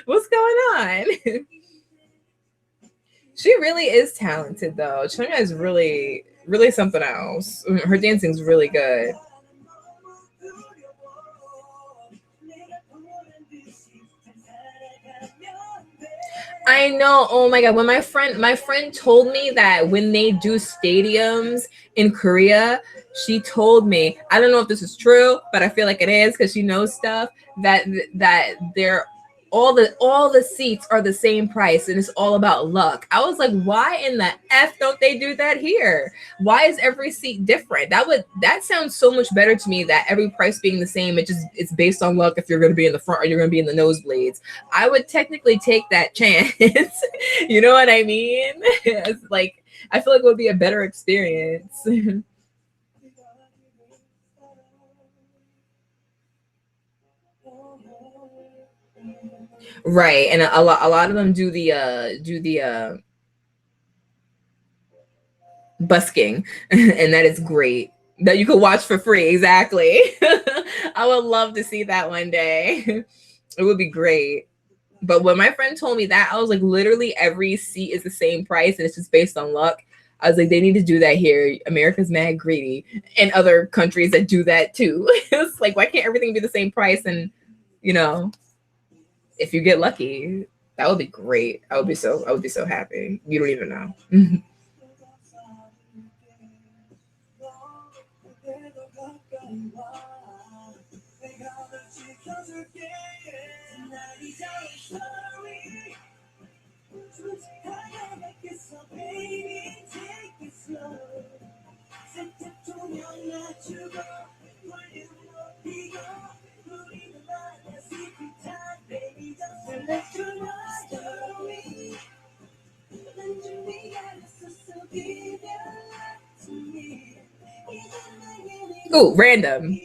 what's going on? She really is talented though. China is really, really something else. Her dancing's really good. I know. Oh my god. When my friend told me that when they do stadiums in Korea, she told me, I don't know if this is true, but I feel like it is because she knows stuff, that they're all the seats are the same price and it's all about luck. I was like, why in the F don't they do that here? Why is every seat different? That sounds so much better to me, that every price being the same, it's based on luck if you're going to be in the front or you're going to be in the nosebleeds. I would technically take that chance. You know what I mean? It's like, I feel like it would be a better experience. Right. And a lot of them do the busking, and that is great. That you could watch for free. Exactly. I would love to see that one day. It would be great. But when my friend told me that, I was like, literally every seat is the same price and it's just based on luck. I was like, they need to do that here. America's mad greedy, and other countries that do that too. It's like, why can't everything be the same price? And, you know, if you get lucky, that would be great. I would be so happy. You don't even know. Oh, random.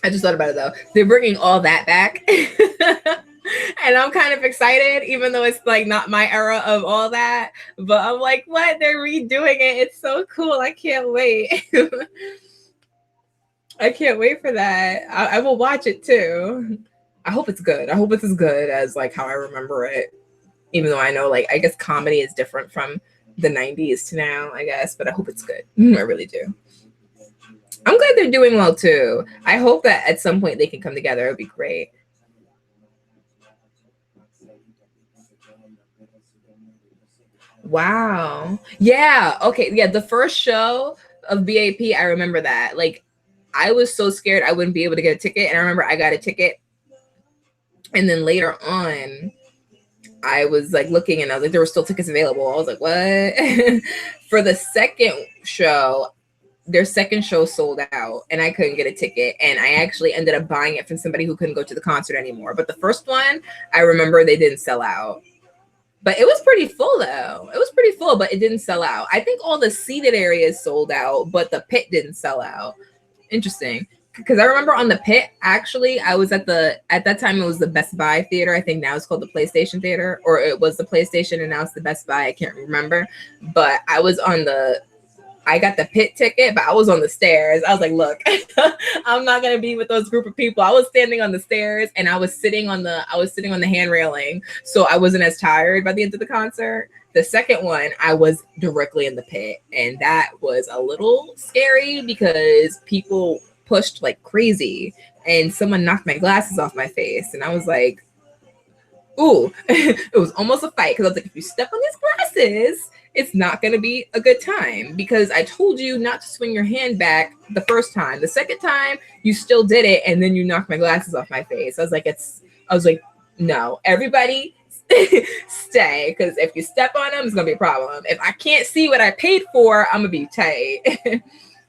I just thought about it though. They're bringing all that back. And I'm kind of excited, even though it's like not my era of all that. But I'm like, what? They're redoing it. It's so cool. I can't wait. I can't wait for that. I will watch it too. I hope it's good. I hope it's as good as like how I remember it. Even though I know, like, I guess comedy is different from the 90s to now, I guess. But I hope it's good. I really do. I'm glad they're doing well too. I hope that at some point they can come together. It would be great. Wow. Yeah. Okay. Yeah. The first show of BAP, I remember that. Like, I was so scared I wouldn't be able to get a ticket. And I remember I got a ticket. And then later on, I was like looking and I was like, there were still tickets available. I was like, what? For the second show, their second show sold out and I couldn't get a ticket. And I actually ended up buying it from somebody who couldn't go to the concert anymore. But the first one, I remember they didn't sell out. But it was pretty full though. It was pretty full, but it didn't sell out. I think all the seated areas sold out, but the pit didn't sell out. Interesting. Because I remember on the pit, actually, I was at that time it was the Best Buy theater. I think now it's called the PlayStation Theater, or it was the PlayStation and now it's the Best Buy. I can't remember. But I got the pit ticket, but I was on the stairs. I was like, look, I'm not gonna be with those group of people. I was standing on the stairs and I was sitting on the hand railing. So I wasn't as tired by the end of the concert. The second one, I was directly in the pit, and that was a little scary because people pushed like crazy and someone knocked my glasses off my face. And I was like, ooh, it was almost a fight because I was like, if you step on these glasses, it's not going to be a good time because I told you not to swing your hand back the first time. The second time, you still did it, and then you knocked my glasses off my face. I was like, no, everybody stay, because if you step on them, it's going to be a problem. If I can't see what I paid for, I'm going to be tight.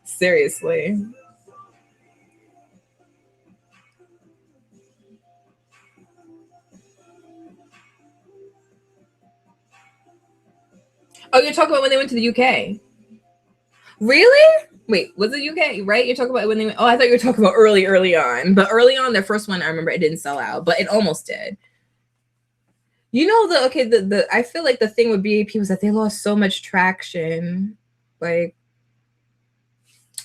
Seriously. Oh, you're talking about when they went to the UK? Really? Wait, was it UK, right? You're talking about when they went. Oh, I thought you were talking about early on. But early on, their first one, I remember it didn't sell out, but it almost did. You know, the I feel like the thing with BAP was that they lost so much traction, like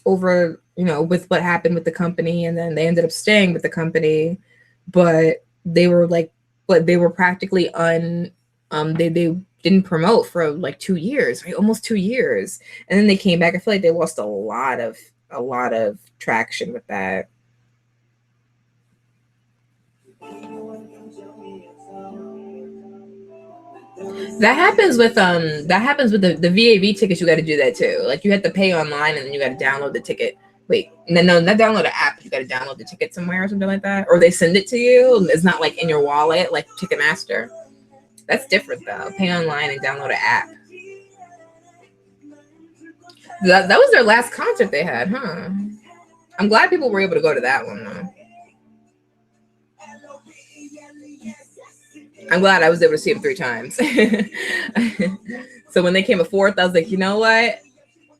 over, with what happened with the company, and then they ended up staying with the company, but they were practically they didn't promote for like 2 years, right? Almost 2 years. And then they came back. I feel like they lost a lot of traction with that. That happens with the VAV tickets. You got to do that too. Like you have to pay online and then you got to download the ticket. Wait, no, not download an app. You got to download the ticket somewhere or something like that, or they send it to you. It's not like in your wallet like Ticketmaster. That's different though. Pay online and download an app. That was their last concert they had, huh? I'm glad people were able to go to that one though. I'm glad I was able to see them 3 times. So when they came a 4th, I was like, you know what?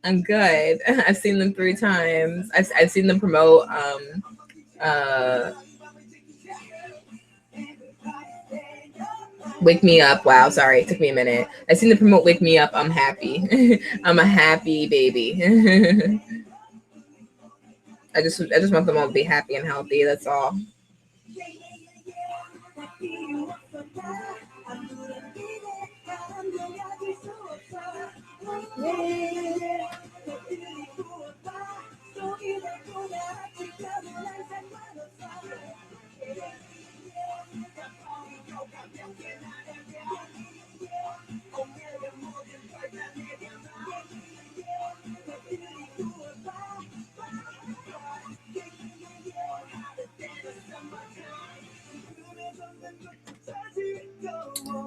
I'm good. I've seen them 3 times. I've seen them promote Wake Me Up. Wow, sorry, it took me a minute. I've seen them promote Wake Me Up. I'm happy. I'm a happy baby. I just want them all to be happy and healthy. That's all.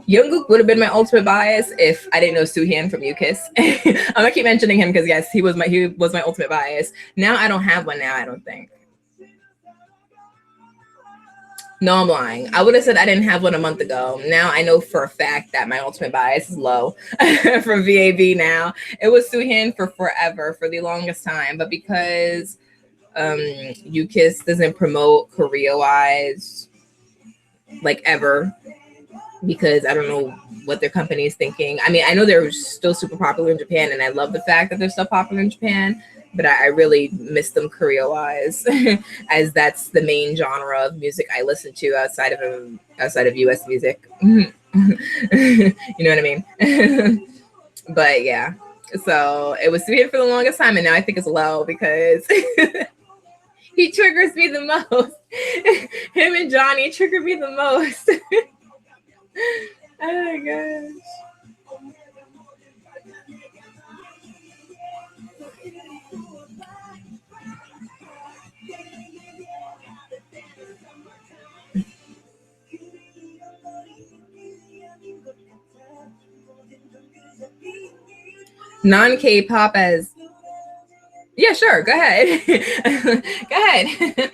Jungkook would have been my ultimate bias if I didn't know Soohyun from U-Kiss. I'm gonna keep mentioning him because yes, he was my ultimate bias. Now I don't have one. Now I don't think. No, I'm lying. I would have said I didn't have one a month ago. Now I know for a fact that my ultimate bias is low for VAB now. It was Soohyun for forever, for the longest time. But because U-Kiss doesn't promote Korea-wise, like ever, because I don't know what their company is thinking. I mean, I know they're still super popular in Japan, and I love the fact that they're still popular in Japan, but I really miss them Korea-wise, as that's the main genre of music I listen to outside of US music. You know what I mean? But yeah, so it was weird for the longest time, and now I think it's low because he triggers me the most. Him and Johnny trigger me the most. Oh my gosh. Non-K-pop as... Yeah, sure. Go ahead. Go ahead.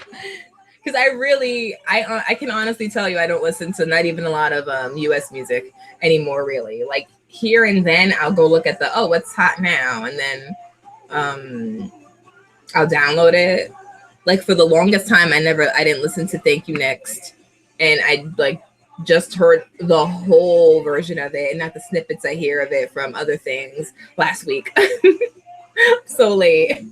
Because I can honestly tell you I don't listen to not even a lot of US music anymore, really. Like here and then I'll go look at the what's hot now, and then I'll download it. Like for the longest time I didn't listen to Thank You Next, and I like just heard the whole version of it and not the snippets I hear of it from other things last week. So late.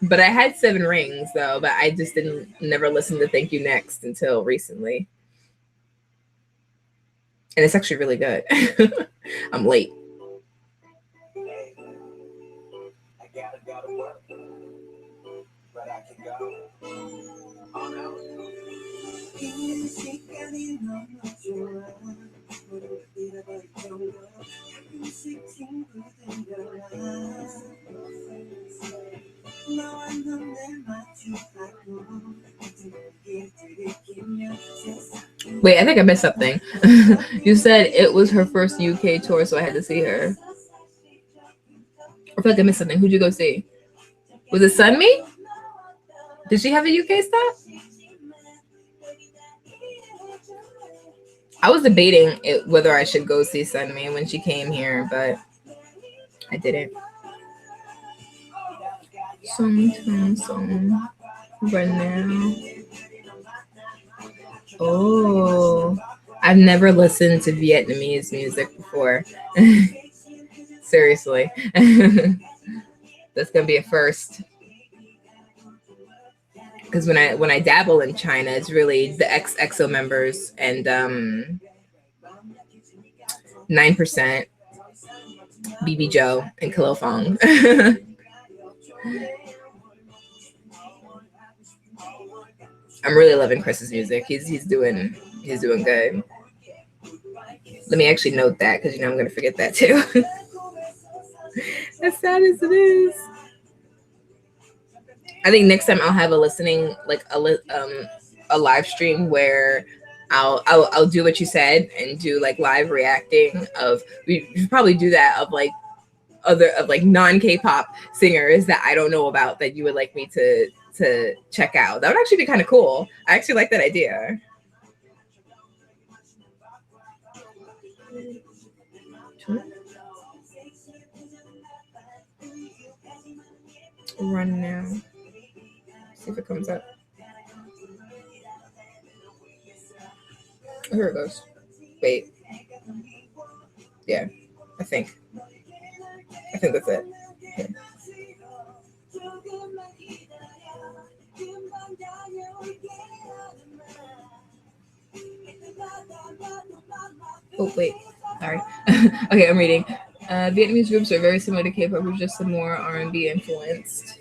But I had 7 Rings though, but I just didn't never listen to Thank You Next until recently. And it's actually really good. I'm late. Wait, I think I missed something. You said it was her first UK tour, so I had to see her. I feel like I missed something. Who'd you go see? Was it Sunmi? Did she have a UK stop? I was debating whether I should go see Sunmi when she came here, but I didn't. Song right now. Oh, I've never listened to Vietnamese music before. Seriously. That's gonna be a first. Because when I dabble in China, it's really the EXO members and 9%, BB Joe, and Kilo Fong. I'm really loving Chris's music. He's doing good. Let me actually note that, because I'm gonna forget that too. As sad as it is. I think next time I'll have a listening, like a live stream where I'll do what you said and do like live reacting of, we should probably do that of like non K-pop singers that I don't know about that you would like me to check out. That would actually be kind of cool. I actually like that idea. Run now. See if it comes up. Oh, here it goes. Wait. Yeah, I think that's it. Okay. Oh, wait. Sorry. Okay, I'm reading. Vietnamese groups are very similar to K-pop, but just some more R&B influenced.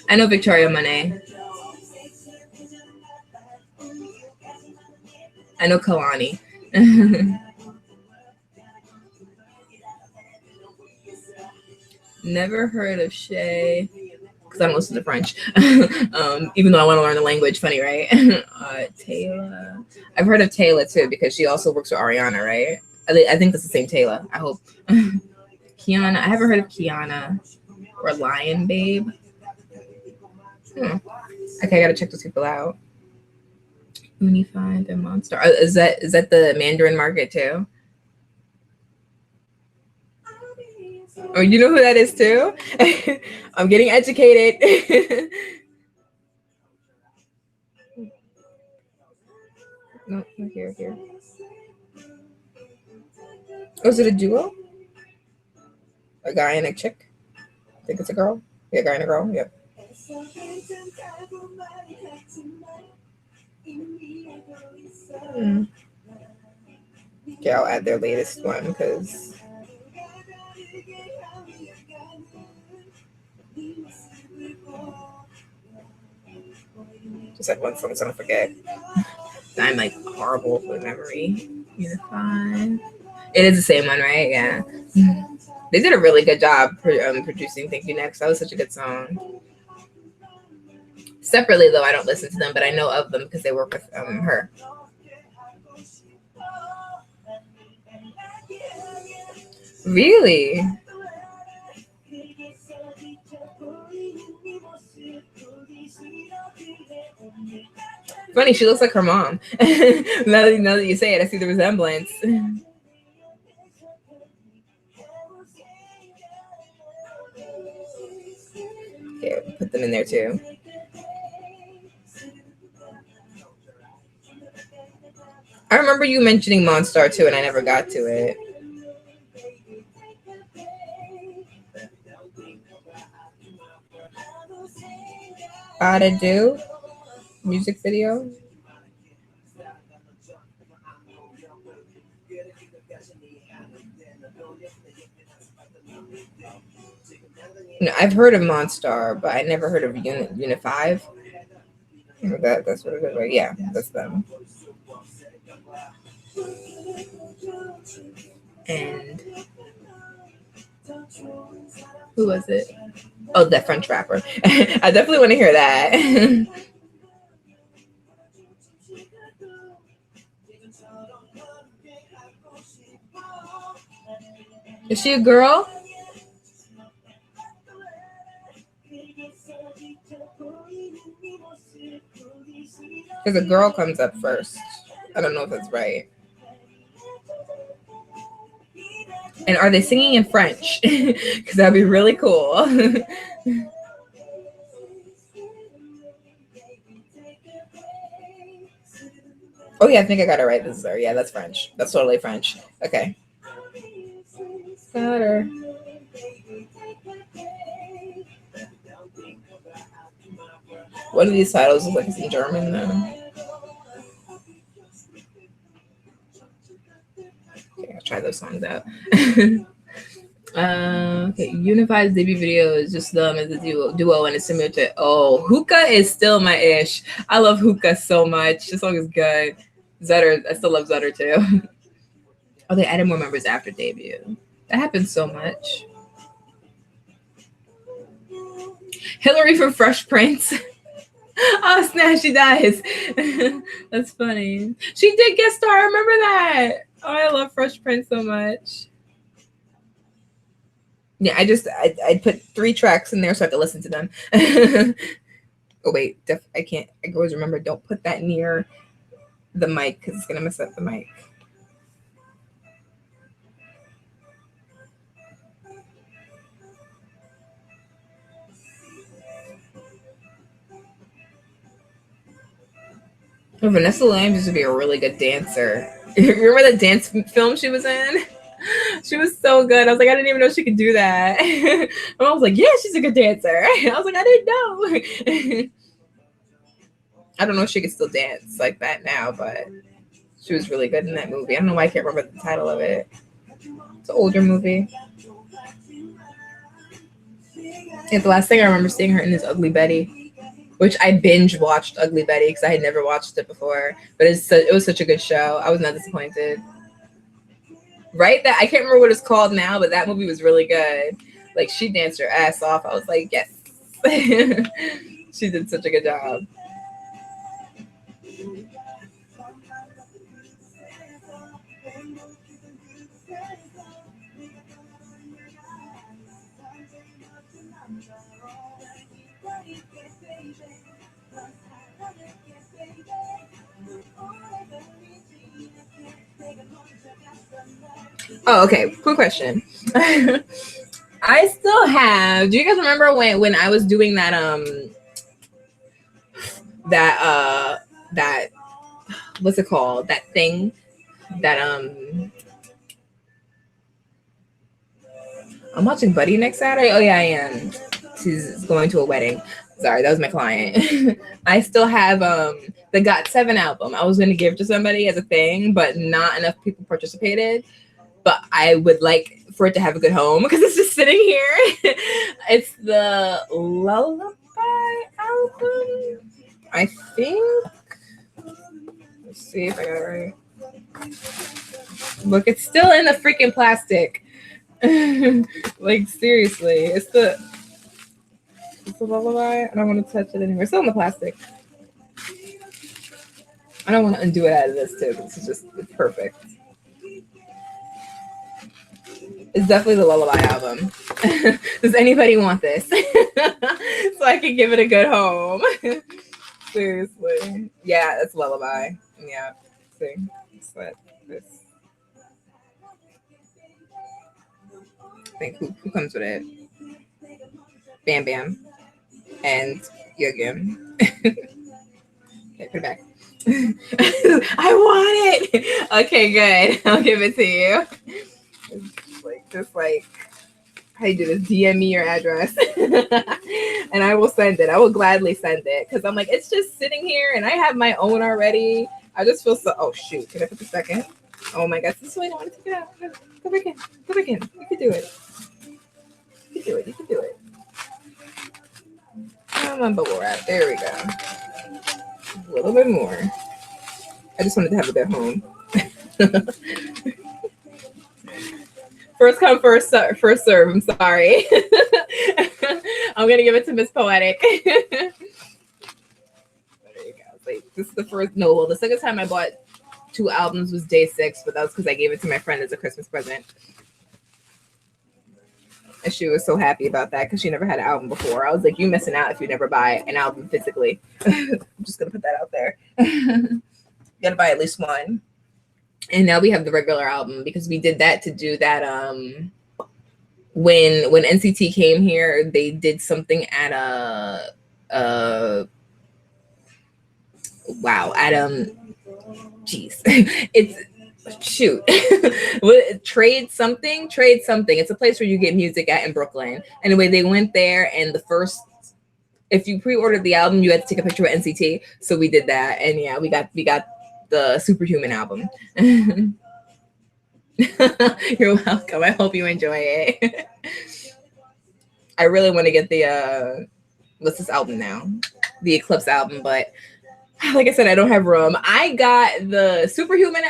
I know Victoria Monet. I know Kalani. Never heard of Shay, because I don't listen to French. Even though I want to learn the language. Funny, right? Taylor. I've heard of Taylor too, because she also works with Ariana, right? I think that's the same Taylor. I hope. Kiana. I haven't heard of Kiana or Lion Babe. Okay, I gotta check those people out. Unified and Monster. Is that the Mandarin market too? Oh, you know who that is too? I'm getting educated. No, here. Oh, is it a duo? A guy and a chick? I think it's a girl. Yeah, guy and a girl. Yep. Okay, I'll add their latest one because just had one song, so I don't forget. I'm like horrible with memory. Unified. It is the same one, right? Yeah. They did a really good job producing Thank You Next. That was such a good song. Separately, though, I don't listen to them, but I know of them because they work with her. Really? Funny, she looks like her mom. now that you say it, I see the resemblance. Okay, put them in there too. I remember you mentioning Monstar too, and I never got to it. How to do music video. No, I've heard of Monstar, but I never heard of Unit 5. That's what it is, right? Yeah, that's them. And who was it? Oh, that French rapper. I definitely want to hear that. Is she a girl? Because a girl comes up first. I don't know if that's right. And are they singing in French? Because that'd be really cool. Oh yeah, I think I got it right. This is her. Yeah, that's French. That's totally French. Okay. Got her. One of these titles is like it's in German though. Okay, I'll try those songs out. Okay, Unified's debut video is just them as a duo and it's similar to Hookah is still my ish. I love Hookah so much. This song is good. Zutter, I still love Zutter too. Oh, they added more members after debut. That happens so much. Hillary from Fresh Prince. Oh snap, she dies. That's funny. She did guest star. I remember that. Oh, I love Fresh Prince so much. Yeah, I put 3 tracks in there so I could listen to them. Oh wait, I can't. I always remember, don't put that near the mic because it's gonna mess up the mic. Oh, Vanessa Williams used to be a really good dancer. Remember the dance film she was in? She was so good. I was like, I didn't even know she could do that. And I was like, yeah, she's a good dancer. I was like, I didn't know. I don't know if she could still dance like that now, but she was really good in that movie. I don't know why I can't remember the title of it. It's an older movie. And the last thing I remember seeing her in is Ugly Betty, which I binge watched Ugly Betty because I had never watched it before. But it was such a good show. I was not disappointed. Right? That I can't remember what it's called now, but that movie was really good. Like she danced her ass off. I was like, yes. She did such a good job. Oh, okay. Quick question. I still have. Do you guys remember when I was doing that that what's it called? That thing that I'm watching Buddy next Saturday. Oh yeah, I am. She's going to a wedding. Sorry, that was my client. I still have the Got 7 album. I was going to give to somebody as a thing, but not enough people participated. But I would like for it to have a good home because it's just sitting here. It's the Lullaby album, I think. Let's see if I got it right. Look, it's still in the freaking plastic. Like seriously, it's the Lullaby. I don't want to touch it anymore. It's still in the plastic. I don't want to undo it out of this too. This is just it's perfect. It's definitely the Lullaby album. Does anybody want this? So I can give it a good home. Seriously. Yeah, it's Lullaby. Yeah. See. It's what this. I think who comes with it? Bam Bam and Yugim. Okay, put it back. I want it. Okay, good. I'll give it to you. Just like how you do this, DM me your address and I will send it. I will gladly send it because I'm like, it's just sitting here and I have my own already. I just feel so, oh shoot, can I put the second? Oh my gosh, this is why I don't want to take it out. Go back in, go back in. You can do it. You can do it, you can do it. Come on, bubble wrap. There we go. A little bit more. I just wanted to have it at home. First come, first serve. I'm sorry. I'm gonna give it to Miss Poetic. There you go. Like, this is the first. No, well, the second time I bought 2 albums was Day 6, but that was because I gave it to my friend as a Christmas present. And she was so happy about that because she never had an album before. I was like, "You missing out if you never buy an album physically." I'm just gonna put that out there. You gotta buy at least one. And now we have the regular album because we did that to do that. When NCT came here, they did something at it's shoot. Trade something. It's a place where you get music at in Brooklyn. Anyway, they went there and the first, if you pre-ordered the album, you had to take a picture with NCT. So we did that. And yeah, we got the Superhuman album. You're welcome. I hope you enjoy it. I really want to get the what's this album now? The Eclipse album, but like I said, I don't have room. I got the Superhuman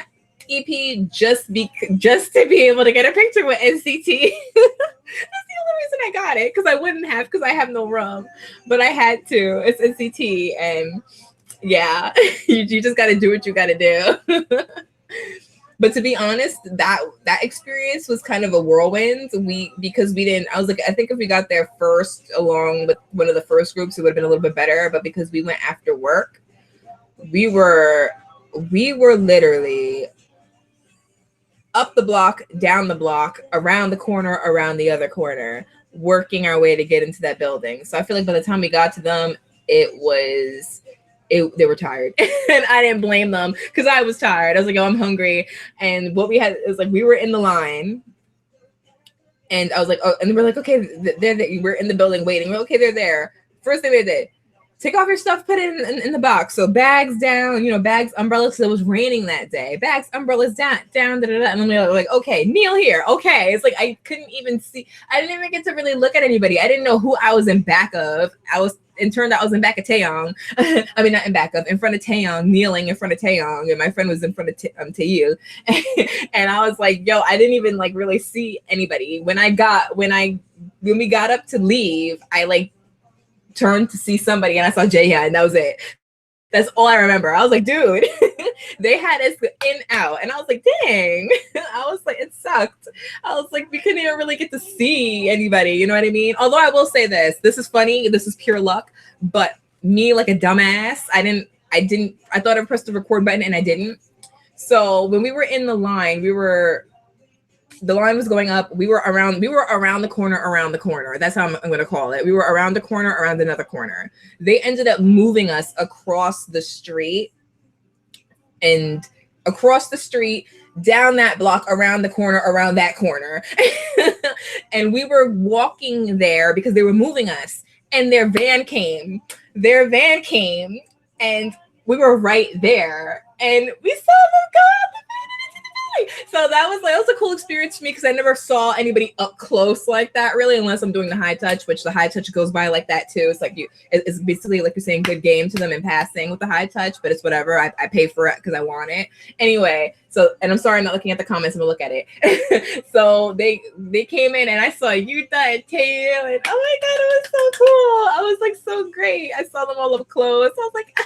EP just to be able to get a picture with NCT. That's the only reason I got it, because I wouldn't have, because I have no room, but I had to. It's NCT, and yeah, you just got to do what you got to do. But to be honest, that experience was kind of a whirlwind. Because we didn't. I was like, I think if we got there first, along with one of the first groups, it would have been a little bit better. But because we went after work, we were literally up the block, down the block, around the corner, around the other corner, working our way to get into that building. So I feel like by the time we got to them, they were tired. And I didn't blame them because I was tired. I was like, oh, I'm hungry. And what we had is like, we were in the line and I was like, oh, and we're like, okay, we're in the building waiting. We're okay, they're there. First thing they did, take off your stuff, put it in the box. So bags down, bags, umbrellas. So it was raining that day. Bags, umbrellas down, da, da, da. And then we were like, okay, kneel here. Okay. It's like, I couldn't even see. I didn't even get to really look at anybody. I didn't know who I was in back of. It turned out I was in back of Taeyong. I mean, not in back of, in front of Taeyong, kneeling in front of Taeyong. And my friend was in front of Taeyu. And I was like, yo, I didn't even like really see anybody. When we got up to leave, I like turned to see somebody and I saw Jaehyun, and that was it. That's all I remember. I was like, dude, they had us in out. And I was like, dang. I was like, it sucked. I was like, we couldn't even really get to see anybody. You know what I mean? Although I will say this is funny. This is pure luck. But me, like a dumbass, I thought I pressed the record button and I didn't. So when we were in the line, the line was going up. We were around the corner. That's how I'm going to call it. We were around the corner, around another corner. They ended up moving us across the street and across the street, down that block, around the corner, around that corner. And we were walking there because they were moving us, and their van came and we were right there and we saw them go. So that was a cool experience for me because I never saw anybody up close like that, really, unless I'm doing the high touch, which the high touch goes by like that too. It's like it's basically like you're saying good game to them in passing with the high touch, but it's whatever. I pay for it because I want it anyway. So, and I'm sorry I'm not looking at the comments. I'm gonna look at it. So they came in and I saw Yuta and Taeyu, and oh my god, it was so cool. I was like so great. I saw them all up close. I was like,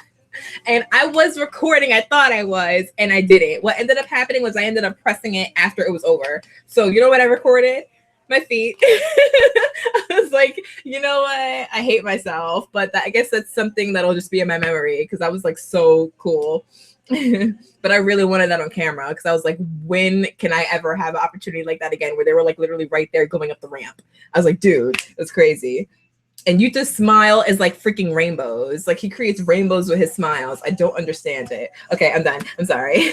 And I was recording. I thought I was, and I didn't. What ended up happening was I ended up pressing it after it was over. So you know what I recorded? My feet. I was like, you know what? I hate myself, but I guess that's something that'll just be in my memory because I was like so cool. But I really wanted that on camera because I was like, when can I ever have an opportunity like that again where they were like literally right there going up the ramp? I was like, dude, that's crazy. And Yuta's smile is like freaking rainbows. Like he creates rainbows with his smiles. I don't understand it. Okay, I'm done. I'm sorry.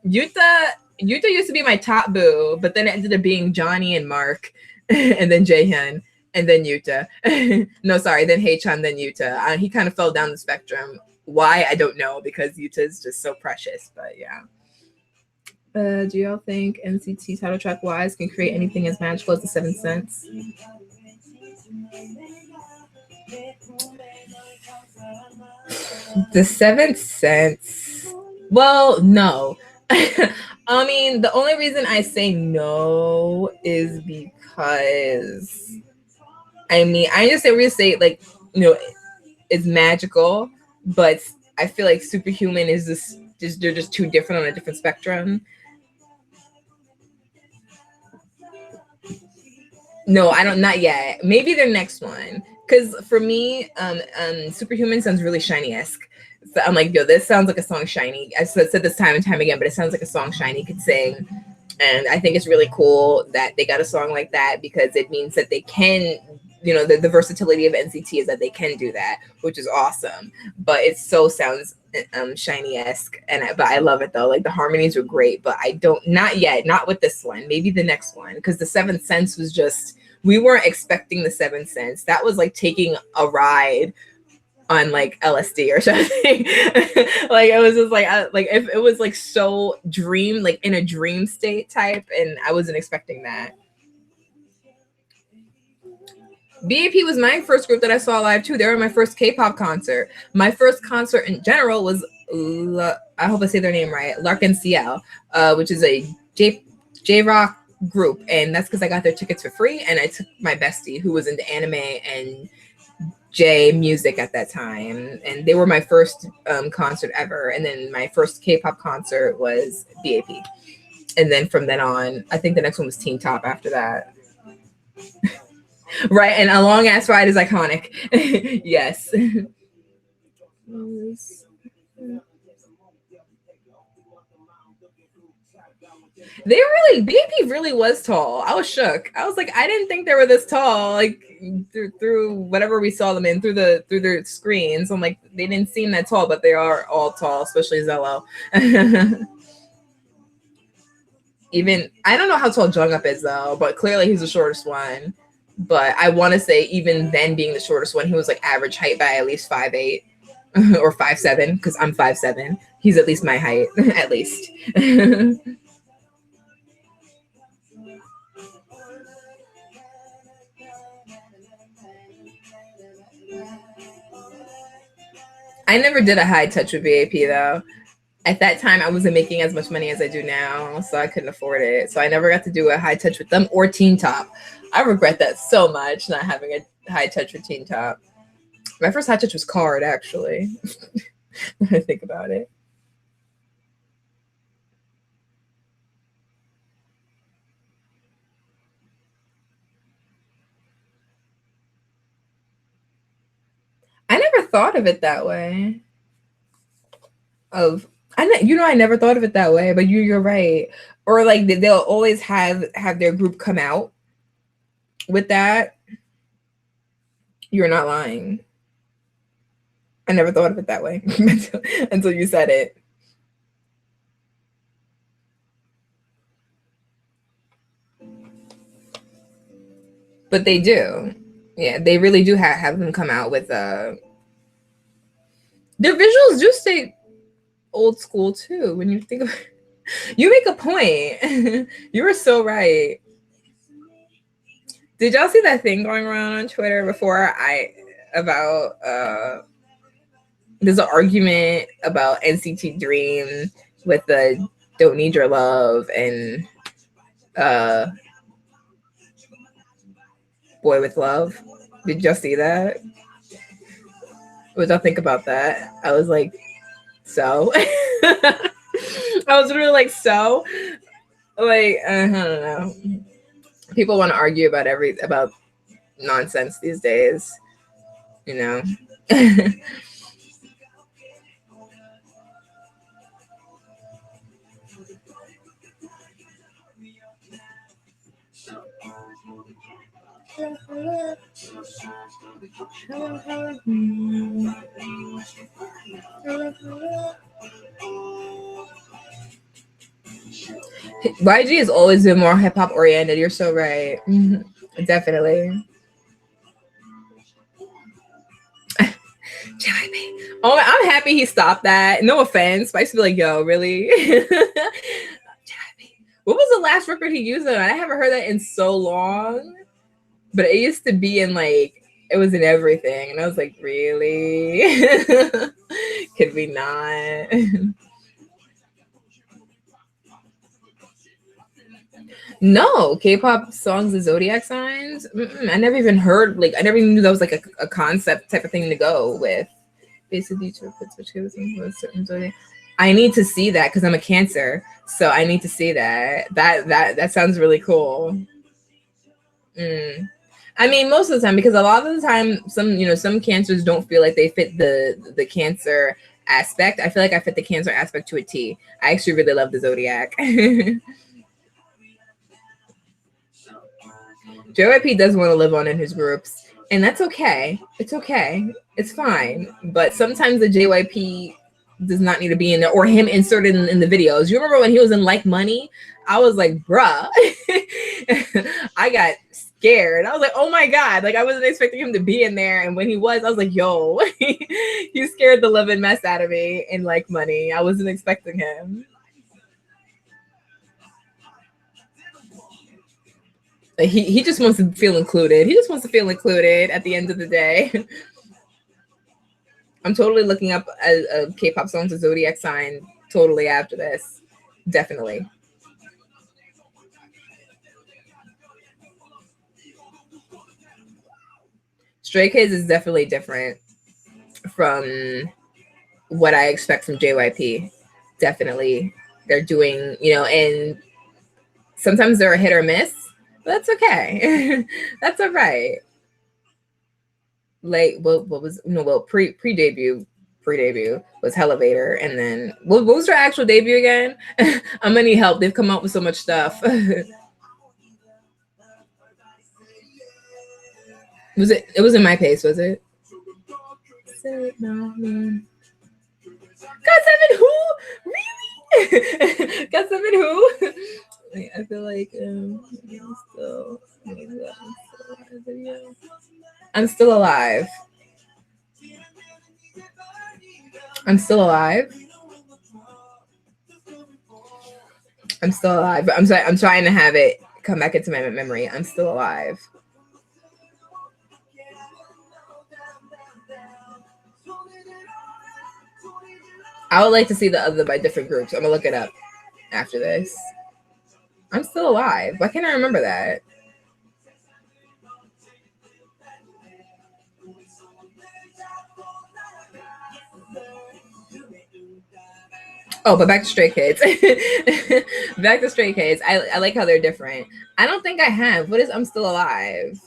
Yuta used to be my top boo, but then it ended up being Johnny and Mark, and then Jaehyun, and then Yuta. No, sorry, then Haechan, then Yuta. He kind of fell down the spectrum. Why, I don't know, because Yuta is just so precious, but yeah. Do y'all think NCT title track wise can create anything as magical as the Seventh Sense? The Seventh Sense. Well, no. I mean, the only reason I say no is because I mean, I understand we say like, you know, it's magical, but I feel like superhuman is just they're just too different on a different spectrum. No, I don't. Not yet. Maybe their next one. Because for me, Superhuman sounds really Shiny-esque. So I'm like, yo, this sounds like a song Shiny. I said this time and time again, but it sounds like a song Shiny could sing. And I think it's really cool that they got a song like that because it means that they can, you know, the versatility of NCT is that they can do that, which is awesome. But it so sounds Shiny-esque, but I love it though. Like the harmonies were great, but I don't, not yet, not with this one. Maybe the next one, because the Seventh Sense was just, we weren't expecting the Seventh Sense. That was like taking a ride on like LSD or something. Like it was just like if it was like so dream, like in a dream state type, and I wasn't expecting that. BAP was my first group that I saw live too. They were my first K-pop concert. My first concert in general was I hope I say their name right, L'Arc-en-Ciel, which is a J-rock group, and that's because I got their tickets for free, and I took my bestie who was into anime and J music at that time, and they were my first concert ever. And then my first K-pop concert was BAP, and then from then on, I think the next one was Teen Top after that. Right, and A Long Ass Ride is iconic. Yes. BAP really was tall. I was shook. I was like, I didn't think they were this tall. Like through whatever we saw them in through their screens. I'm like, they didn't seem that tall, but they are all tall, especially Zello. Even I don't know how tall Jungkook is though, but clearly he's the shortest one. But I want to say even then being the shortest one, he was like average height by at least 5'8" or 5'7" because I'm 5'7". He's at least my height, at least. I never did a high touch with BAP though. At that time, I wasn't making as much money as I do now, so I couldn't afford it. So I never got to do a high touch with them or Teen Top. I regret that so much, not having a high touch with Teen Top. My first high touch was Card, actually. When I think about it. I never thought of it that way. I never thought of it that way, but you're right. Or like they'll always have their group come out with that. You're not lying. I never thought of it that way until you said it. But they do. Yeah, they really do have them come out with their visuals do stay old school too when you think of it. You make a point. You were so right. Did y'all see that thing going around on Twitter before about there's an argument about NCT Dream with the Don't Need Your Love and Boy with Love. Did y'all see that? What y'all think about that? I was like, so. I was really like, so. Like, I don't know. People want to argue about nonsense these days, you know. YG has always been more hip hop oriented. You're so right. Definitely. Oh, I'm happy he stopped that. No offense, but I used to be like, yo, really? What was the last record he used on? I haven't heard that in so long. But it used to be in like, it was in everything. And I was like, really? Could we not? No, K-pop songs and zodiac signs. I never even heard, like, I never even knew that was like a concept type of thing to go with. Basically, to which was certain zodiac. I need to see that because I'm a Cancer, so I need to see that. That sounds really cool. I mean, most of the time, because a lot of the time, some Cancers don't feel like they fit the Cancer aspect. I feel like I fit the Cancer aspect to a T. I actually really love the zodiac. JYP does want to live on in his groups, and that's okay. It's okay. It's fine. But sometimes the JYP does not need to be in there, or him inserted in the videos. You remember when he was in Like Money? I was like, bruh. I got scared. I was like, oh my God. Like, I wasn't expecting him to be in there. And when he was, I was like, yo, he scared the living mess out of me in Like Money. I wasn't expecting him. Like, he just wants to feel included. He just wants to feel included at the end of the day. I'm totally looking up a K-pop songs of zodiac sign totally after this. Definitely. Stray Kids is definitely different from what I expect from JYP. Definitely. They're doing, and sometimes they're a hit or miss, but that's okay. That's all right. Like, what was, pre-debut was Elevator, and then what was their actual debut again? I'm gonna need help. They've come out with so much stuff. It was in My Pace, was it? GOT7 who? Really? GOT7 who? I feel like I'm still alive. I'm still alive. I'm still alive. But I'm sorry. I'm trying to have it come back into my memory. I'm still alive. I would like to see the other by different groups. I'm gonna look it up after this. I'm still alive. Why can't I remember that? Oh, but back to Stray Kids. Back to Stray Kids. I like how they're different. I don't think I have. What is I'm Still Alive?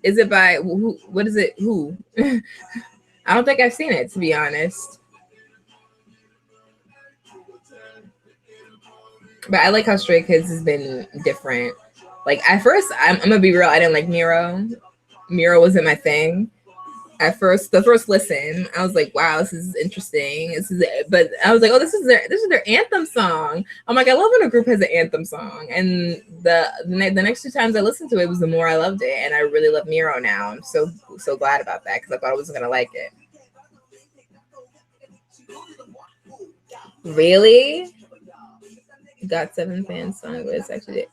Is it by who? What is it? Who? I don't think I've seen it, to be honest. But I like how Stray Kids has been different. Like at first, I'm gonna be real. I didn't like Miro. Miro wasn't my thing. At first, the first listen, I was like, "Wow, this is interesting." But I was like, "Oh, this is their anthem song." I'm like, I love when a group has an anthem song. And the next two times I listened to it was the more I loved it, and I really love Miro now. I'm so glad about that because I thought I wasn't gonna like it. Really? GOT7 fan song was actually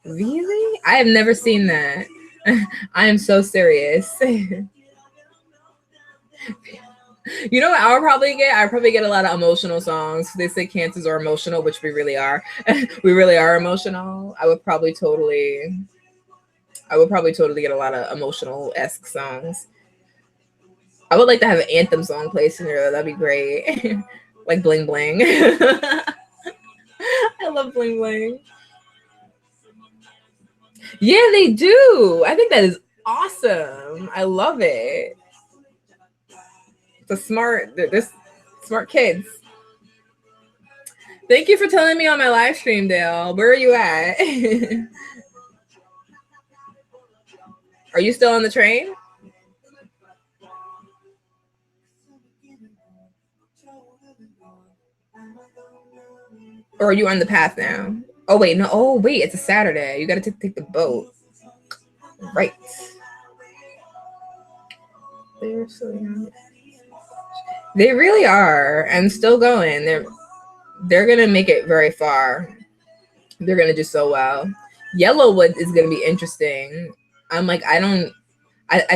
really? I have never seen that. I am so serious. You know what I would probably get? I probably get a lot of emotional songs. They say Cancers are emotional, which we really are. We really are emotional. I would probably totally get a lot of emotional-esque songs. I would like to have an anthem song placed in there. That'd be great. Like Bling Bling. I love Bling Bling. Yeah, they do. I think that is awesome. I love it. They're smart kids. Thank you for telling me on my live stream, Dale. Where are you at? Are you still on the train? Or are you on the path now? Oh, wait. No. Oh, wait. It's a Saturday. You got to take the boat. Right. They're so young. They really are. And still going. They're going to make it very far. They're going to do so well. Yellowwood is going to be interesting. I'm like, I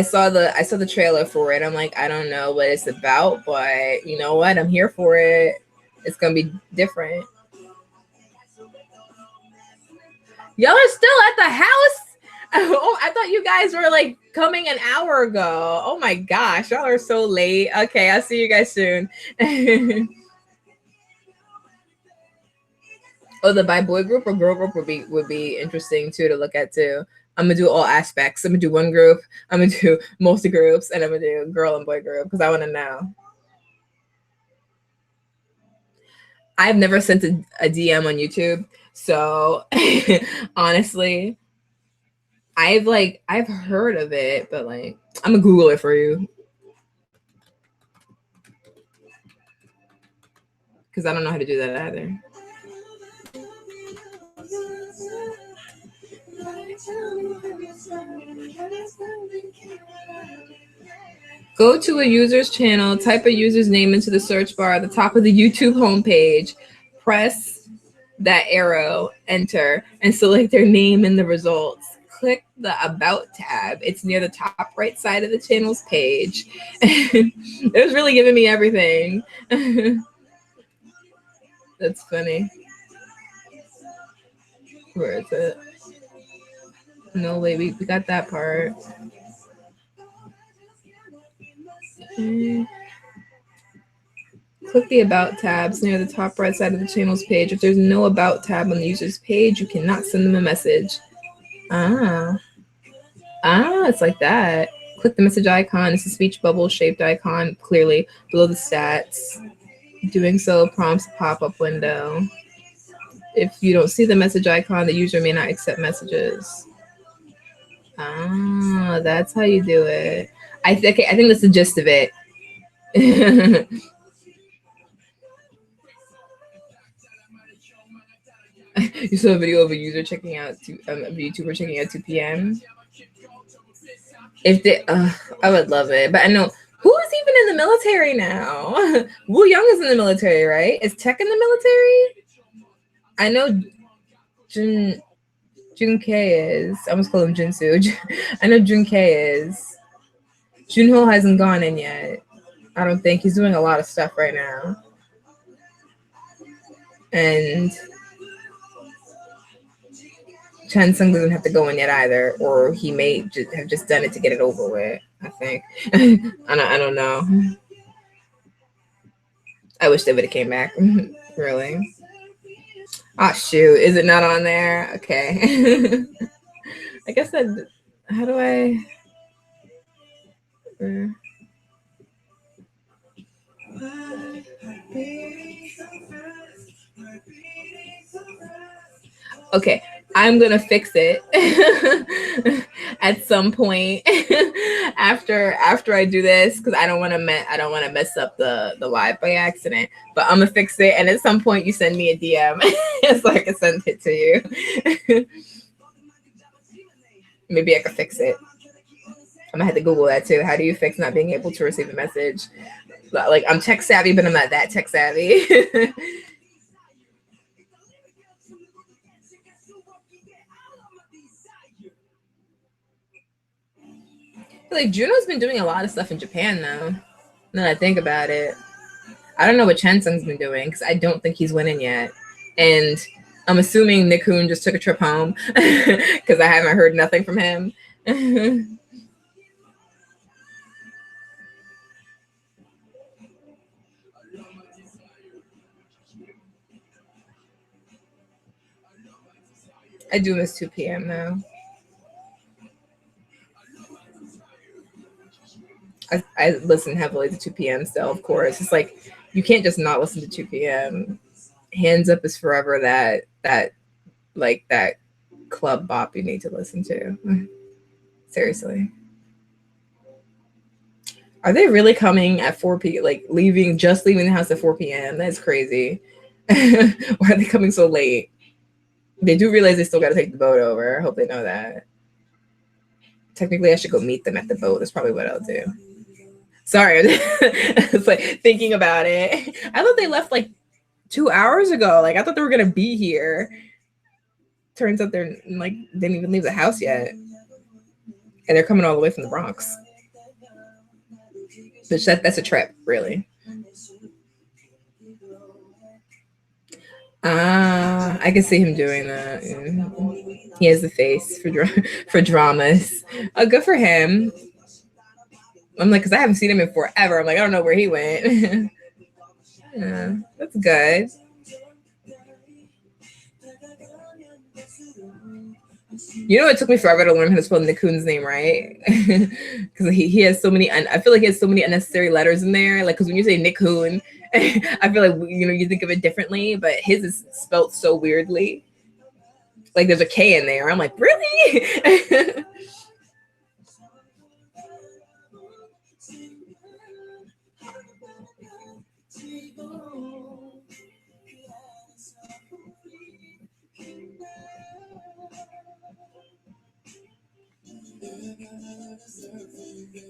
saw the trailer for it. I'm like, I don't know what it's about, but you know what? I'm here for it. It's gonna be different. Y'all are still at the house? Oh, I thought you guys were like coming an hour ago. Oh my gosh, y'all are so late. Okay, I'll see you guys soon. Oh, the by boy group or girl group would be interesting too to look at too. I'm gonna do all aspects. I'm gonna do one group. I'm gonna do multi groups, and I'm gonna do girl and boy group because I want to know. I've never sent a DM on YouTube, so honestly, I've heard of it, but like I'm gonna Google it for you because I don't know how to do that either. Go to a user's channel, type a user's name into the search bar at the top of the YouTube homepage, press that arrow, enter, and select their name in the results. Click the About tab. It's near the top right side of the channel's page. It was really giving me everything. That's funny. Where is it? No way, we got that part. Okay. Click the About tabs near the top right side of the channel's page. If there's no About tab on the user's page, you cannot send them a message. It's like that. Click the message icon. It's a speech bubble shaped icon clearly below the stats. Doing so prompts a pop-up window. If you don't see the message icon, the user may not accept messages. That's how you do it. I think that's the gist of it. You saw a video of a user checking out a YouTuber checking out 2 p.m. If they, I would love it, but I know who is even in the military now. Woo Young is in the military, right? Is Tech in the military? I know Jun K is. I almost call him Jinsu. I know Jun K is. Junho hasn't gone in yet. I don't think he's doing a lot of stuff right now. And Chansung doesn't have to go in yet either, or he may have just done it to get it over with. I think. I don't know. I wish they would have came back. Really. Oh shoot! Is it not on there? Okay. I guess that. How do I? Okay, I'm gonna fix it at some point after I do this because I don't want to mess up the live by accident. But I'm gonna fix it, and at some point you send me a DM so I can send it to you. Maybe I could fix it. I'm gonna have to Google that too. How do you fix not being able to receive a message? Like I'm tech savvy, but I'm not that tech savvy. Like Juno's been doing a lot of stuff in Japan though. Now that I think about it, I don't know what Chansung's been doing because I don't think he's winning yet, and I'm assuming Nickhoon just took a trip home because I haven't heard nothing from him. I do miss 2 p.m. though. I listen heavily to 2 p.m. still, of course. It's like you can't just not listen to 2 p.m. Hands Up is forever that club bop you need to listen to. Seriously. Are they really coming at 4 p.m.? Like leaving the house at 4 p.m.? That's crazy. Why are they coming so late? They do realize they still got to take the boat over. I hope they know that. Technically, I should go meet them at the boat. That's probably what I'll do. Sorry. It's like thinking about it. I thought they left like 2 hours ago. Like I thought they were going to be here. Turns out they're like didn't even leave the house yet. And they're coming all the way from the Bronx. Which that's a trip, really. I can see him doing that. He has the face for dramas. Good for him. I'm like, because I haven't seen him in forever. I'm like, I don't know where he went. Yeah, that's good. You know, it took me forever to learn how to spell Nikun's name right, because he has so many. I feel like he has so many unnecessary letters in there. Like, because when you say Nikun, I feel like you think of it differently, but his is spelled so weirdly. Like, there's a K in there. I'm like, really?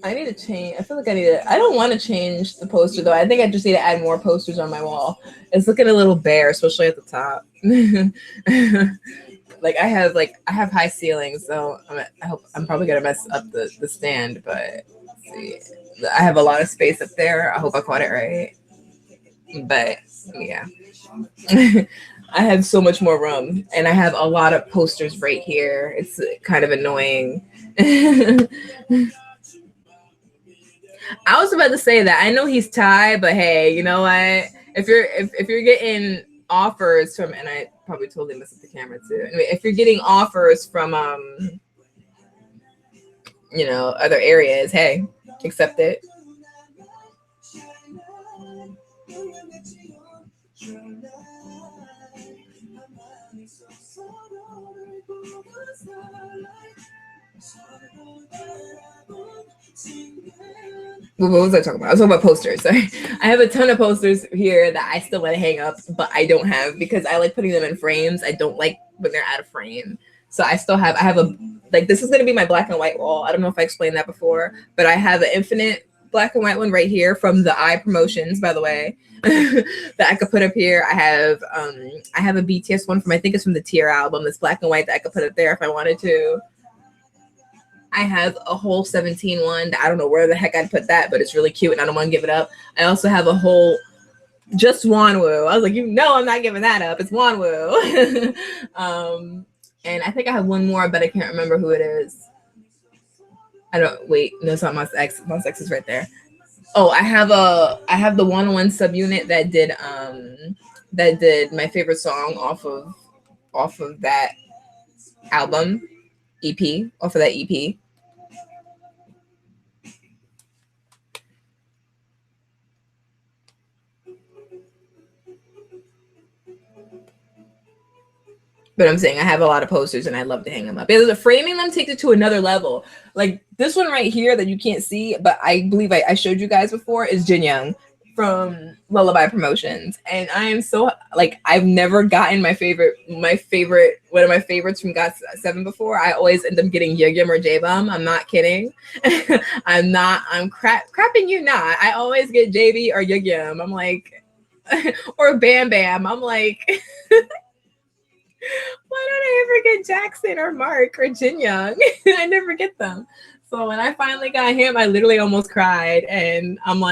I need to change. I feel like I need to. I don't want to change the poster though. I think I just need to add more posters on my wall. It's looking a little bare, especially at the top. Like I have high ceilings, so I hope I'm probably gonna mess up the stand. But see, I have a lot of space up there. I hope I caught it right. But yeah. I have so much more room, and I have a lot of posters right here. It's kind of annoying. I was about to say that I know he's Thai, but hey, you know what? If you're getting offers from, and I probably totally messed up the camera too. Anyway, if you're getting offers from other areas, hey, accept it. What was I talking about? I was talking about posters. Sorry. I have a ton of posters here that I still want to hang up, but I don't have because I like putting them in frames. I don't like when they're out of frame. So I have this is going to be my black and white wall. I don't know if I explained that before, but I have an infinite black and white one right here from the I promotions, by the way, that I could put up here. I have a BTS one I think it's from the Tear album. That's black and white that I could put up there if I wanted to. I have a whole 17 one that I don't know where the heck I'd put that, but it's really cute and I don't want to give it up. I also have a whole just Wanwoo. I was like, I'm not giving that up. It's Wanwoo. And I think I have one more, but I can't remember who it is. No, it's not Monsta X. Monsta X is right there. Oh, I have the 101 subunit that did my favorite song off of that album EP, off of that EP. But I'm saying I have a lot of posters and I love to hang them up. Because framing them takes it to another level. Like this one right here that you can't see, but I believe I showed you guys before is Jin Young from Lullaby Promotions. And I am so I've never gotten one of my favorites from GOT7 before. I always end up getting Yum or J-Bum. I'm not kidding. I'm crapping you not. I always get JB or Yum. I'm like, or Bam Bam. I'm like, why don't I ever get Jackson or Mark or Jin Young? I never get them. So when I finally got him, I literally almost cried. And I'm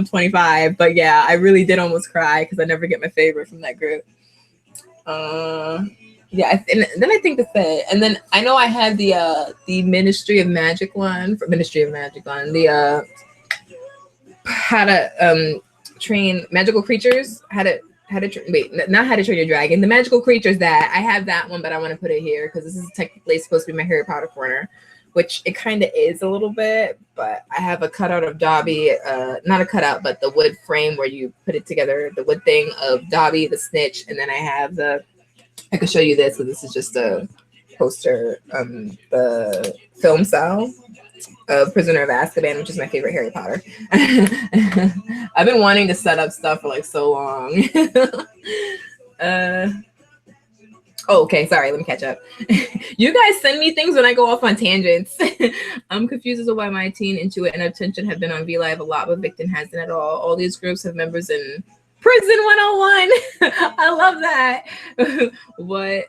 25, but yeah, I really did almost cry because I never get my favorite from that group. Yeah, and then I think that's it. And then I know I had the Ministry of Magic one, the how to train magical creatures, how to Not How to Train Your Dragon. The Magical Creatures, that I have that one, but I want to put it here because this is technically supposed to be my Harry Potter corner, which it kind of is a little bit. But I have a cutout of Dobby, not a cutout, but the wood frame where you put it together, the wood thing of Dobby the Snitch, and then I have I could show you this, so this is just a poster, the film style of Prisoner of Azkaban, which is my favorite Harry Potter. I've been wanting to set up stuff for like so long. Okay, sorry, let me catch up. You guys send me things when I go off on tangents. I'm confused as to why my teen, Intuit, and Attention have been on VLive a lot, but Victon hasn't at all. All these groups have members in Prison 101. I love that. What?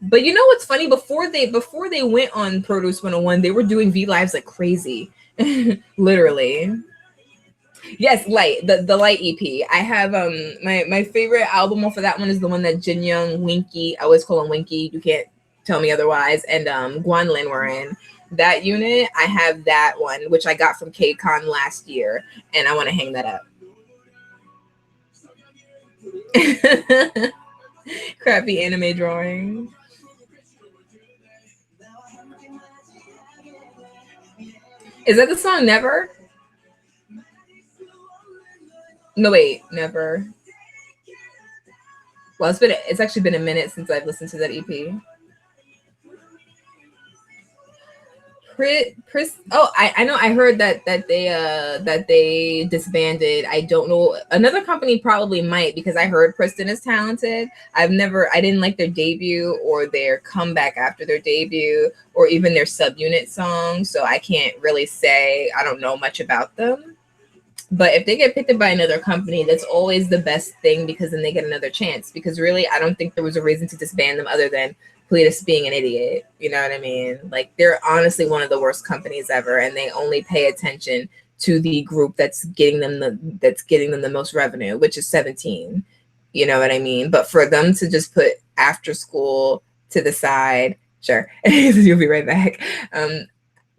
But you know what's funny? Before they went on Produce 101, they were doing VLives like crazy. Literally. Yes, Light, the Light EP. I have my favorite album off of that one is the one that Jin Young, Winky, I always call him Winky, you can't tell me otherwise, and Guanlin were in. That unit, I have that one, which I got from KCON last year, and I want to hang that up. Crappy anime drawing. Is that the song Never? No, wait, Never. Well, it's actually been a minute since I've listened to that EP. I know. I heard that they disbanded. I don't know. Another company probably might, because I heard Priston is talented. I didn't like their debut or their comeback after their debut or even their subunit songs. So I can't really say. I don't know much about them. But if they get picked up by another company, that's always the best thing, because then they get another chance. Because really, I don't think there was a reason to disband them other than Cletus being an idiot. You know what I mean? Like, they're honestly one of the worst companies ever, and they only pay attention to the group that's getting them the most revenue, which is 17. You know what I mean? But for them to just put After School to the side, sure, you'll be right back.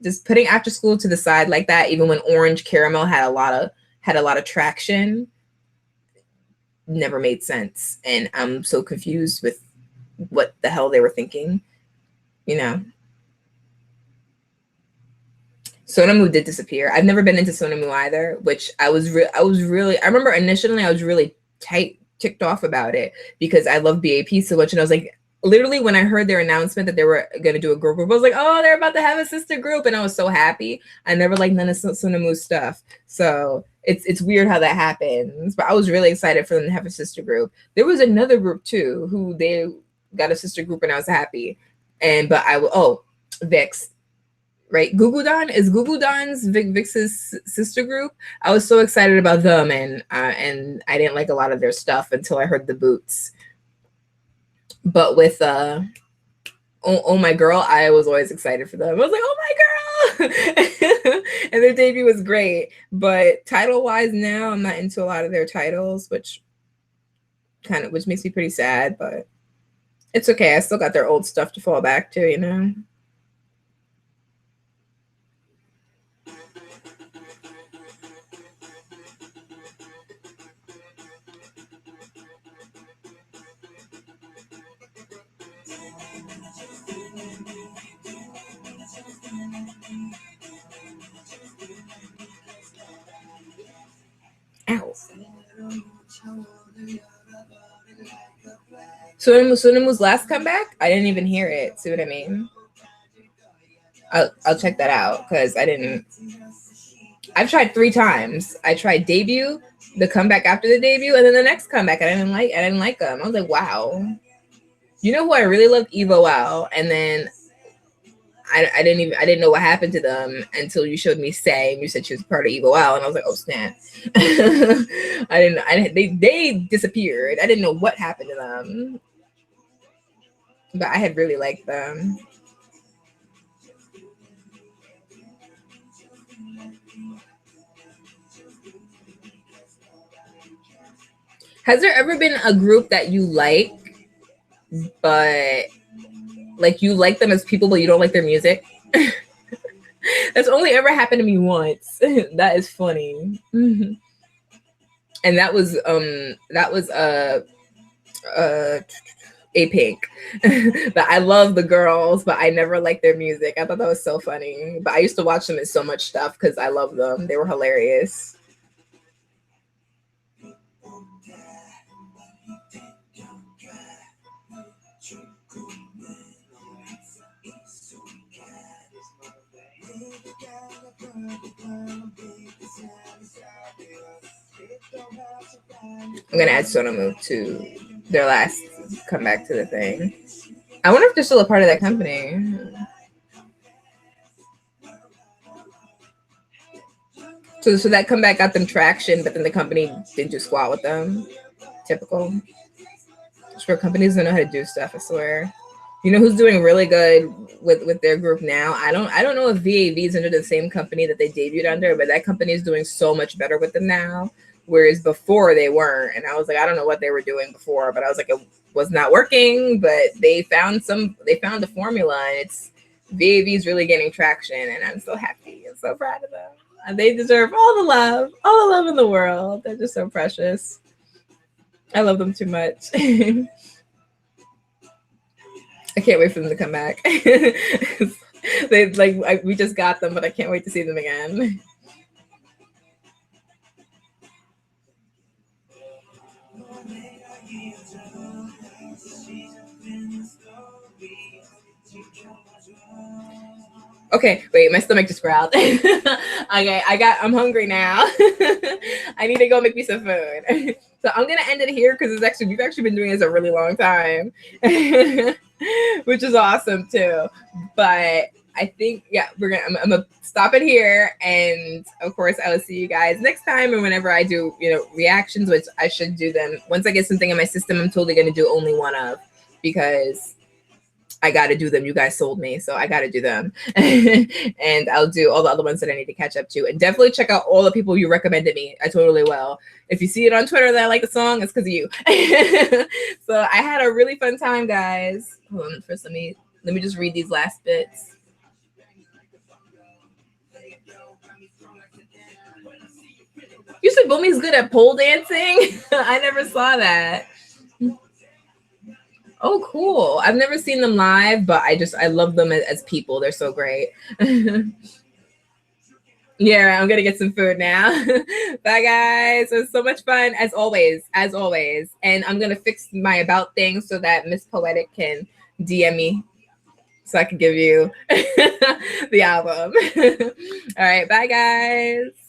Just putting After School to the side like that, even when Orange Caramel had a lot of traction, never made sense. And I'm so confused with what the hell they were thinking, you know. Sonamu did disappear. I've never been into Sonamu either, which I remember initially I was really ticked off about it because I love BAP so much, and I was like, literally when I heard their announcement that they were going to do a girl group, I was like, oh, they're about to have a sister group. And I was so happy. I never liked none of Sonamu's stuff. So it's weird how that happens. But I was really excited for them to have a sister group. There was another group too, who they got a sister group, and I was happy. Vix, right? Gugudan is Gugudan's Vix's sister group. I was so excited about them, and I didn't like a lot of their stuff until I heard the Boots. But with oh My Girl, I was always excited for them. I was like, oh my girl. And their debut was great. But title wise now, I'm not into a lot of their titles, which makes me pretty sad, but it's okay. I still got their old stuff to fall back to, you know. Ow. Sonamu's last comeback? I didn't even hear it. See what I mean? I'll check that out because I've tried 3 times. I tried debut, the comeback after the debut, and then the next comeback. I didn't like them. I was like, wow. You know who I really loved? Evo Wow. And then I didn't know what happened to them until you showed me Say, and you said she was part of Evo Wow, and I was like, oh snap. They disappeared. I didn't know what happened to them. But I had really liked them. Has there ever been a group that you like, but like you like them as people, but you don't like their music? That's only ever happened to me once. That is funny. and that was a pink. But I love the girls, but I never liked their music. I thought that was so funny. But I used to watch them in so much stuff because I love them. They were hilarious. I'm gonna add Sonamu to their last comeback to the thing. I wonder if they're still a part of that company. So that comeback got them traction, but then the company didn't do squat with them. Typical. I swear companies don't know how to do stuff, I swear. You know who's doing really good with their group now? I don't know if VAV is under the same company that they debuted under, but that company is doing so much better with them now. Whereas before they weren't. And I was like, I don't know what they were doing before, but I was like, it was not working, but they found a formula, and it's VAV is really getting traction, and I'm so happy. I'm so proud of them. And they deserve all the love in the world. They're just so precious. I love them too much. I can't wait for them to come back. We just got them, but I can't wait to see them again. Okay, wait, my stomach just growled. Okay, I'm hungry now. I need to go make me some food. So I'm gonna end it here because we've actually been doing this a really long time, which is awesome too. But I think I'm gonna stop it here, and of course I will see you guys next time, and whenever I do reactions, which I should do them once I get something in my system. I'm totally gonna do only one of, because I got to do them. You guys sold me, so I got to do them. And I'll do all the other ones that I need to catch up to. And definitely check out all the people you recommended me. I totally will. If you see it on Twitter that I like the song, it's because of you. So I had a really fun time, guys. Hold on, first let me just read these last bits. You said Bumi's good at pole dancing? I never saw that. Oh, cool. I've never seen them live, but I love them as people. They're so great. Yeah, I'm going to get some food now. Bye, guys. It was so much fun, as always. And I'm going to fix my about thing so that Miss Poetic can DM me so I can give you the album. All right. Bye, guys.